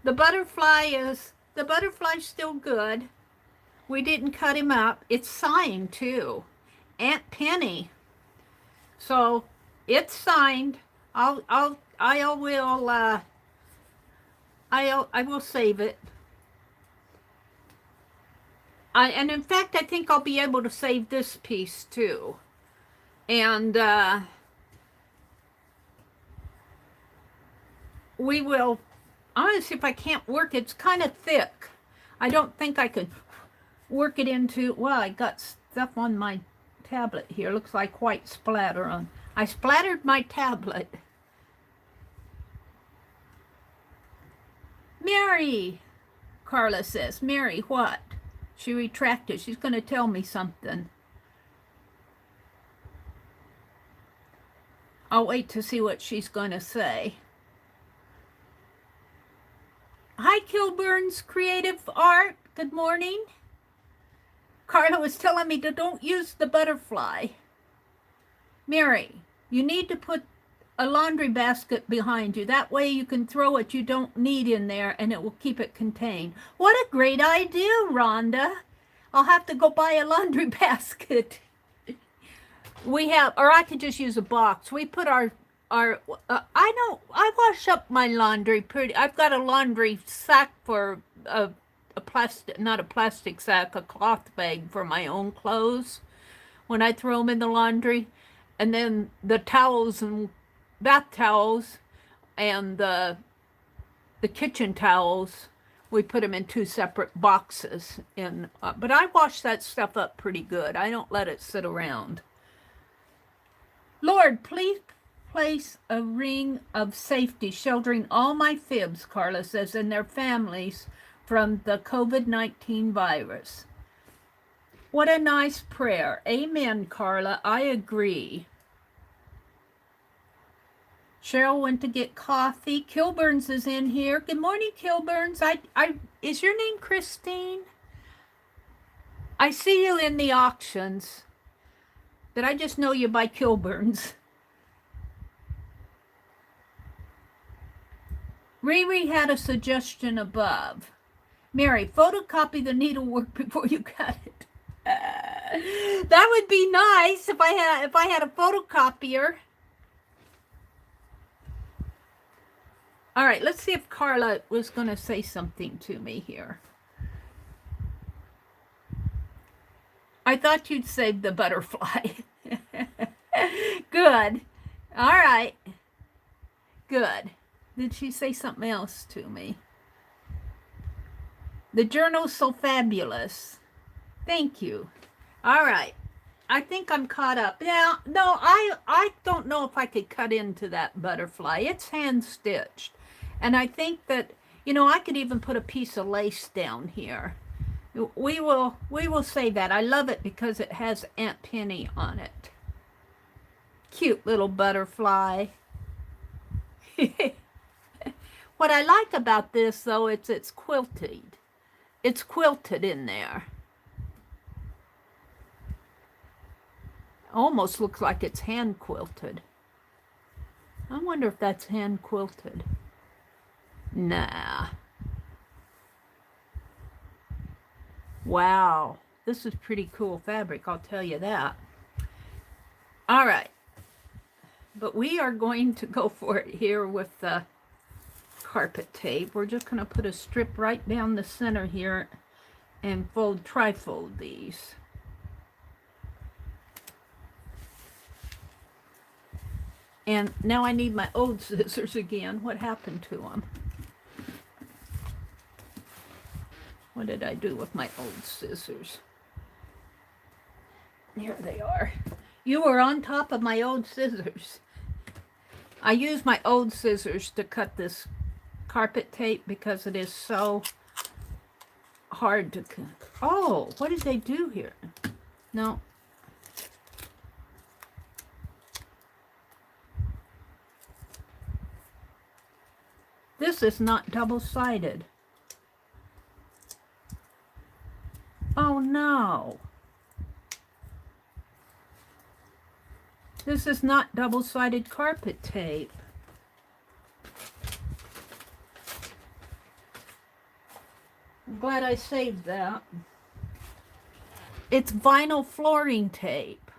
The butterfly's still good. We didn't cut him up. It's signed too. Aunt Penny. So it's signed. I will save it. And in fact, I think I'll be able to save this piece too. And we will, I'm going to see if I can't work. It's kind of thick. I don't think I could work it into, well, I got stuff on my tablet here. Looks like white splatter on. I splattered my tablet. Mary, Carla says. Mary, what? She retracted. She's going to tell me something. I'll wait to see what she's going to say. Hi, Kilburn's Creative Art. Good morning. Carla was telling me to don't use the butterfly. Mary, you need to put a laundry basket behind you. That way you can throw what you don't need in there and it will keep it contained. What a great idea, Rhonda. I'll have to go buy a laundry basket. We have, or I could just use a box. We put I wash up my laundry pretty. I've got a laundry sack for a plastic, not a plastic sack, a cloth bag for my own clothes when I throw them in the laundry. And then the towels and bath towels and the kitchen towels, we put them in two separate boxes. But I wash that stuff up pretty good. I don't let it sit around. Lord, please place a ring of safety sheltering all my fibs, Carla says, and their families from the COVID-19 virus. What a nice prayer. Amen, Carla. I agree. Cheryl went to get coffee. Kilburns is in here. Good morning, Kilburns. Is your name Christine? I see you in the auctions. Did I just know you by Kilburns? Riri had a suggestion above. Mary, photocopy the needlework before you cut it. That would be nice if I had a photocopier. All right, let's see if Carla was going to say something to me here. I thought you'd save the butterfly. Good. All right. Good. Did she say something else to me? The journal's so fabulous. Thank you. All right. I think I'm caught up. Now, no, I don't know if I could cut into that butterfly. It's hand stitched. And I think that, I could even put a piece of lace down here. We will say that. I love it because it has Aunt Penny on it. Cute little butterfly. What I like about this though, it's quilted. It's quilted in there. Almost looks like it's hand quilted. I wonder if that's hand quilted. Nah. Wow. This is pretty cool fabric, I'll tell you that. All right. But we are going to go for it here with the carpet tape. We're just going to put a strip right down the center here and trifold these. And now I need my old scissors again. What happened to them? What did I do with my old scissors? Here they are. You were on top of my old scissors. I use my old scissors to cut this carpet tape because it is so hard to cut. Oh, what did they do here? No. This is not double-sided. Oh no. This is not double-sided carpet tape. I'm glad I saved that. It's vinyl flooring tape.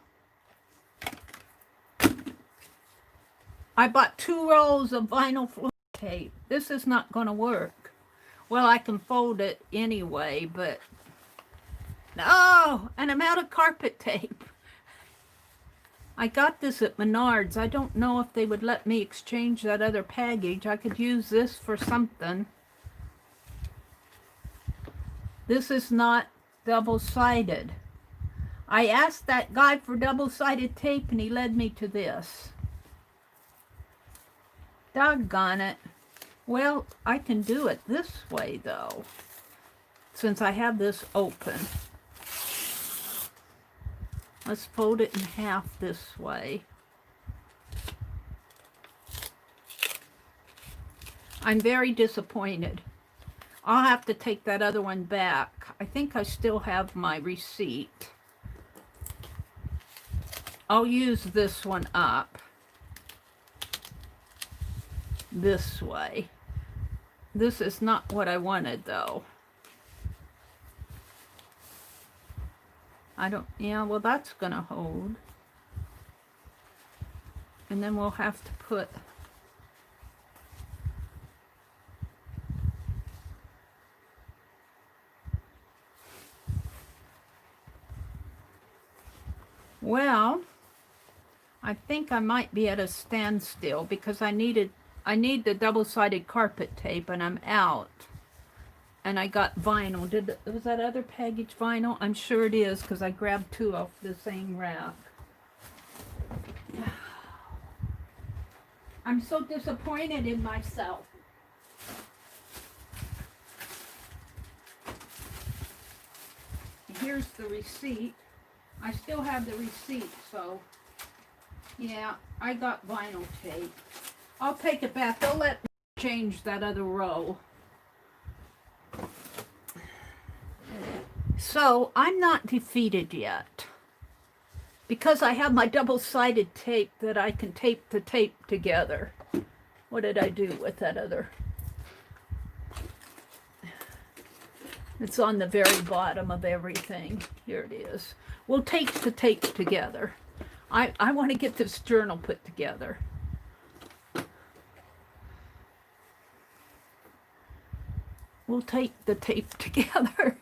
I bought 2 rolls of vinyl flooring tape. This is not going to work. Well, I can fold it anyway, but no, and I'm out of carpet tape. I got this at Menards. I don't know if they would let me exchange that other package. I could use this for something. This is not double-sided. I asked that guy for double-sided tape and he led me to this. Doggone it. Well, I can do it this way though, since I have this open. Let's fold it in half this way. I'm very disappointed. I'll have to take that other one back. I think I still have my receipt. I'll use this one up this way. This is not what I wanted though. Yeah, well that's gonna hold. And then we'll have to put well, I think I might be at a standstill because I need the double-sided carpet tape and I'm out. And I got vinyl. Was that other package vinyl? I'm sure it is because I grabbed 2 off the same rack. I'm so disappointed in myself. Here's the receipt. I still have the receipt, so yeah, I got vinyl tape. I'll take it back. They'll let me change that other row. So I'm not defeated yet because I have my double-sided tape that I can tape the tape together. What did I do with that other? It's on the very bottom of everything. Here it is. We'll tape the tape together. I want to get this journal put together. We'll tape the tape together.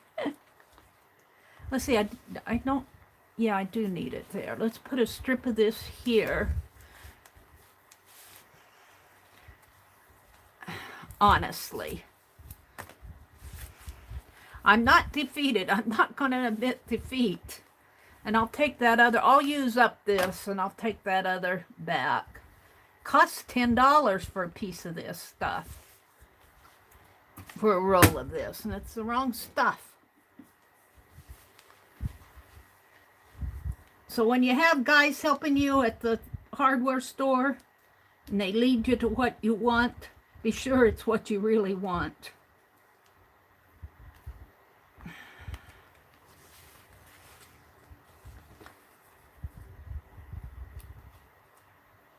Let's see, I don't, yeah, I do need it there. Let's put a strip of this here. Honestly, I'm not defeated. I'm not going to admit defeat. And I'll take that other, I'll use up this and I'll take that other back. Costs $10 for a piece of this stuff. For a roll of this, and it's the wrong stuff. So when you have guys helping you at the hardware store and they lead you to what you want, be sure it's what you really want.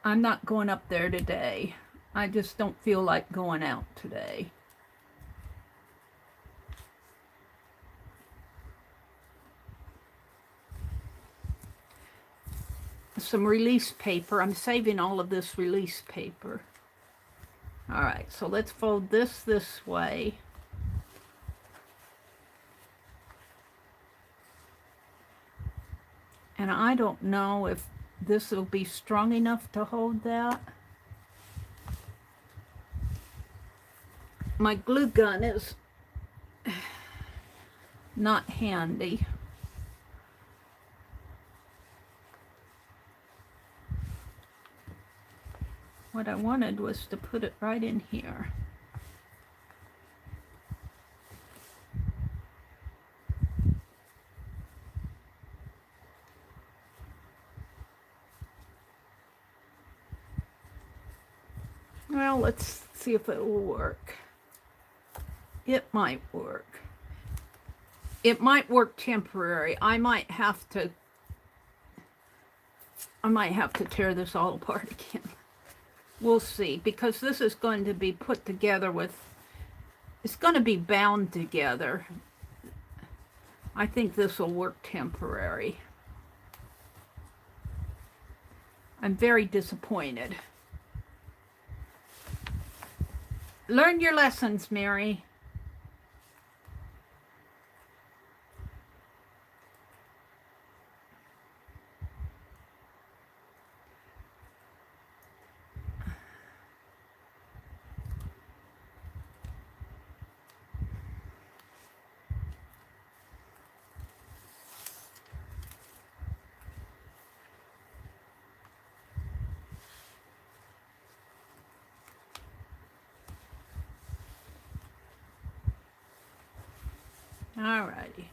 I'm not going up there today. I just don't feel like going out today. Some release paper. I'm saving all of this release paper. All right, so let's fold this way. And I don't know if this will be strong enough to hold that. My glue gun is not handy. What I wanted was to put it right in here. Well, let's see if it will work. It might work. It might work temporary. I might have to tear this all apart again. We'll see, because this is going to be put together with, it's going to be bound together. I think this will work temporary. I'm very disappointed. Learn your lessons, Mary. Alrighty.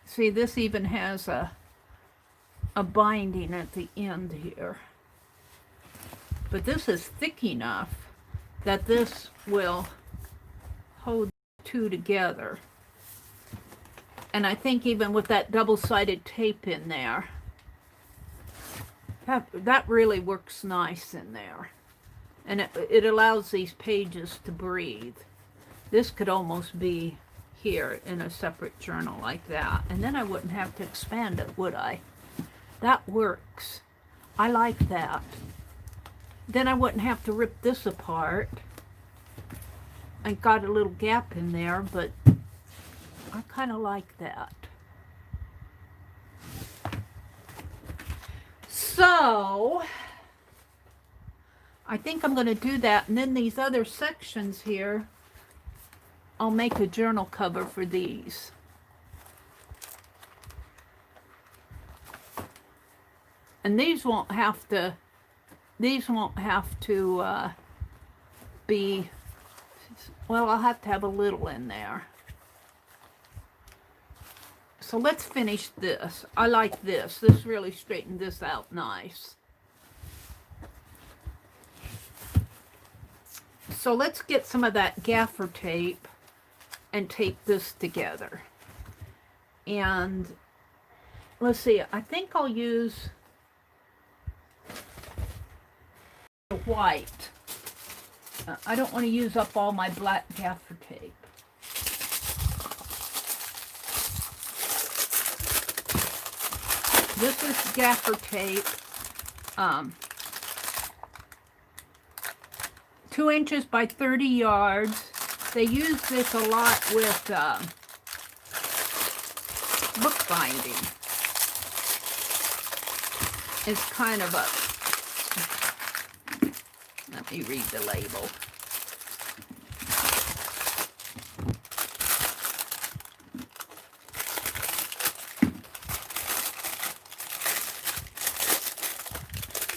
See, this even has a binding at the end here. But this is thick enough that this will hold the two together. And I think even with that double-sided tape in there, that really works nice in there. And it allows these pages to breathe. This could almost be here in a separate journal like that. And then I wouldn't have to expand it, would I? That works. I like that. Then I wouldn't have to rip this apart. I got a little gap in there, but I kind of like that. So I think I'm going to do that. And then these other sections here, I'll make a journal cover for these. And these won't have to be, well, I'll have to have a little in there. So let's finish this. I like this. This really straightened this out nice. So let's get some of that gaffer tape and tape this together. And let's see, I think I'll use the white. I don't want to use up all my black gaffer tape. This is gaffer tape, 2 inches by 30 yards. They use this a lot with bookbinding. It's kind of a, let me read the label.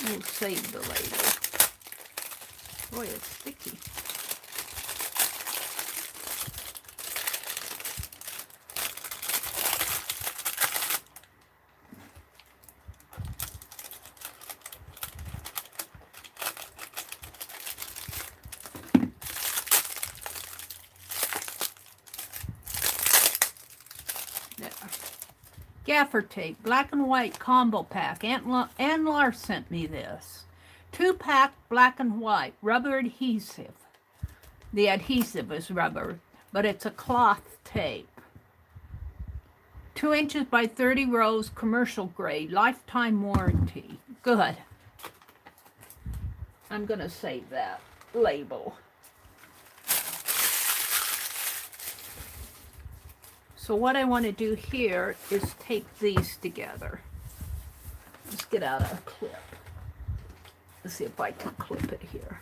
We'll save the label. Boy, it's sticky. Gaffer tape, black and white combo pack. Ann Lar sent me this. 2-pack black and white rubber adhesive. The adhesive is rubber, but it's a cloth tape. 2 inches by 30 rows, commercial grade, lifetime warranty. Good. I'm going to save that label. So what I want to do here is tape these together. Let's get out a clip. Let's see if I can clip it here.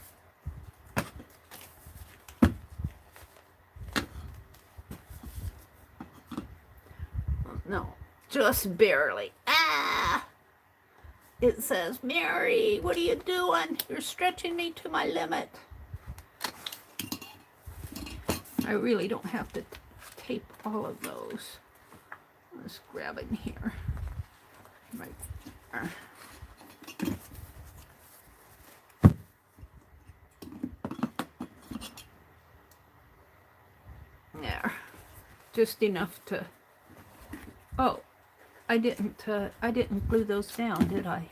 No, just barely. Ah! It says, Mary, what are you doing? You're stretching me to my limit. I really don't have to tape all of those. Let's grab it in here. Right there. There. Just enough to... Oh, I didn't glue those down, did I?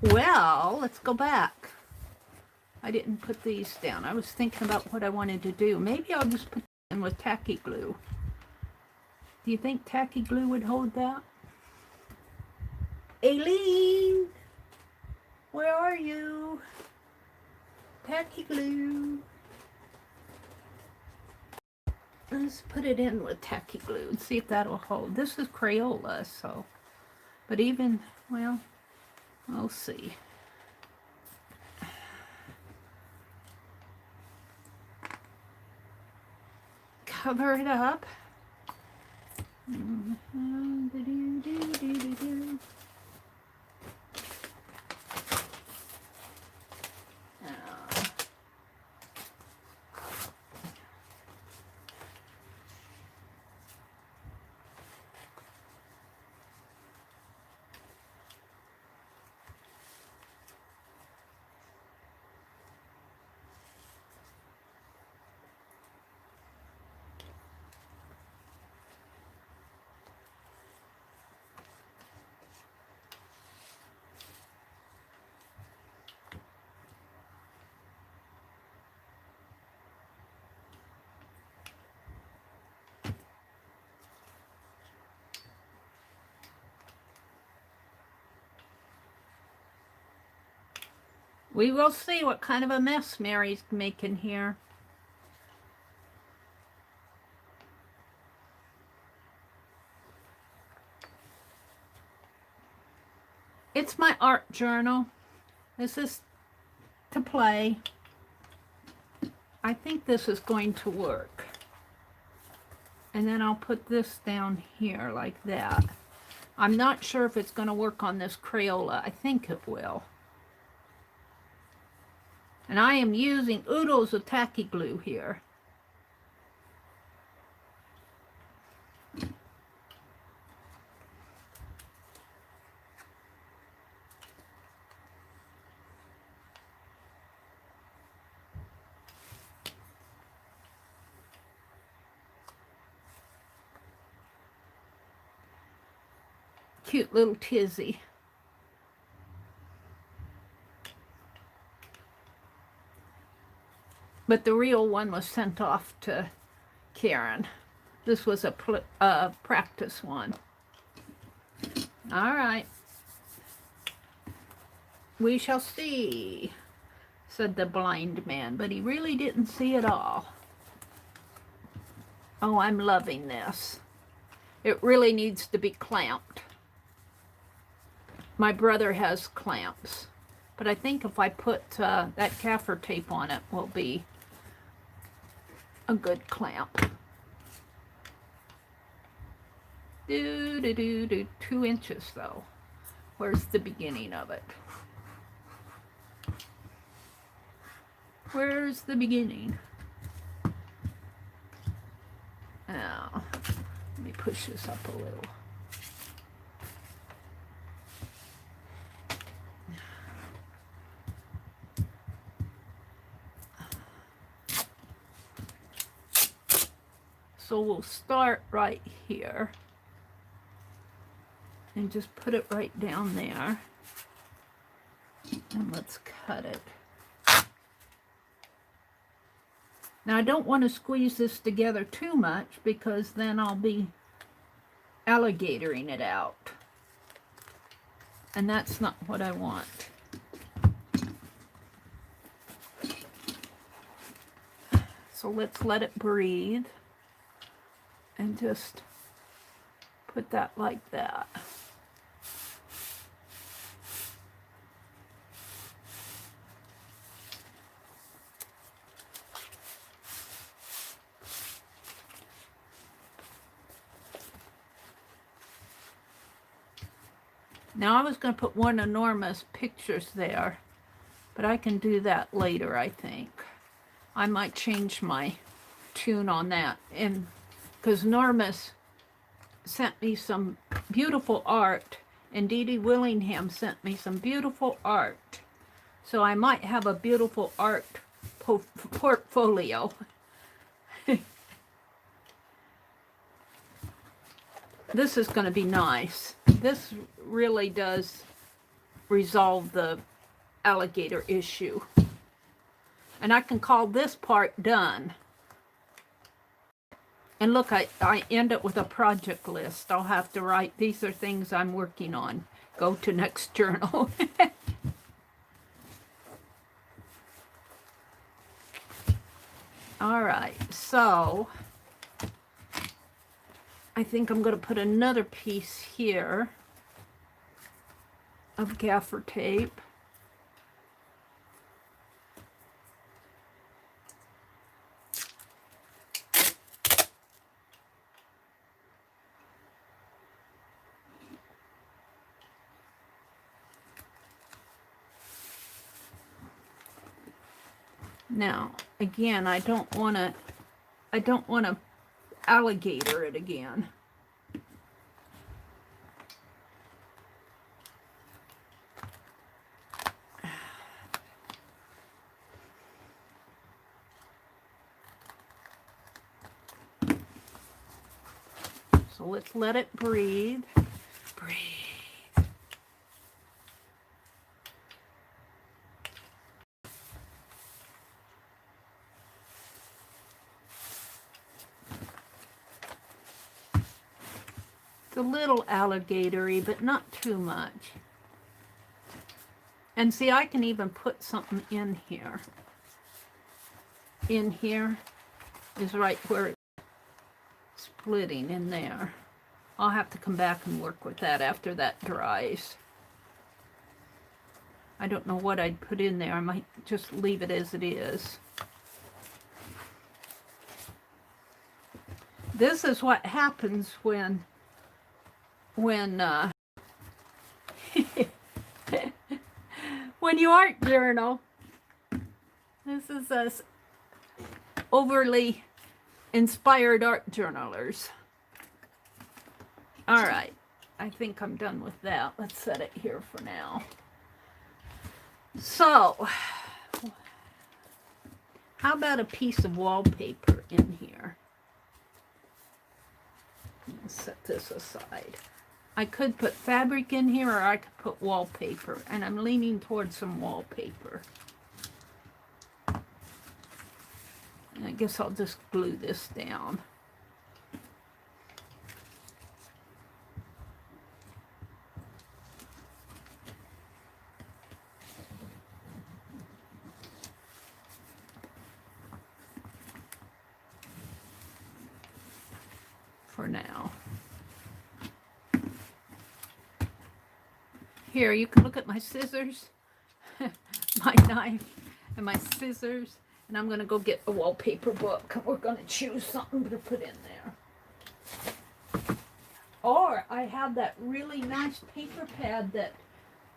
Well, let's go back. I didn't put these down. I was thinking about what I wanted to do. Maybe I'll just put them with tacky glue. Do you think tacky glue would hold that? Aileen, where are you? Tacky glue. Let's put it in with tacky glue and see if that'll hold. This is Crayola, so, but even, well, we'll see. Cover it up. We will see what kind of a mess Mary's making here. It's my art journal. This is to play. I think this is going to work. And then I'll put this down here like that. I'm not sure if it's going to work on this Crayola. I think it will. And I am using oodles of tacky glue here. Cute little tizzy. But the real one was sent off to Karen. This was a practice one. All right. We shall see, said the blind man, but he really didn't see it all. Oh, I'm loving this. It really needs to be clamped. My brother has clamps, but I think if I put that gaffer tape on it, will be a good clamp. 2 inches though. Where's the beginning of it? Where's the beginning? Now, let me push this up a little. So we'll start right here and just put it right down there. And let's cut it. Now I don't want to squeeze this together too much because then I'll be alligatoring it out. And that's not what I want. So let's let it breathe. And just put that like that. Now I was going to put one enormous pictures there, but I can do that later, I think. I might change my tune on that. And because Normus sent me some beautiful art, and Dee Dee Willingham sent me some beautiful art. So I might have a beautiful art portfolio. This is going to be nice. This really does resolve the alligator issue. And I can call this part done. And look, I end up with a project list. I'll have to write, these are things I'm working on. Go to next journal. All right, so I think I'm going to put another piece here of gaffer tape. Now, again, I don't want to alligator it again. So let's let it breathe. Breathe. It's a little alligatory, but not too much. And see, I can even put something in here. In here is right where it's splitting in there. I'll have to come back and work with that after that dries. I don't know what I'd put in there. I might just leave it as it is. This is what happens when when you art journal. This is us overly inspired art journalers. All right, I think I'm done with that. Let's set it here for now. So, how about a piece of wallpaper in here? Let's set this aside. I could put fabric in here, or I could put wallpaper, and I'm leaning towards some wallpaper. And I guess I'll just glue this down. For now. Here, you can look at my scissors, my knife, and my scissors, and I'm going to go get a wallpaper book. We're going to choose something to put in there. Or I have that really nice paper pad that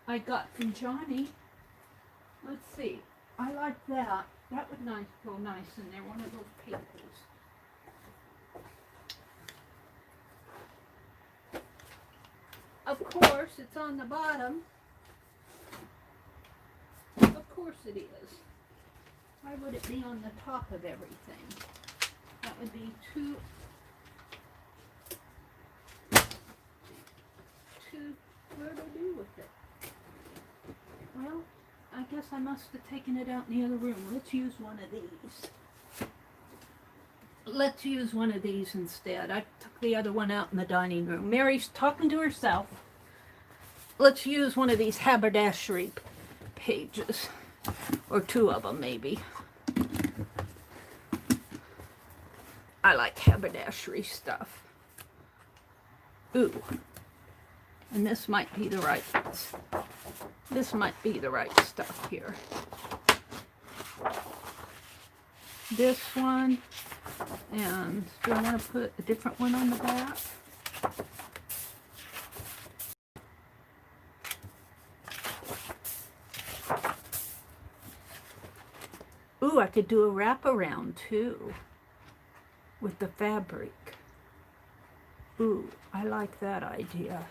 I got from Johnny. Let's see. I like that. That would go nice in there, one of those papers. Of course, it's on the bottom. Of course it is. Why would it be on the top of everything? That would be too what do I do with it? Well, I guess I must have taken it out in the other room. Let's use one of these. Let's use one of these instead. I took the other one out in the dining room. Mary's talking to herself. Let's use one of these haberdashery pages. Or two of them, maybe. I like haberdashery stuff. Ooh. And this might be the right, stuff here. This one, and do I want to put a different one on the back? Ooh, I could do a wraparound too with the fabric. Ooh, I like that idea.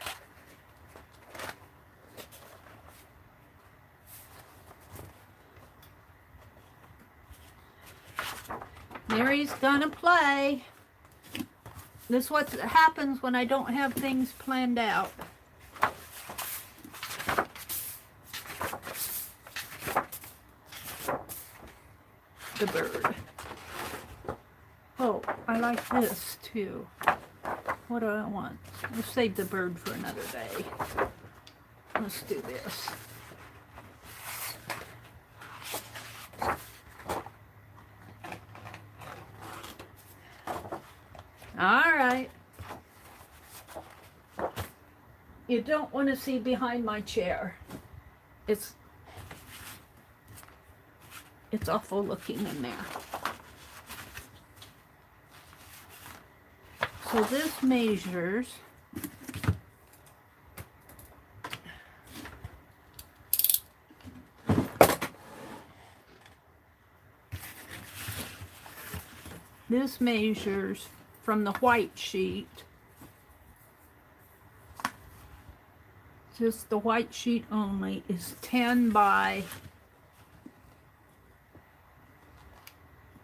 Mary's gonna play. This is what happens when I don't have things planned out. The bird. Oh, I like this too. What do I want? We'll save the bird for another day. Let's do this. All right. You don't want to see behind my chair. It's awful looking in there. So this measures from the white sheet, just the white sheet only, is 10 by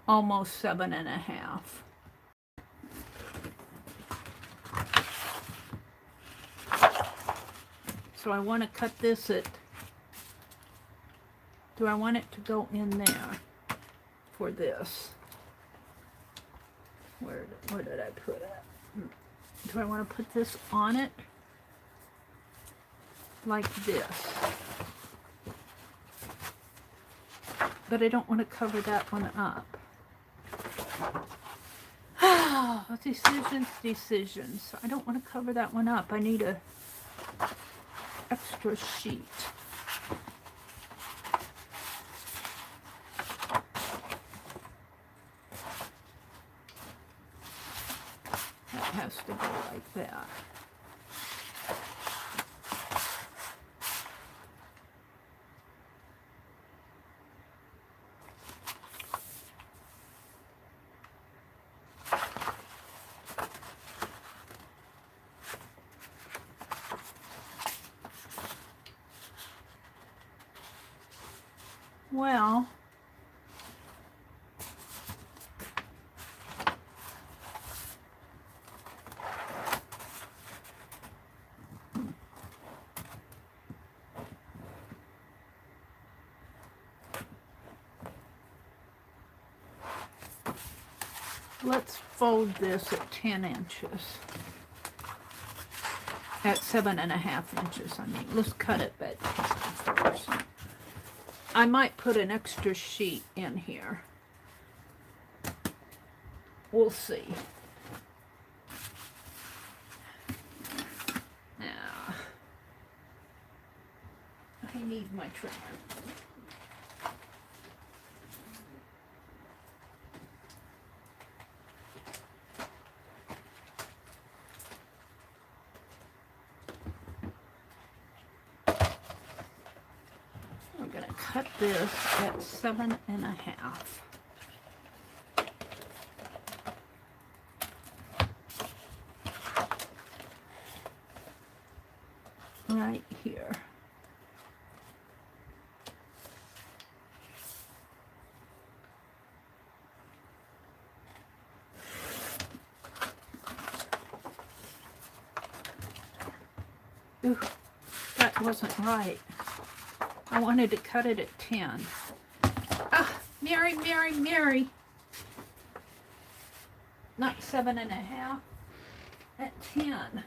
almost 7.5. So I want to cut this at, do I want it to go in there for this? Where did I put it? Do I want to put this on it? Like this. But I don't want to cover that one up. Decisions. I don't want to cover that one up. I need a extra sheet. That has to go like that. Well, let's fold this at 10 inches. At 7.5 inches, I mean. Let's cut it at 10 first. I might put an extra sheet in here. We'll see. Now, I need my trimmer. cut this at 7.5. Right here. Ooh, that wasn't right. I wanted to cut it at 10. Ah, Mary, Mary, Mary. Not 7.5, at 10.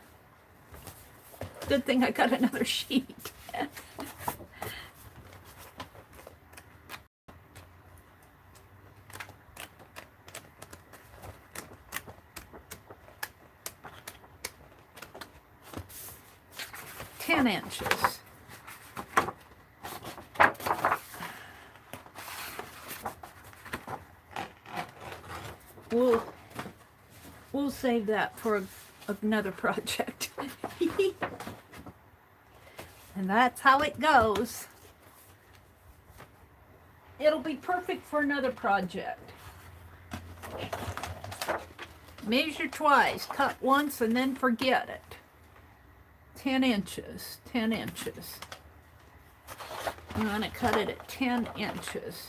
Good thing I got another sheet. 10 inches. We'll save that for another project. And that's how it goes. It'll be perfect for another project. Measure twice, cut once, and then forget it. 10 inches, 10 inches. I'm going to cut it at 10 inches.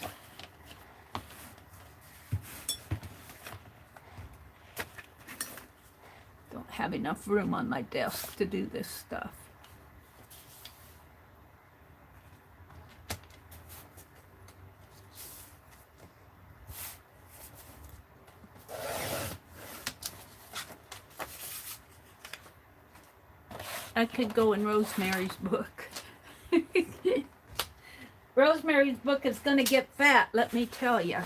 Don't have enough room on my desk to do this stuff. I could go in Rosemary's book. Rosemary's book is going to get fat, let me tell you.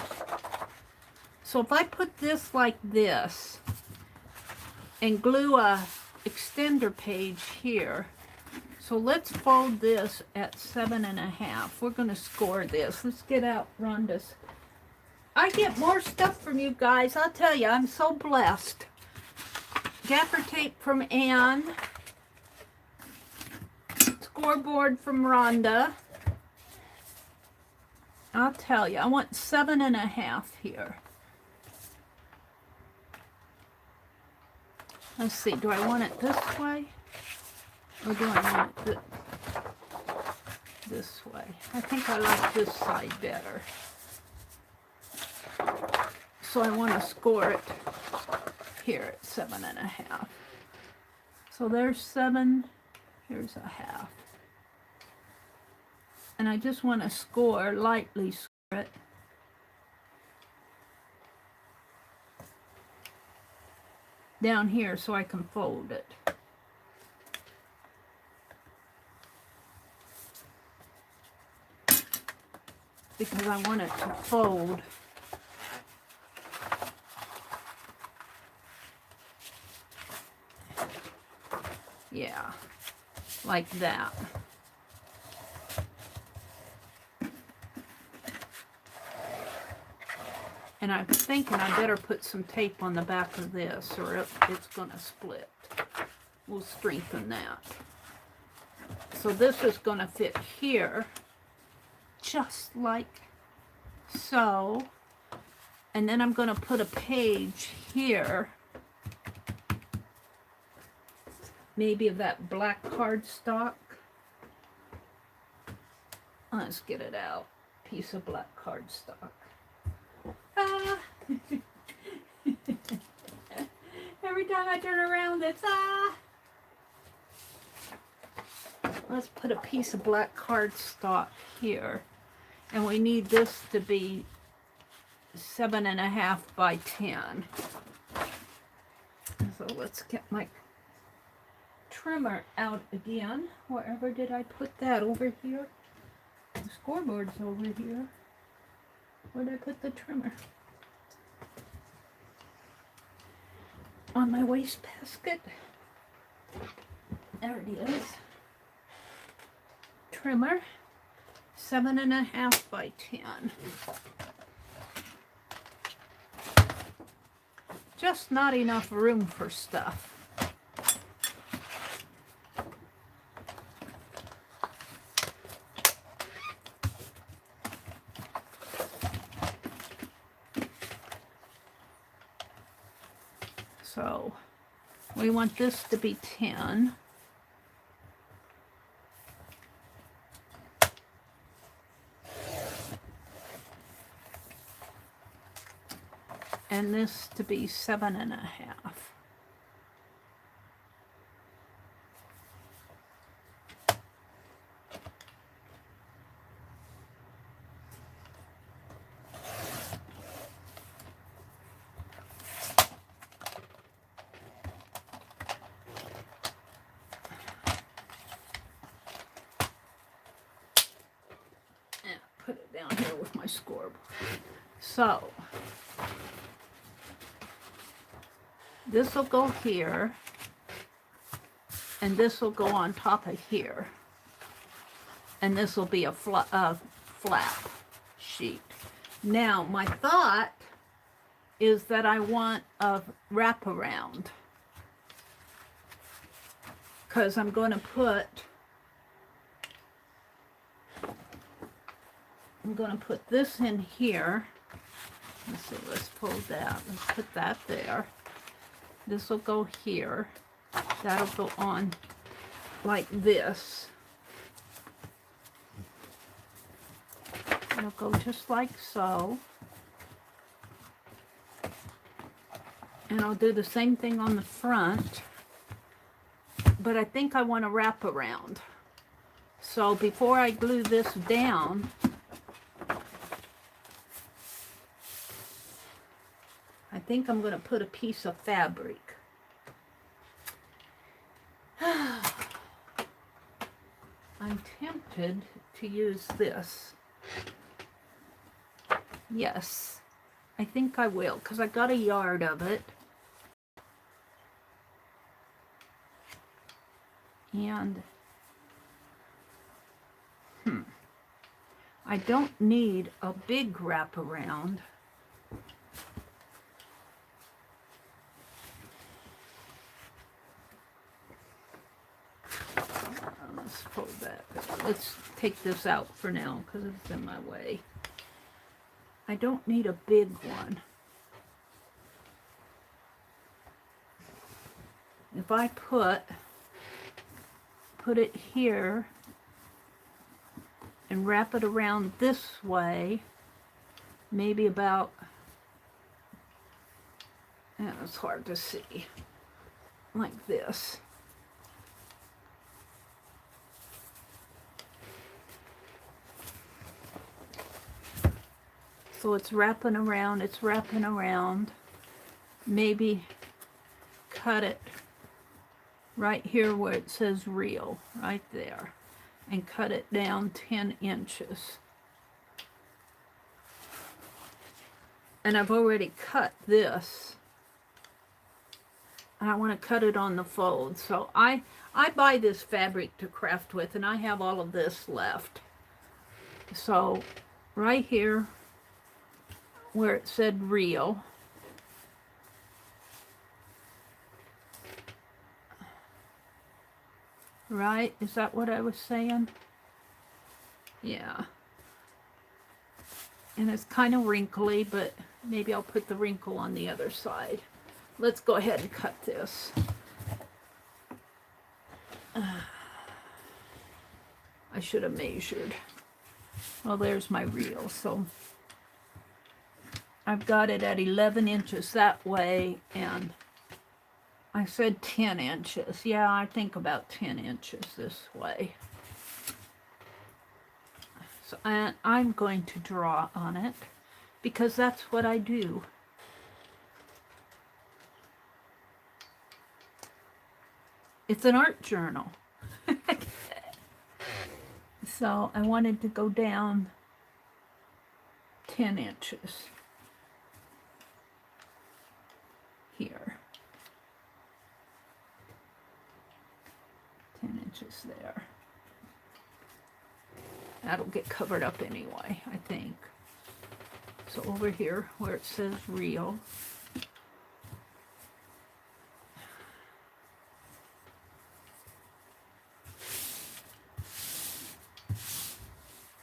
So if I put this like this and glue a extender page here, so let's fold this at 7.5. We're going to score this. Let's get out Rhonda's. I get more stuff from you guys. I'll tell you, I'm so blessed. Gaffer tape from Anne. Scoreboard from Rhonda. I'll tell you, I want 7.5 here. Let's see, do I want it this way? Or do I want it this way? I think I like this side better. So I want to score it here at 7.5. So there's 7, here's a half. And I just want to score, lightly score it. Down here so I can fold it. Because I want it to fold. Yeah, like that. And I'm thinking I better put some tape on the back of this or it's going to split. We'll strengthen that. So this is going to fit here, just like so. And then I'm going to put a page here, maybe of that black cardstock. Let's get it out. Piece of black cardstock. Ah. Every time I turn around, it's ah. Let's put a piece of black cardstock here. And we need this to be 7.5 by 10. So let's get my trimmer out again. Wherever did I put that? Over here? The scoreboard's over here. Where did I put the trimmer? On my waste basket. There it is. Trimmer. 7.5 by 10. Just not enough room for stuff. So we want this to be 10. And this to be 7.5. Put it down here with my scoreboard. So this will go here, and this will go on top of here, and this will be a flap sheet. Now my thought is that I want a wraparound, because I'm going to put this in here. Let's see, let's fold that. Let's put that there. This will go here. That'll go on like this. It'll go just like so. And I'll do the same thing on the front. But I think I want to wrap around. So before I glue this down, I think I'm going to put a piece of fabric. I'm tempted to use this. Yes, I think I will, because I got a yard of it. And I don't need a big wraparound. Let's fold that. Let's take this out for now because it's in my way. I don't need a big one. If I put it here and wrap it around this way, maybe about, it's hard to see, like this. So it's wrapping around, maybe cut it right here where it says real, right there, and cut it down 10 inches. And I've already cut this, and I want to cut it on the fold. So I buy this fabric to craft with, and I have all of this left. So right here where it said real, right? Is that what I was saying? Yeah. And it's kind of wrinkly, but maybe I'll put the wrinkle on the other side. Let's go ahead and cut this. I should have measured. Well, there's my reel. So I've got it at 11 inches that way, and I said 10 inches. Yeah, I think about 10 inches this way. So I'm going to draw on it because that's what I do. It's an art journal. So I wanted to go down 10 inches here. 10 inches there. That'll get covered up anyway, I think. So over here where it says real,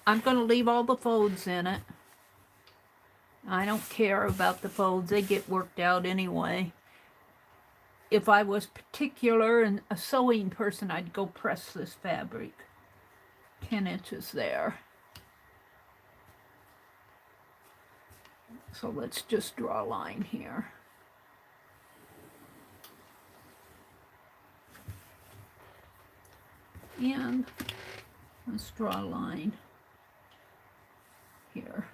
I'm going to leave all the folds in it. I don't care about the folds. They get worked out anyway. if I was particular and a sewing person, I'd go press this fabric. 10 inches there. So let's just draw a line here. And let's draw a line here.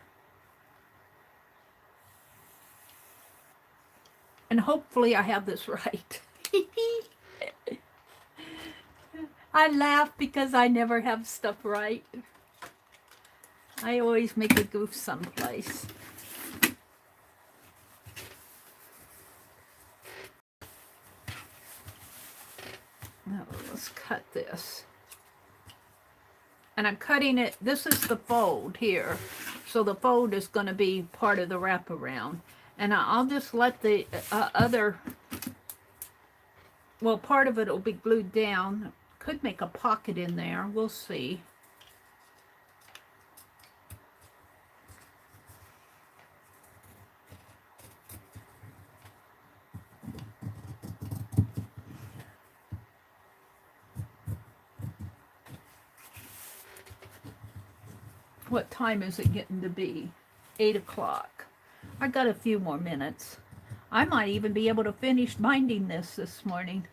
And hopefully I have this right. I laugh because I never have stuff right. I always make a goof someplace. Now let's cut this. And I'm cutting it, this is the fold here. So the fold is going to be part of the wraparound. And I'll just let the other, well, part of it will be glued down. Could make a pocket in there, we'll see. What time is it getting to be? 8 o'clock. I got a few more minutes. I might even be able to finish binding this morning.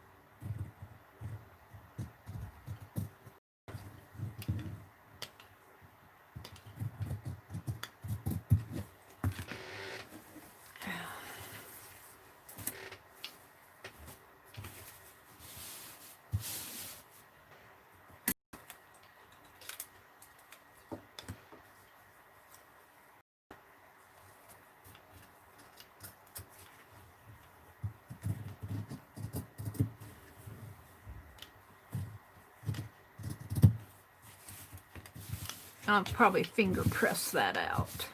I'll probably finger press that out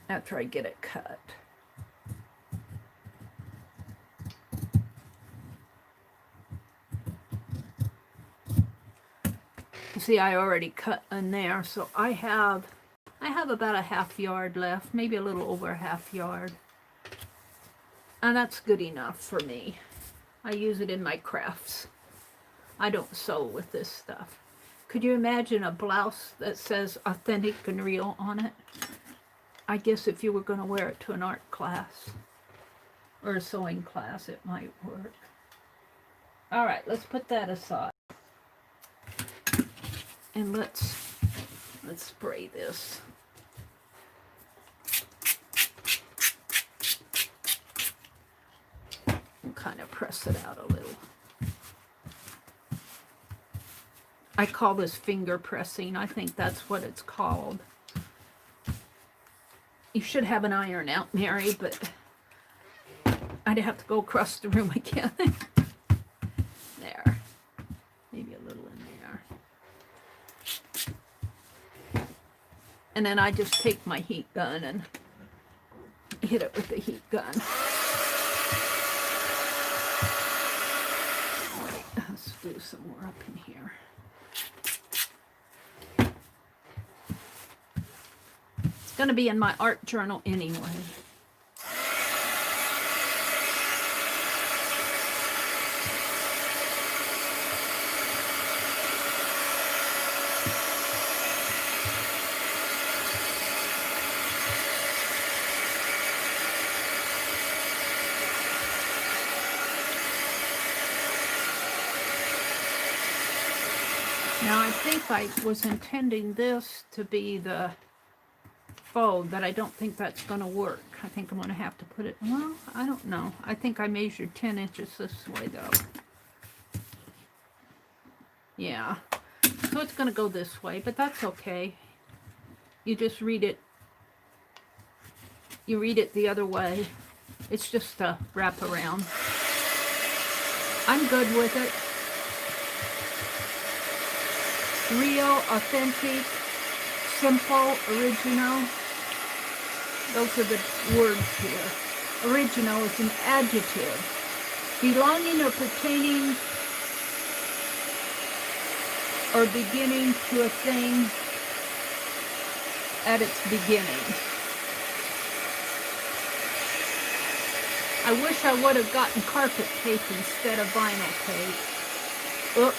after I get it cut. See, I already cut in there, so I have about a ½ yard left, maybe a little over a ½ yard. And that's good enough for me. I use it in my crafts. I don't sew with this stuff. Could you imagine a blouse that says authentic and real on it? I guess if you were going to wear it to an art class or a sewing class, it might work. All right, let's put that aside. And let's spray this. And kind of press it out a little. I call this finger pressing. I think that's what it's called. You should have an iron out, Mary, but I'd have to go across the room again. There. Maybe a little in there. And then I just take my heat gun and hit it with the heat gun. Let's do some more up in here. Going to be in my art journal anyway. Now I think I was intending this to be the fold, but I don't think that's going to work. I think I'm going to have to put it, well, I don't know. I think I measured 10 inches this way though. Yeah. So it's going to go this way, but that's okay. You just read it. You read it the other way. It's just a wrap around. I'm good with it. Real, authentic, simple, original. Those are the words here. Original is an adjective. Belonging or pertaining or beginning to a thing at its beginning. I wish I would have gotten carpet tape instead of vinyl tape. Oops.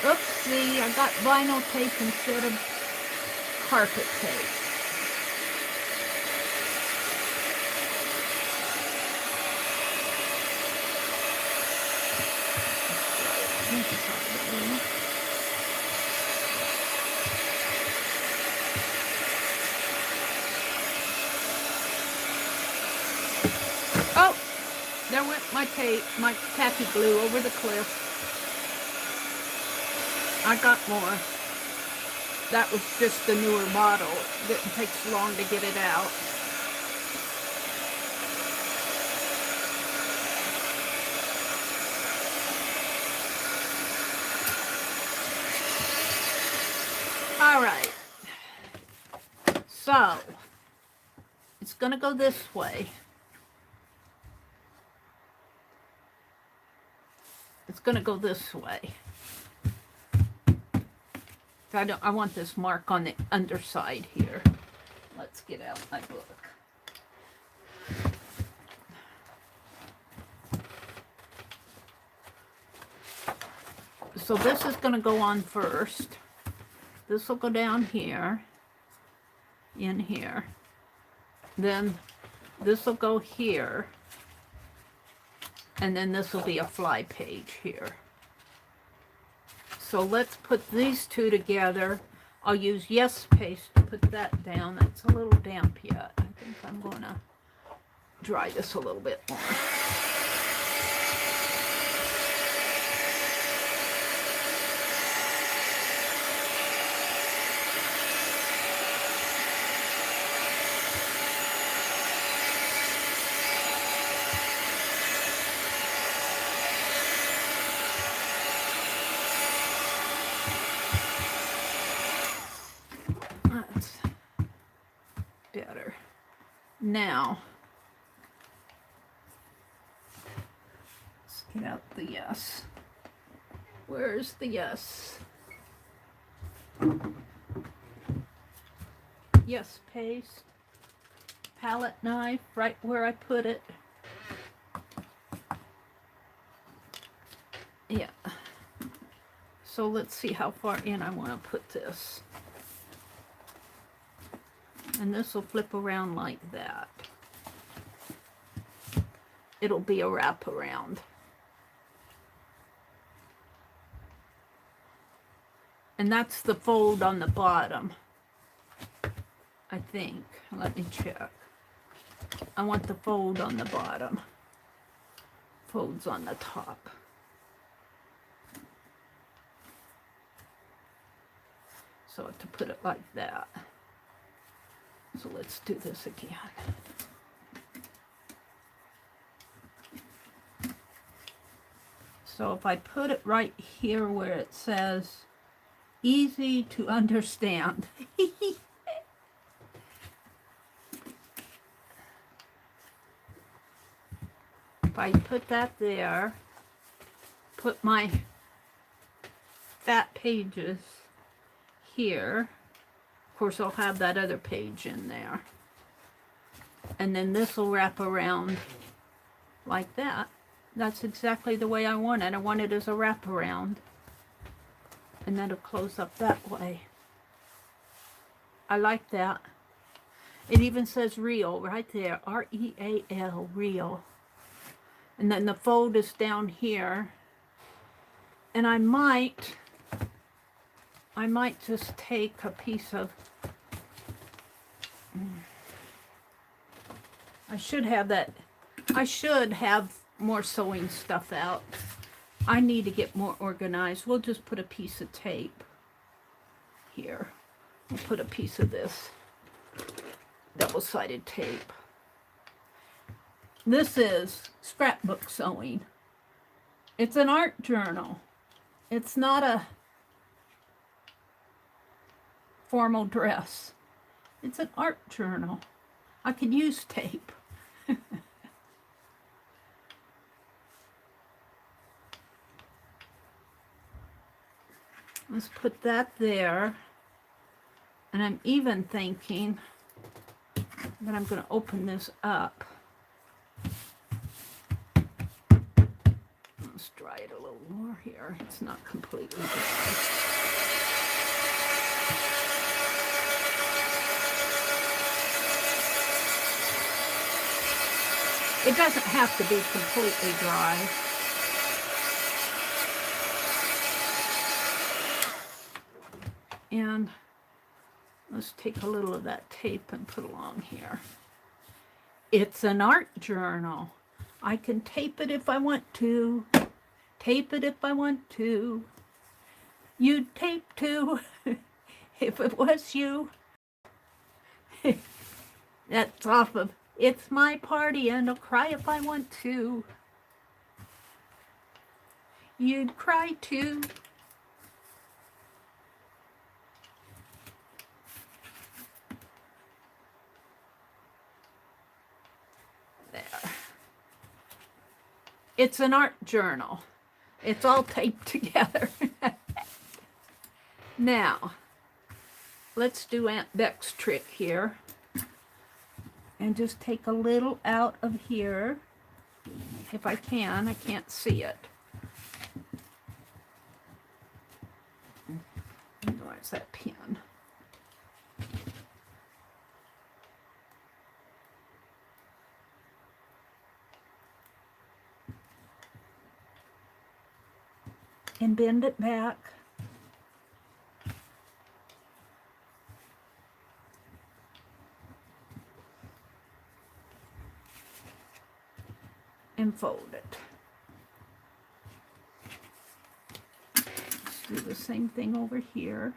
Oopsie, I got vinyl tape instead of carpet tape. Oh, there went my tape, my tacky glue over the cliff. I got more. That was just the newer model. It didn't take so long to get it out. All right. So, it's going to go this way. It's going to go this way. I want this mark on the underside here. Let's get out my book. So this is going to go on first. This will go down here, in here. Then this will go here. And then this will be a fly page here. So let's put these two together. I'll use Yes Paste to put that down. That's a little damp yet. I think I'm going to dry this a little bit more. That's better. Now, let's get out the Yes. Where's the Yes? Yes Paste. Palette knife, right where I put it. Yeah. So let's see how far in I want to put this. And this will flip around like that. It'll be a wraparound. And that's the fold on the bottom, I think. Let me check. I want the fold on the bottom. Folds on the top. So I have to put it like that. So let's do this again. So if I put it right here where it says easy to understand. If I put that there, put my fat pages here. Of course, I'll have that other page in there. And then this will wrap around like that. That's exactly the way I want it. I want it as a wraparound. And then it'll close up that way. I like that. It even says real right there. R-E-A-L, real. And then the fold is down here. And I might just take a piece of, I should have more sewing stuff out. I need to get more organized. We'll just put a piece of tape here. We'll put a piece of this double-sided tape. This is scrapbook sewing. It's an art journal. It's not a formal dress. It's an art journal. I could use tape. Let's put that there. And I'm even thinking that I'm going to open this up more here. It's not completely dry. It doesn't have to be completely dry. And let's take a little of that tape and put along here. It's an art journal. I can tape it if I want to. Tape it if I want to. You'd tape too if it was you. That's off of It's My Party and I'll Cry If I Want To. You'd cry too. There. It's an art journal. It's all taped together. Now, let's do Aunt Beck's trick here. And just take a little out of here. If I can, I can't see it. Where's that pen? And bend it back. And fold it. Let's do the same thing over here.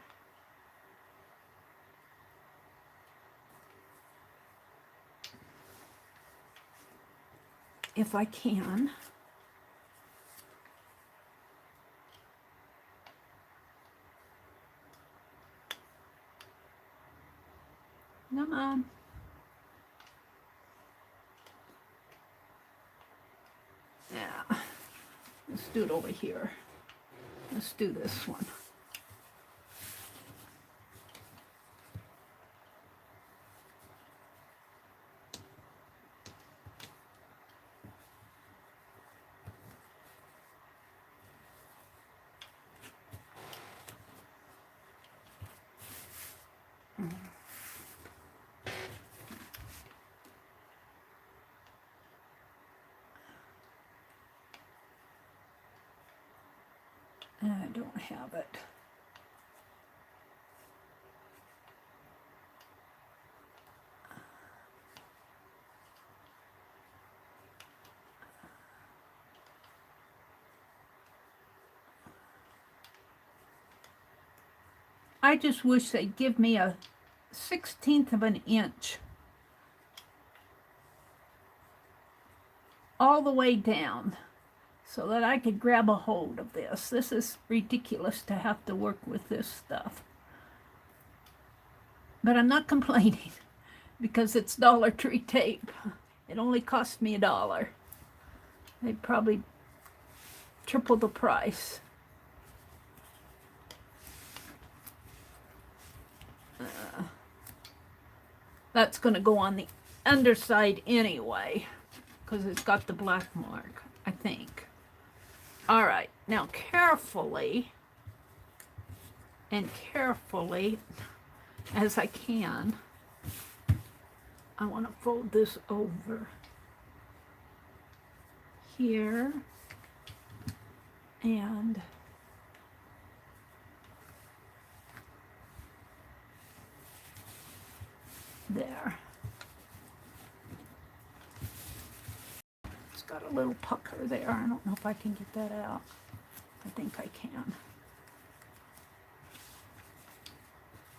If I can. Come on. Yeah. Let's do it over here. Let's do this one. I don't have it. I just wish they'd give me a 1/16 of an inch all the way down so that I could grab a hold of this. This is ridiculous to have to work with this stuff. But I'm not complaining because it's Dollar Tree tape. It only cost me $1. They probably triple the price. That's going to go on the underside anyway because it's got the black mark, I think. All right, now carefully as I can, I want to fold this over here and there. It's got a little pucker there. I don't know if I can get that out. I think I can.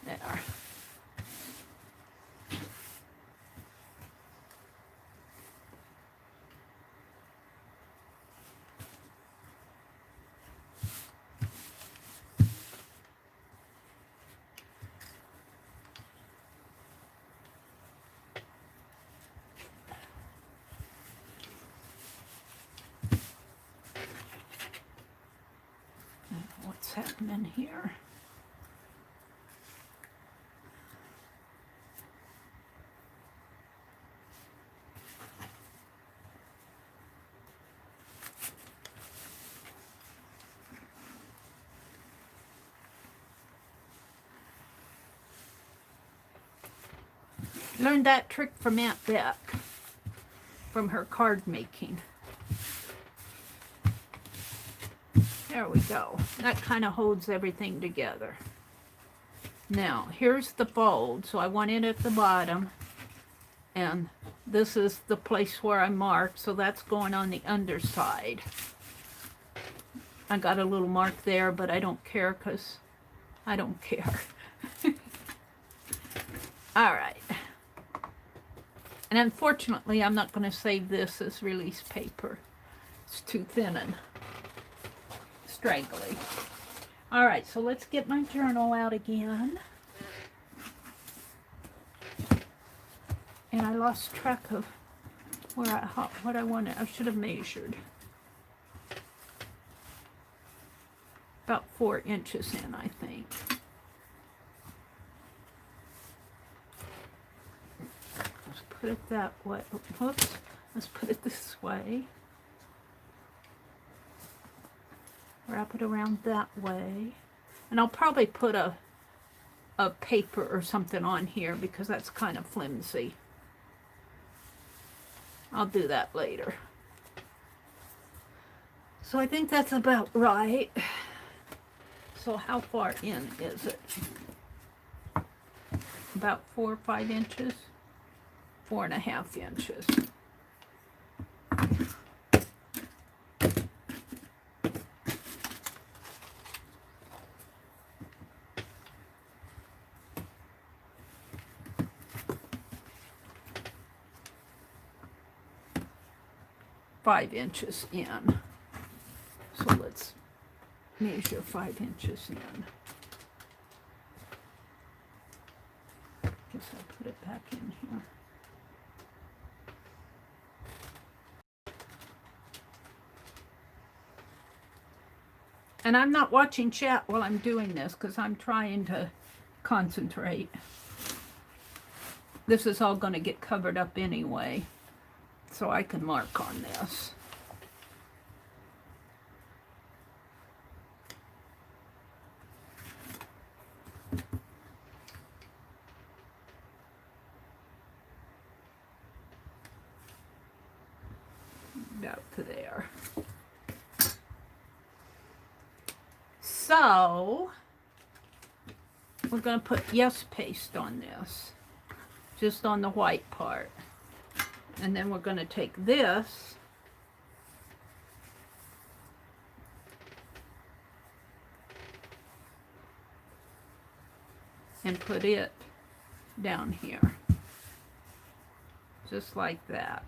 There. What's happening here? Learned that trick from Aunt Beck, from her card making. There we go. That kind of holds everything together. Now, here's the fold. So I want it at the bottom. And this is the place where I marked. So that's going on the underside. I got a little mark there, but I don't care because I don't care. All right. And unfortunately, I'm not going to save this as release paper. It's too thin and straggly. All right, so let's get my journal out again. And I lost track of where what I wanted. I should have measured. About 4 inches in, I think. Let's put it that way. Whoops. Let's put it this way. Wrap it around that way. And I'll probably put a paper or something on here because that's kind of flimsy. I'll do that later. So I think that's about right. So how far in is it? About 4 or 5 inches? 4.5 inches. Five inches in. So let's measure 5 inches in. Guess I'll put it back in here. And I'm not watching chat while I'm doing this because I'm trying to concentrate. This is all going to get covered up anyway, so I can mark on this. About to there. So we're going to put yes paste on this, just on the white part. And then we're going to take this and put it down here, just like that.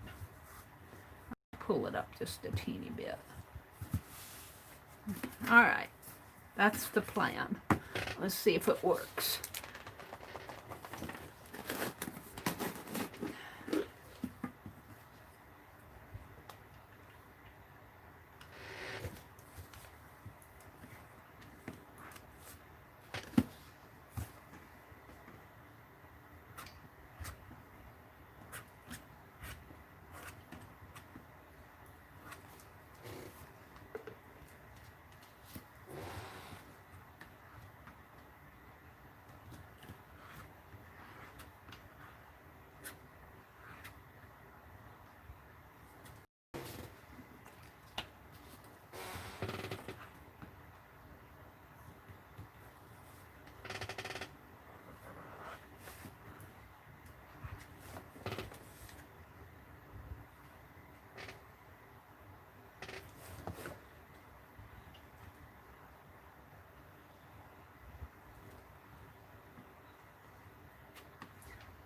Pull it up just a teeny bit. All right, that's the plan. Let's see if it works.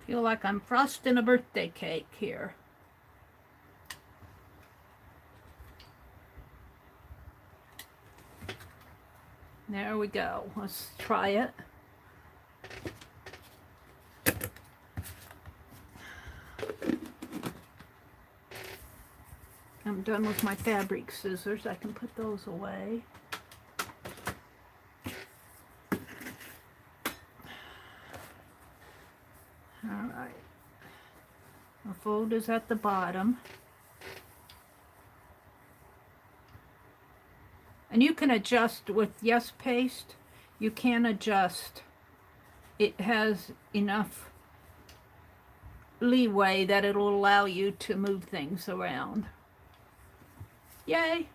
Feel like I'm frosting a birthday cake here. There we go. Let's try it. I'm done with my fabric scissors. I can put those away. Alright. The fold is at the bottom. And you can adjust with yes paste. You can adjust. It has enough leeway that it'll allow you to move things around. Yay!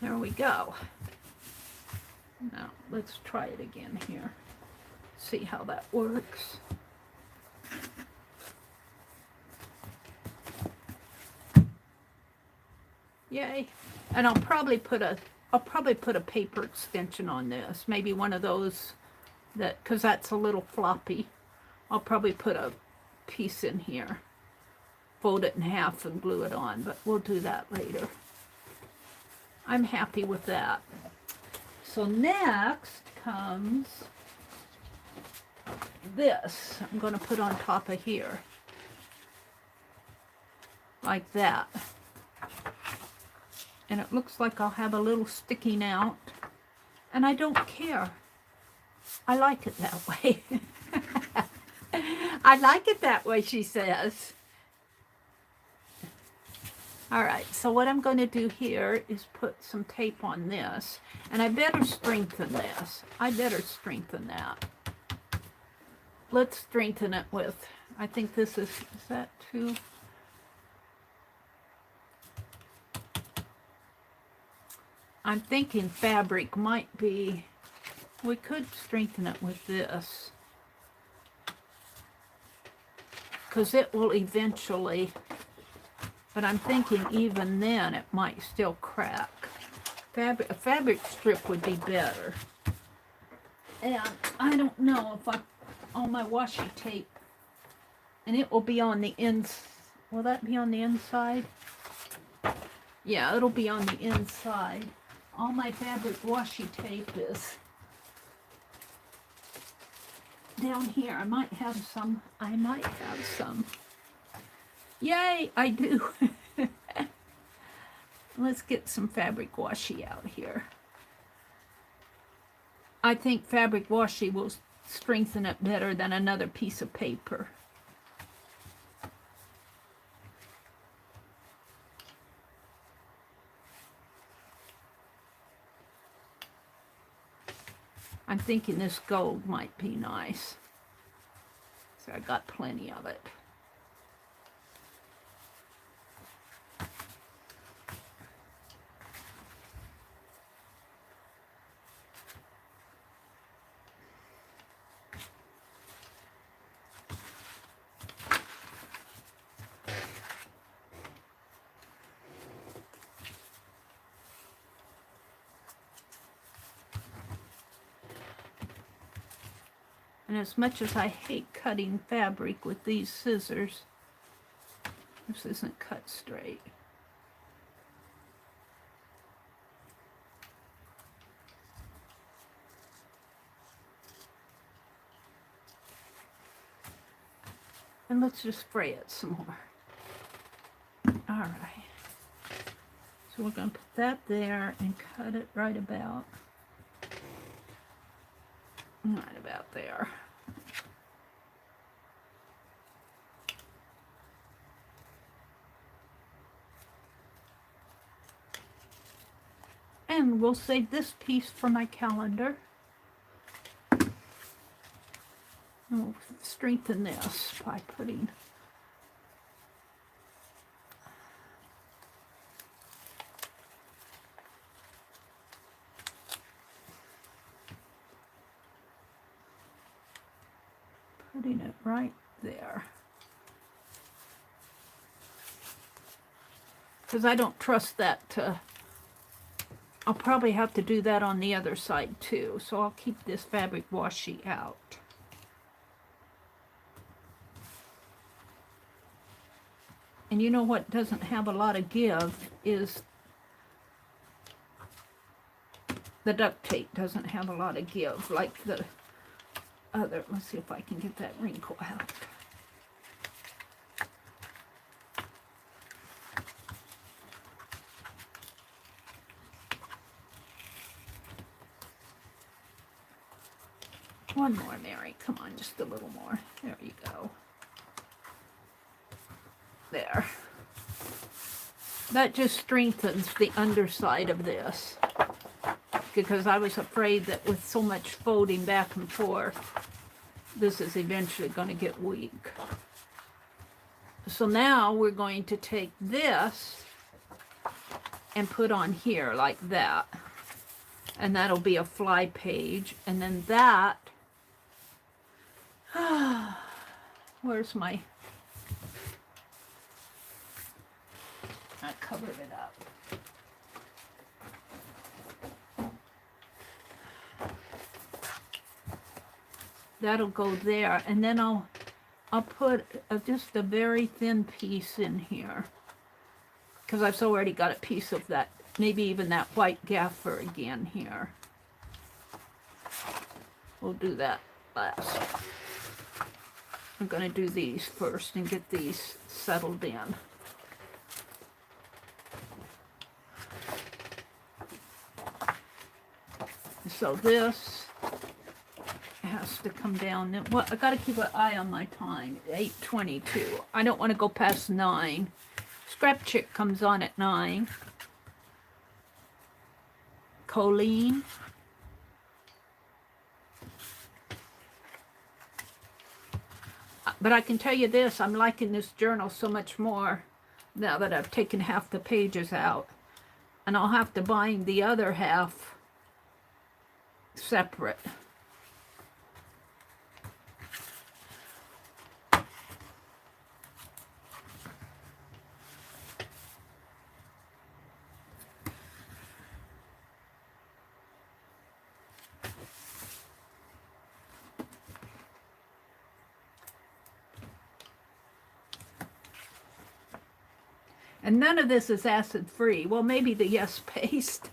There we go. Now, let's try it again here. See how that works. Yay. And I'll probably put a paper extension on this. Maybe one of those that, because that's a little floppy. I'll probably put a piece in here. Fold it in half and glue it on, but we'll do that later. I'm happy with that. So next comes this. I'm going to put on top of here. Like that. And it looks like I'll have a little sticking out. And I don't care. I like it that way. I like it that way, she says. Alright, so what I'm going to do here is put some tape on this. And I better strengthen this. I better strengthen that. Let's strengthen it with, I think this is that too? I'm thinking fabric might be, we could strengthen it with this. Because it will eventually, but I'm thinking even then it might still crack. A fabric strip would be better. And I don't know if on my washi tape, and it will be on the will that be on the inside? Yeah, it'll be on the inside. All my fabric washi tape is down here. I might have some. Yay, I do. Let's get some fabric washi out here. I think fabric washi will strengthen it better than another piece of paper. I'm thinking this gold might be nice. So I got plenty of it. And as much as I hate cutting fabric with these scissors, this isn't cut straight. And let's just spray it some more. All right. So we're going to put that there and cut it right about there. And we'll save this piece for my calendar. And we'll strengthen this by putting it right there. Because I don't trust that to, I'll probably have to do that on the other side too. So I'll keep this fabric washi out. And you know what doesn't have a lot of give is the duct tape doesn't have a lot of give like the other. Let's see if I can get that wrinkle out. One more, Mary. Come on, just a little more. There you go. There. That just strengthens the underside of this, because I was afraid that with so much folding back and forth, this is eventually going to get weak. So now we're going to take this and put on here like that. And that'll be a fly page. And then that, where's my, I covered it up. That'll go there, and then I'll put just a very thin piece in here, because I've already got a piece of that, maybe even that white gaffer again here. We'll do that last. I'm going to do these first and get these settled in. So this has to come down. Well, I got to keep an eye on my time. 8:22. I don't want to go past 9. Scrap Chick comes on at 9. Colleen. But I can tell you this, I'm liking this journal so much more now that I've taken half the pages out. And I'll have to bind the other half separate. And none of this is acid-free. Well, maybe the Yes paste.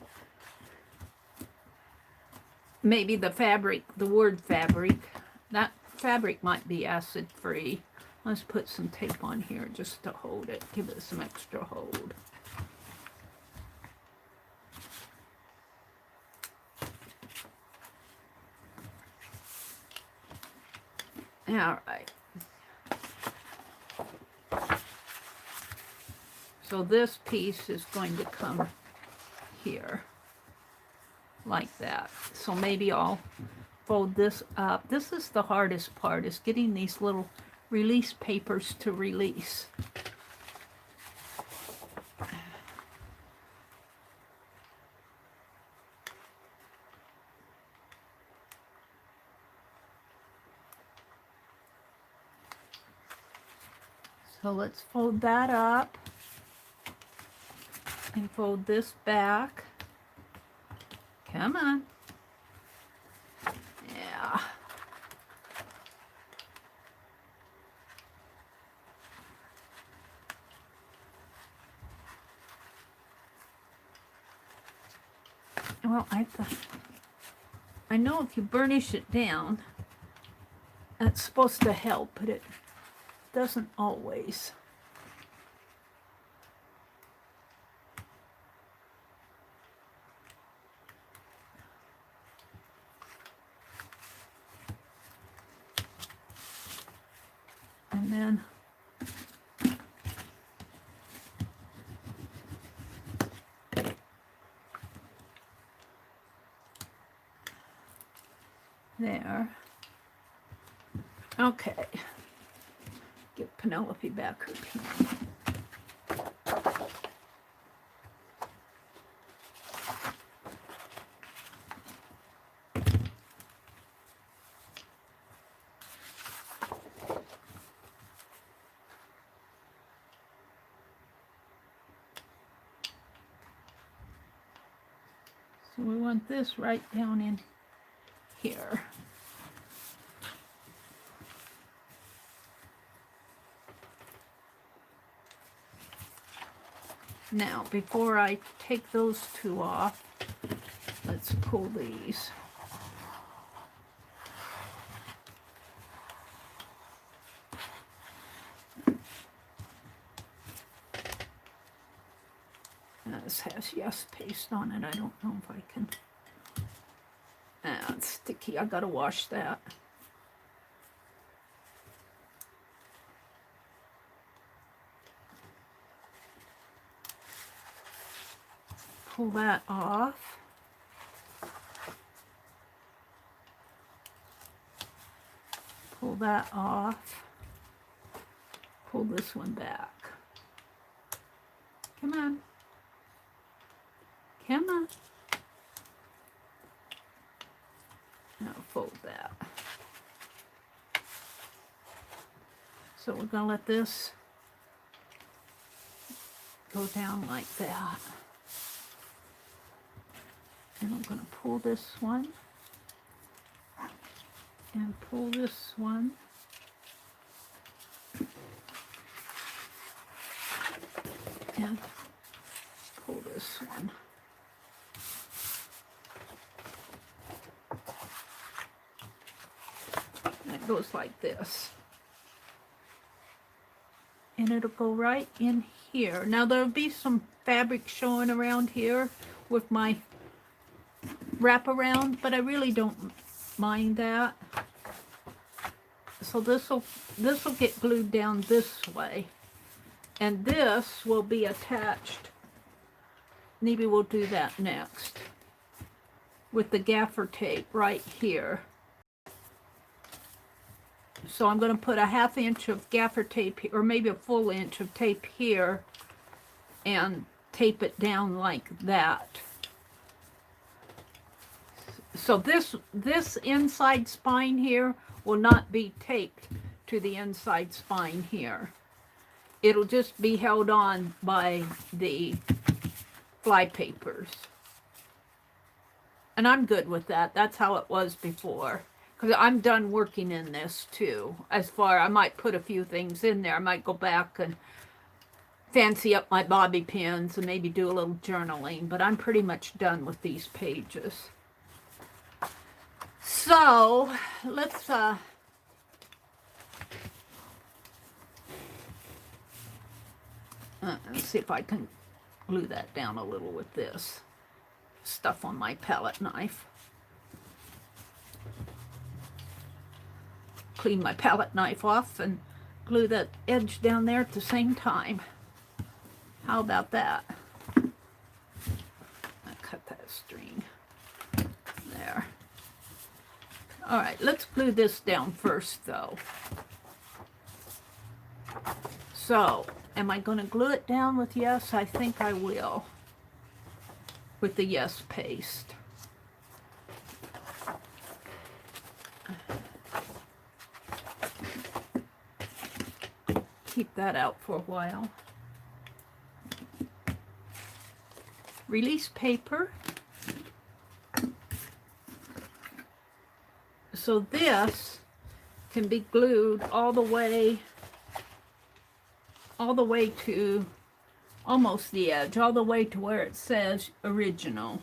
Maybe the fabric, the word fabric. That fabric might be acid-free. Let's put some tape on here just to hold it. Give it some extra hold. All right. So this piece is going to come here, like that. So maybe I'll fold this up. This is the hardest part, is getting these little release papers to release. So let's fold that up. And fold this back. Come on. Yeah. Well, I know if you burnish it down, that's supposed to help, but it doesn't always. And then there. Okay. Give Penelope back her pen. So we want this right down in here. Now, before I take those two off, let's pull these. This has Yes paste on it. I don't know if I can. It's sticky. I gotta wash that. pull that off. Pull that off. Pull this one back. Come on. Come on. Now fold that. So we're going to let this go down like that. And I'm going to pull this one and pull this one. And pull this one. And it goes like this. And it'll go right in here. Now there'll be some fabric showing around here with my wraparound, but I really don't mind that. So this'll get glued down this way. And this will be attached. Maybe we'll do that next. With the gaffer tape right here. So I'm going to put a 1/2 inch of gaffer tape, or maybe a full inch of tape here, and tape it down like that. So this inside spine here will not be taped to the inside spine here. It'll just be held on by the fly papers. And I'm good with that. That's how it was before. Because I'm done working in this too. I might put a few things in there. I might go back and fancy up my bobby pins and maybe do a little journaling. But I'm pretty much done with these pages. So, let's see if I can glue that down a little with this stuff on my palette knife. Clean my palette knife off and glue that edge down there at the same time. How about that? I'll cut that string. There. Alright, let's glue this down first though. So, am I going to glue it down with Yes? I think I will. With the Yes paste. Keep that out for a while. Release paper. So this can be glued all the way to almost the edge, all the way to where it says original.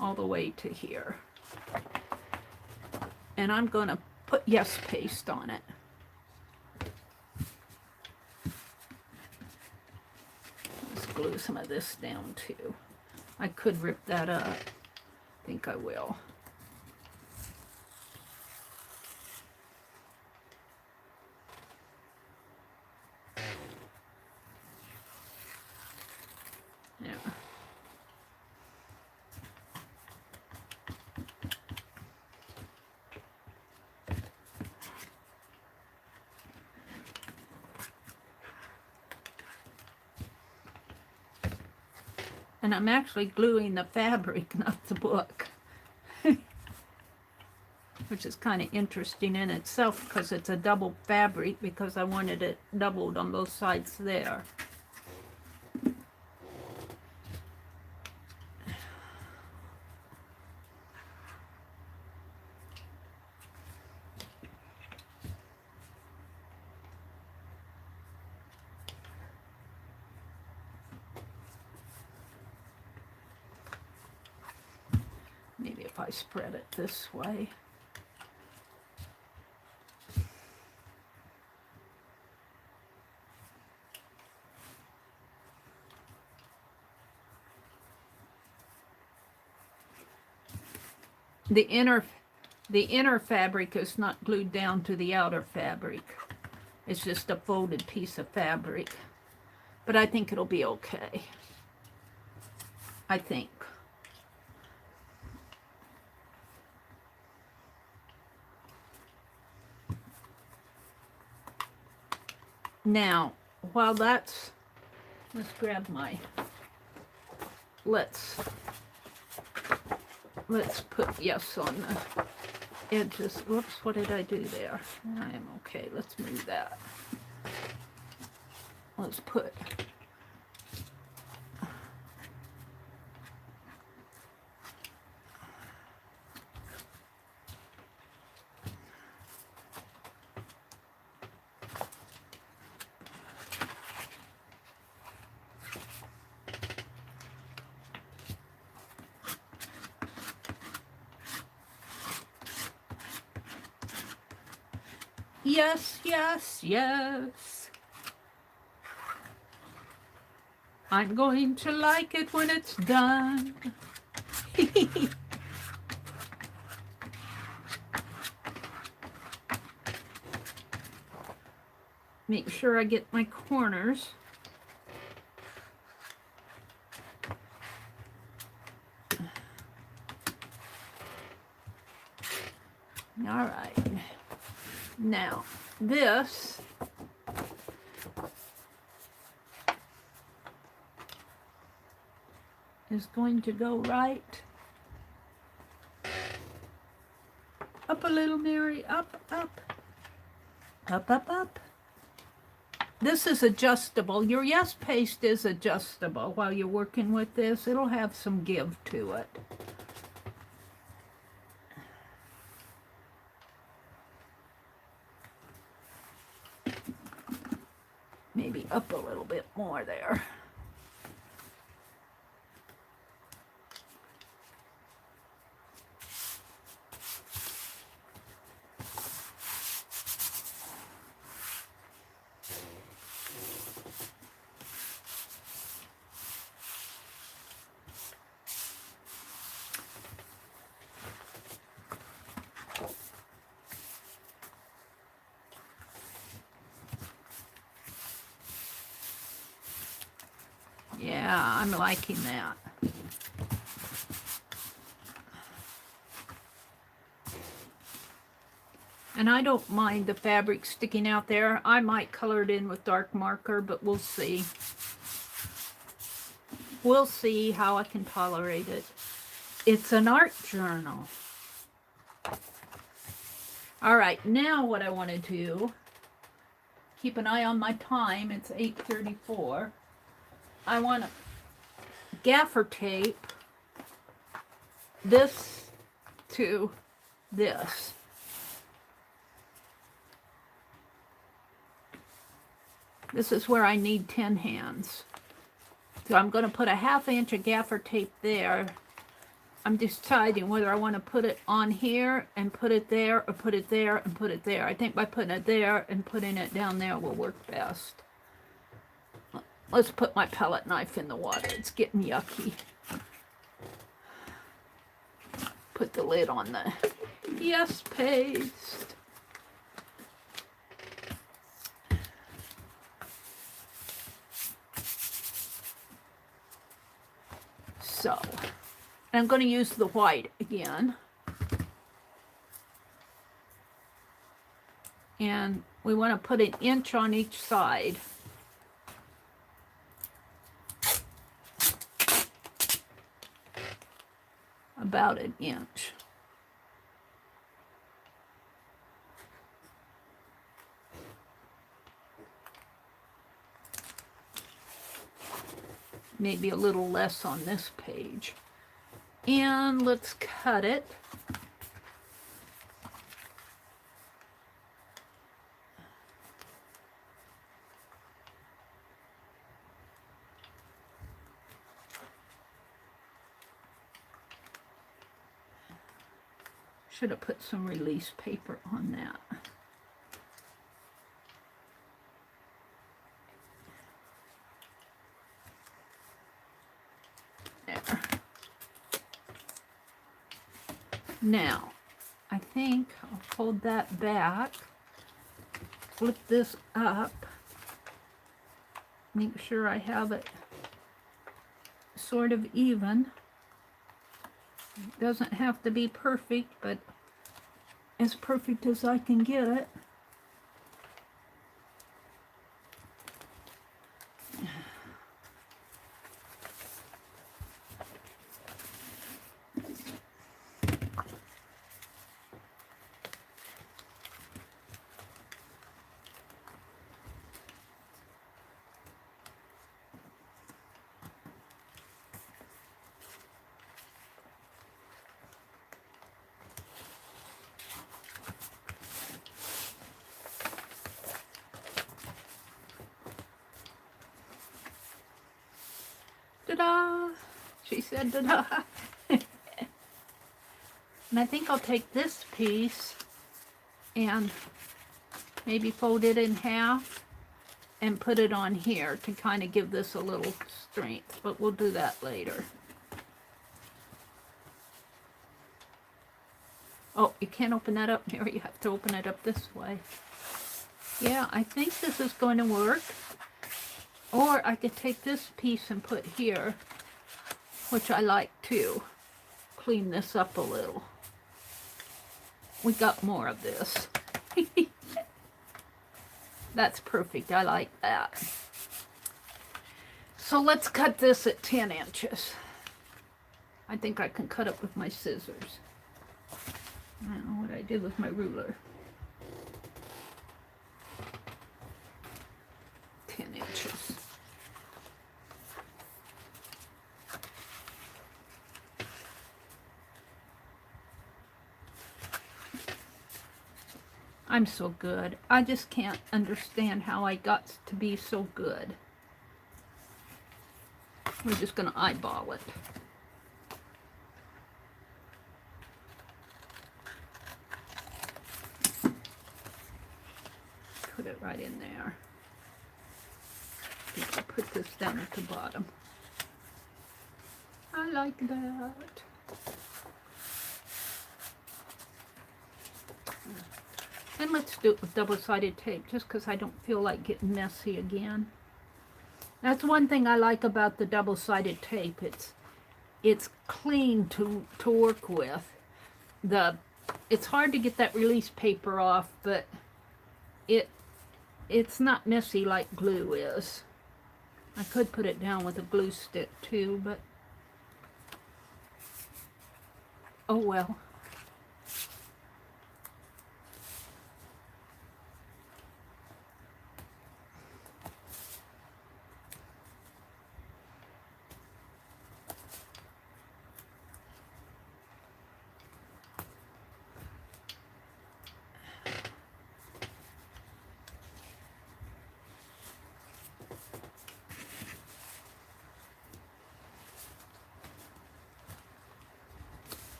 All the way to here. And I'm going to put Yes paste on it. Let's glue some of this down too. I could rip that up. I think I will. Yeah. And I'm actually gluing the fabric, not the book. Which is kind of interesting in itself because it's a double fabric, because I wanted it doubled on both sides there. Maybe if I spread it this way. The inner fabric is not glued down to the outer fabric. It's just a folded piece of fabric. but I think it'll be okay. I think. Now, while that's, let's grab my, let's put yes on the edges. Whoops, what did I do there? I am okay. Let's move that. Let's put yes, yes, yes. I'm going to like it when it's done. Make sure I get my corners. All right. Now, this is going to go right up a little, Mary, up, up, up, up, up. This is adjustable. Your yes paste is adjustable while you're working with this. It'll have some give to it. Maybe up a little bit more there. Yeah, I'm liking that. And I don't mind the fabric sticking out there. I might color it in with dark marker, but we'll see. We'll see how I can tolerate it. It's an art journal. All right, now what I want to do, keep an eye on my time. It's 8:34. I want to gaffer tape this to this. This is where I need 10 hands. So I'm going to put a 1/2 inch of gaffer tape there. I'm deciding whether I want to put it on here and put it there, or put it there and put it there. I think by putting it there and putting it down there will work best. Let's put my palette knife in the water. It's getting yucky. Put the lid on the yes paste. So, I'm going to use the white again. And we want to put 1 inch on each side. About 1 inch. Maybe a little less on this page. And let's cut it. Should have put some release paper on that. There. Now, I think I'll fold that back, flip this up, make sure I have it sort of even. It doesn't have to be perfect, but as perfect as I can get it. Ta-da! She said ta-da! And I think I'll take this piece and maybe fold it in half and put it on here to kind of give this a little strength, but we'll do that later. Oh, you can't open that up, Mary. You have to open it up this way. Yeah, I think this is going to work. Or I could take this piece and put here, which I like too. Clean this up a little. We got more of this. That's perfect. I like that. So let's cut this at 10 inches. I think I can cut it with my scissors. I don't know what I did with my ruler. 10 inches. I'm so good. I just can't understand how I got to be so good. We're just going to eyeball it. Put it right in there. I think I'll put this down at the bottom. I like that. And let's do it with double-sided tape, just because I don't feel like getting messy again. That's one thing I like about the double-sided tape. It's clean to work with. It's hard to get that release paper off, but it's not messy like glue is. I could put it down with a glue stick too, but oh well.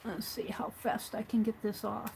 Let's see how fast I can get this off.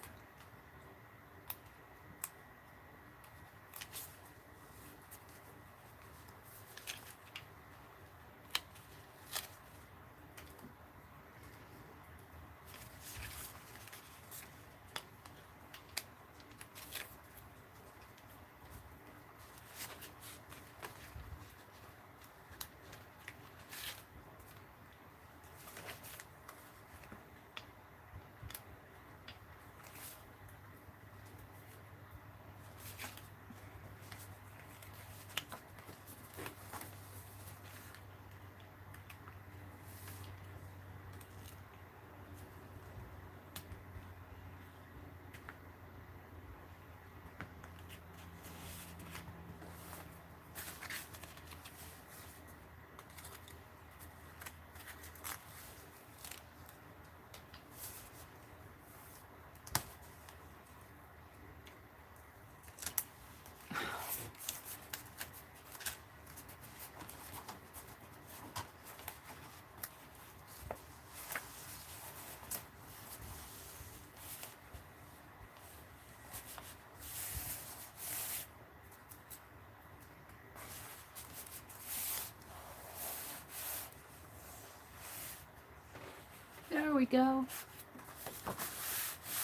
There we go.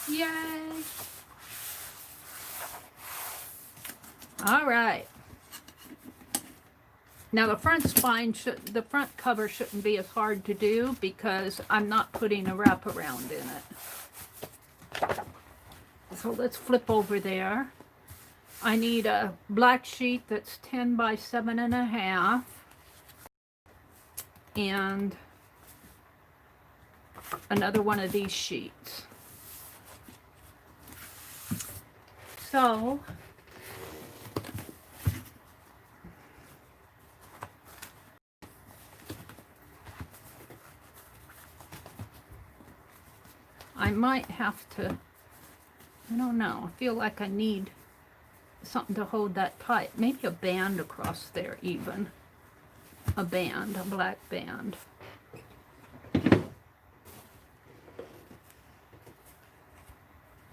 Yay! All right. Now the front spine the front cover shouldn't be as hard to do because I'm not putting a wraparound in it. So let's flip over there. I need a black sheet that's 10 by 7.5 and another one of these sheets. So I might have to, I don't know, I feel like I need something to hold that tight. Maybe a band across there even. A band, a black band.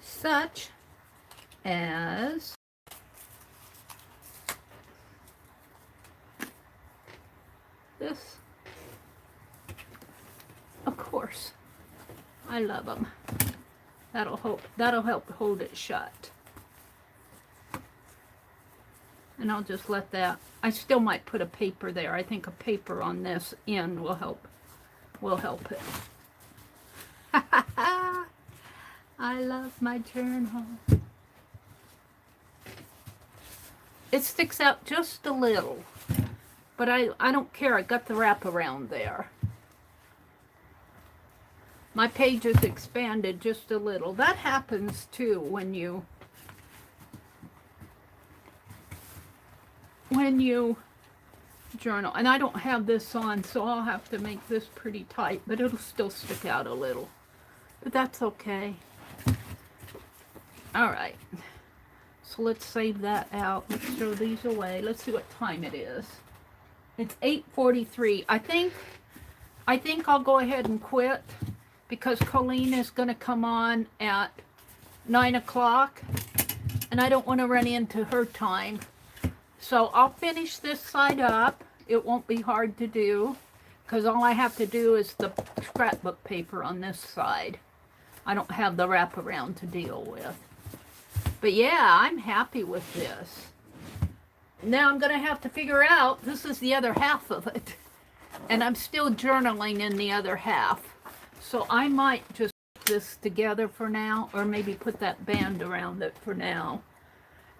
Such as this. Of course. I love them. That'll help hold it shut. And I'll just let that, I still might put a paper there. I think a paper on this end will help it. I love my journal. It sticks out just a little, but I don't care. I got the wraparound there. My page is expanded just a little. That happens too when you journal. And I don't have this on, so I'll have to make this pretty tight, but it'll still stick out a little. But that's okay. All right. So let's save that out. Let's throw these away. Let's see what time it is. It's 8:43. I think I'll go ahead and quit because Colleen is going to come on at 9 o'clock, and I don't want to run into her time. So I'll finish this side up. It won't be hard to do because all I have to do is the scrapbook paper on this side. I don't have the wraparound to deal with. But yeah, I'm happy with this. Now I'm going to have to figure out, this is the other half of it. And I'm still journaling in the other half. So I might just put this together for now, or maybe put that band around it for now.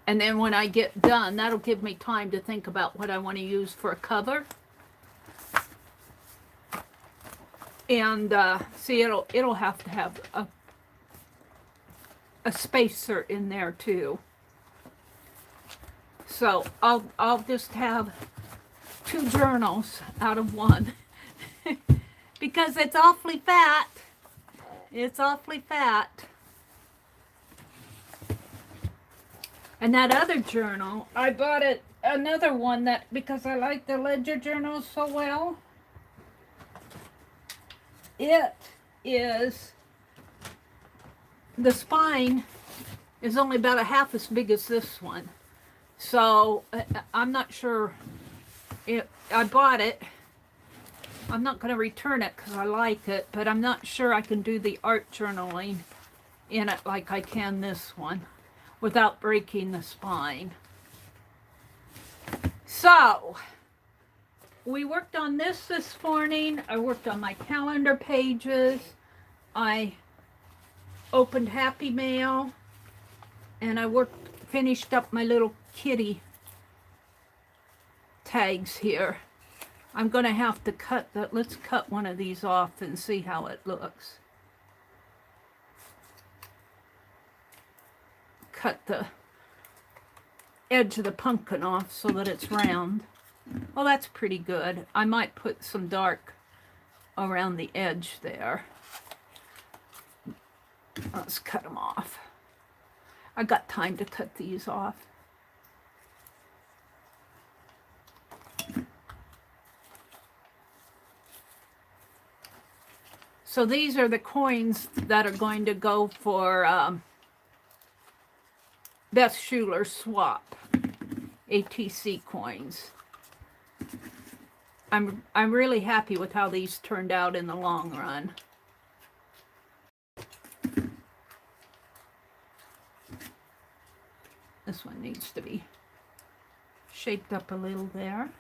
And then when I get done, that'll give me time to think about what I want to use for a cover. And see, it'll have to have a spacer in there too. So I'll just have 2 journals out of one because it's awfully fat. It's awfully fat. And that other journal, I bought another one that because I like the ledger journals so well. It is, the spine is only about a half as big as this one. So I'm not sure I bought it. I'm not going to return it because I like it, but I'm not sure I can do the art journaling in it like I can this one without breaking the spine. So we worked on this morning. I worked on my calendar pages. I opened Happy Mail, and I finished up my little kitty tags here. I'm going to have to cut that. Let's cut one of these off and see how it looks. Cut the edge of the pumpkin off so that it's round. Well, that's pretty good. I might put some dark around the edge there. Let's cut them off. I got time to cut these off. So these are the coins that are going to go for Beth Schuler swap ATC coins. I'm really happy with how these turned out in the long run. This one needs to be shaped up a little there.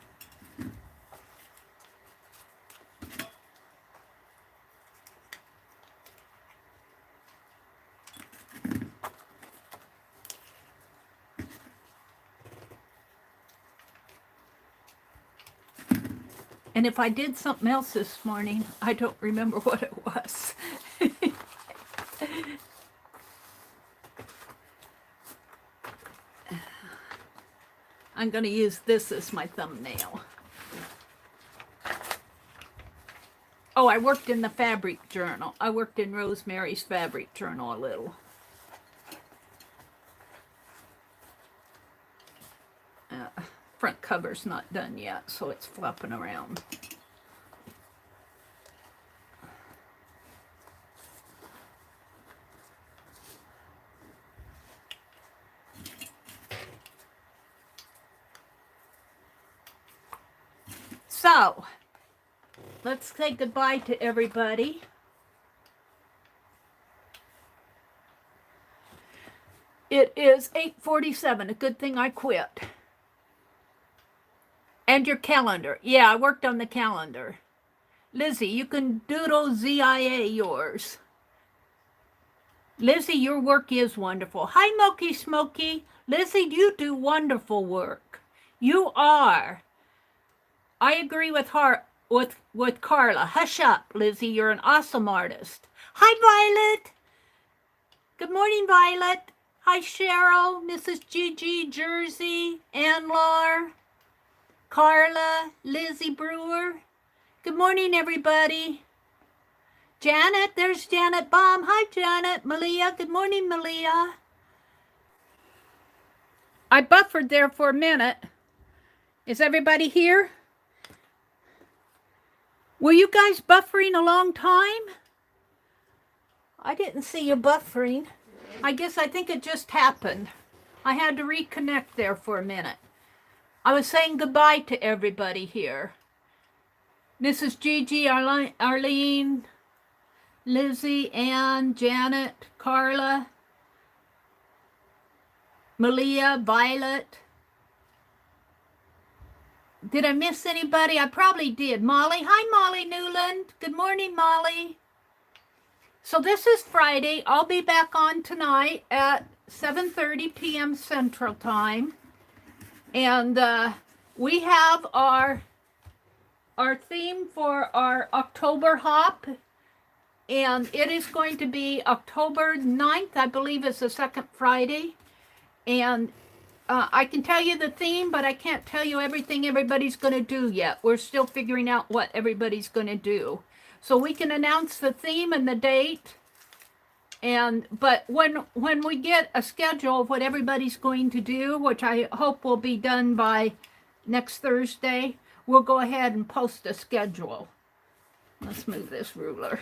And if I did something else this morning, I don't remember what it was. I'm going to use this as my thumbnail. Oh, I worked in the fabric journal. I worked in Rosemary's fabric journal a little. Front cover's not done yet, so it's flopping around. So, let's say goodbye to everybody. It is 8:47. A good thing I quit. And your calendar. Yeah, I worked on the calendar. Lizzie, you can doodle ZIA yours. Lizzie, your work is wonderful. Hi, Milky Smoky. Lizzie, you do wonderful work. You are. I agree with her, with Carla. Hush up, Lizzie. You're an awesome artist. Hi, Violet. Good morning, Violet. Hi, Cheryl, Mrs. Gigi, Jersey, Anlar, Carla, Lizzie Brewer. Good morning, everybody. Janet, there's Janet Baum. Hi, Janet. Malia, good morning, Malia. I buffered there for a minute. Is everybody here? Were you guys buffering a long time? I didn't see you buffering. I think it just happened. I had to reconnect there for a minute. I was saying goodbye to everybody here. Mrs. Gigi, Arlene, Lizzie, Ann, Janet, Carla, Malia, Violet. Did I miss anybody? I probably did. Molly. Hi, Molly Newland. Good morning, Molly. So this is Friday. I'll be back on tonight at 7:30 p.m. Central Time. And we have our theme for our October hop. And it is going to be October 9th, I believe is the second Friday. And I can tell you the theme, but I can't tell you everything everybody's going to do yet. We're still figuring out what everybody's going to do. So we can announce the theme and the date. But when we get a schedule of what everybody's going to do, which I hope will be done by next Thursday, we'll go ahead and post a schedule. Let's move this ruler.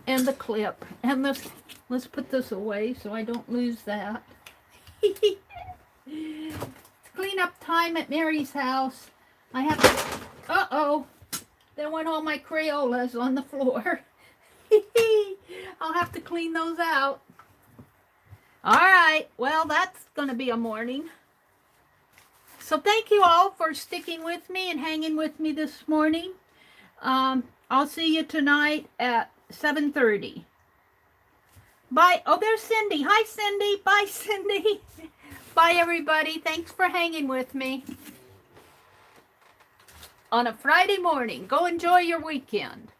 And the clip. And this, let's put this away so I don't lose that. It's cleanup time at Mary's house. I have to, uh-oh, there went all my Crayolas on the floor. I'll have to clean those out. All right, well, that's going to be a morning. So thank you all for sticking with me and hanging with me this morning. I'll see you tonight at 7:30. Bye. Oh, there's Cindy. Hi, Cindy. Bye, Cindy. Bye, everybody. Thanks for hanging with me on a Friday morning. Go enjoy your weekend.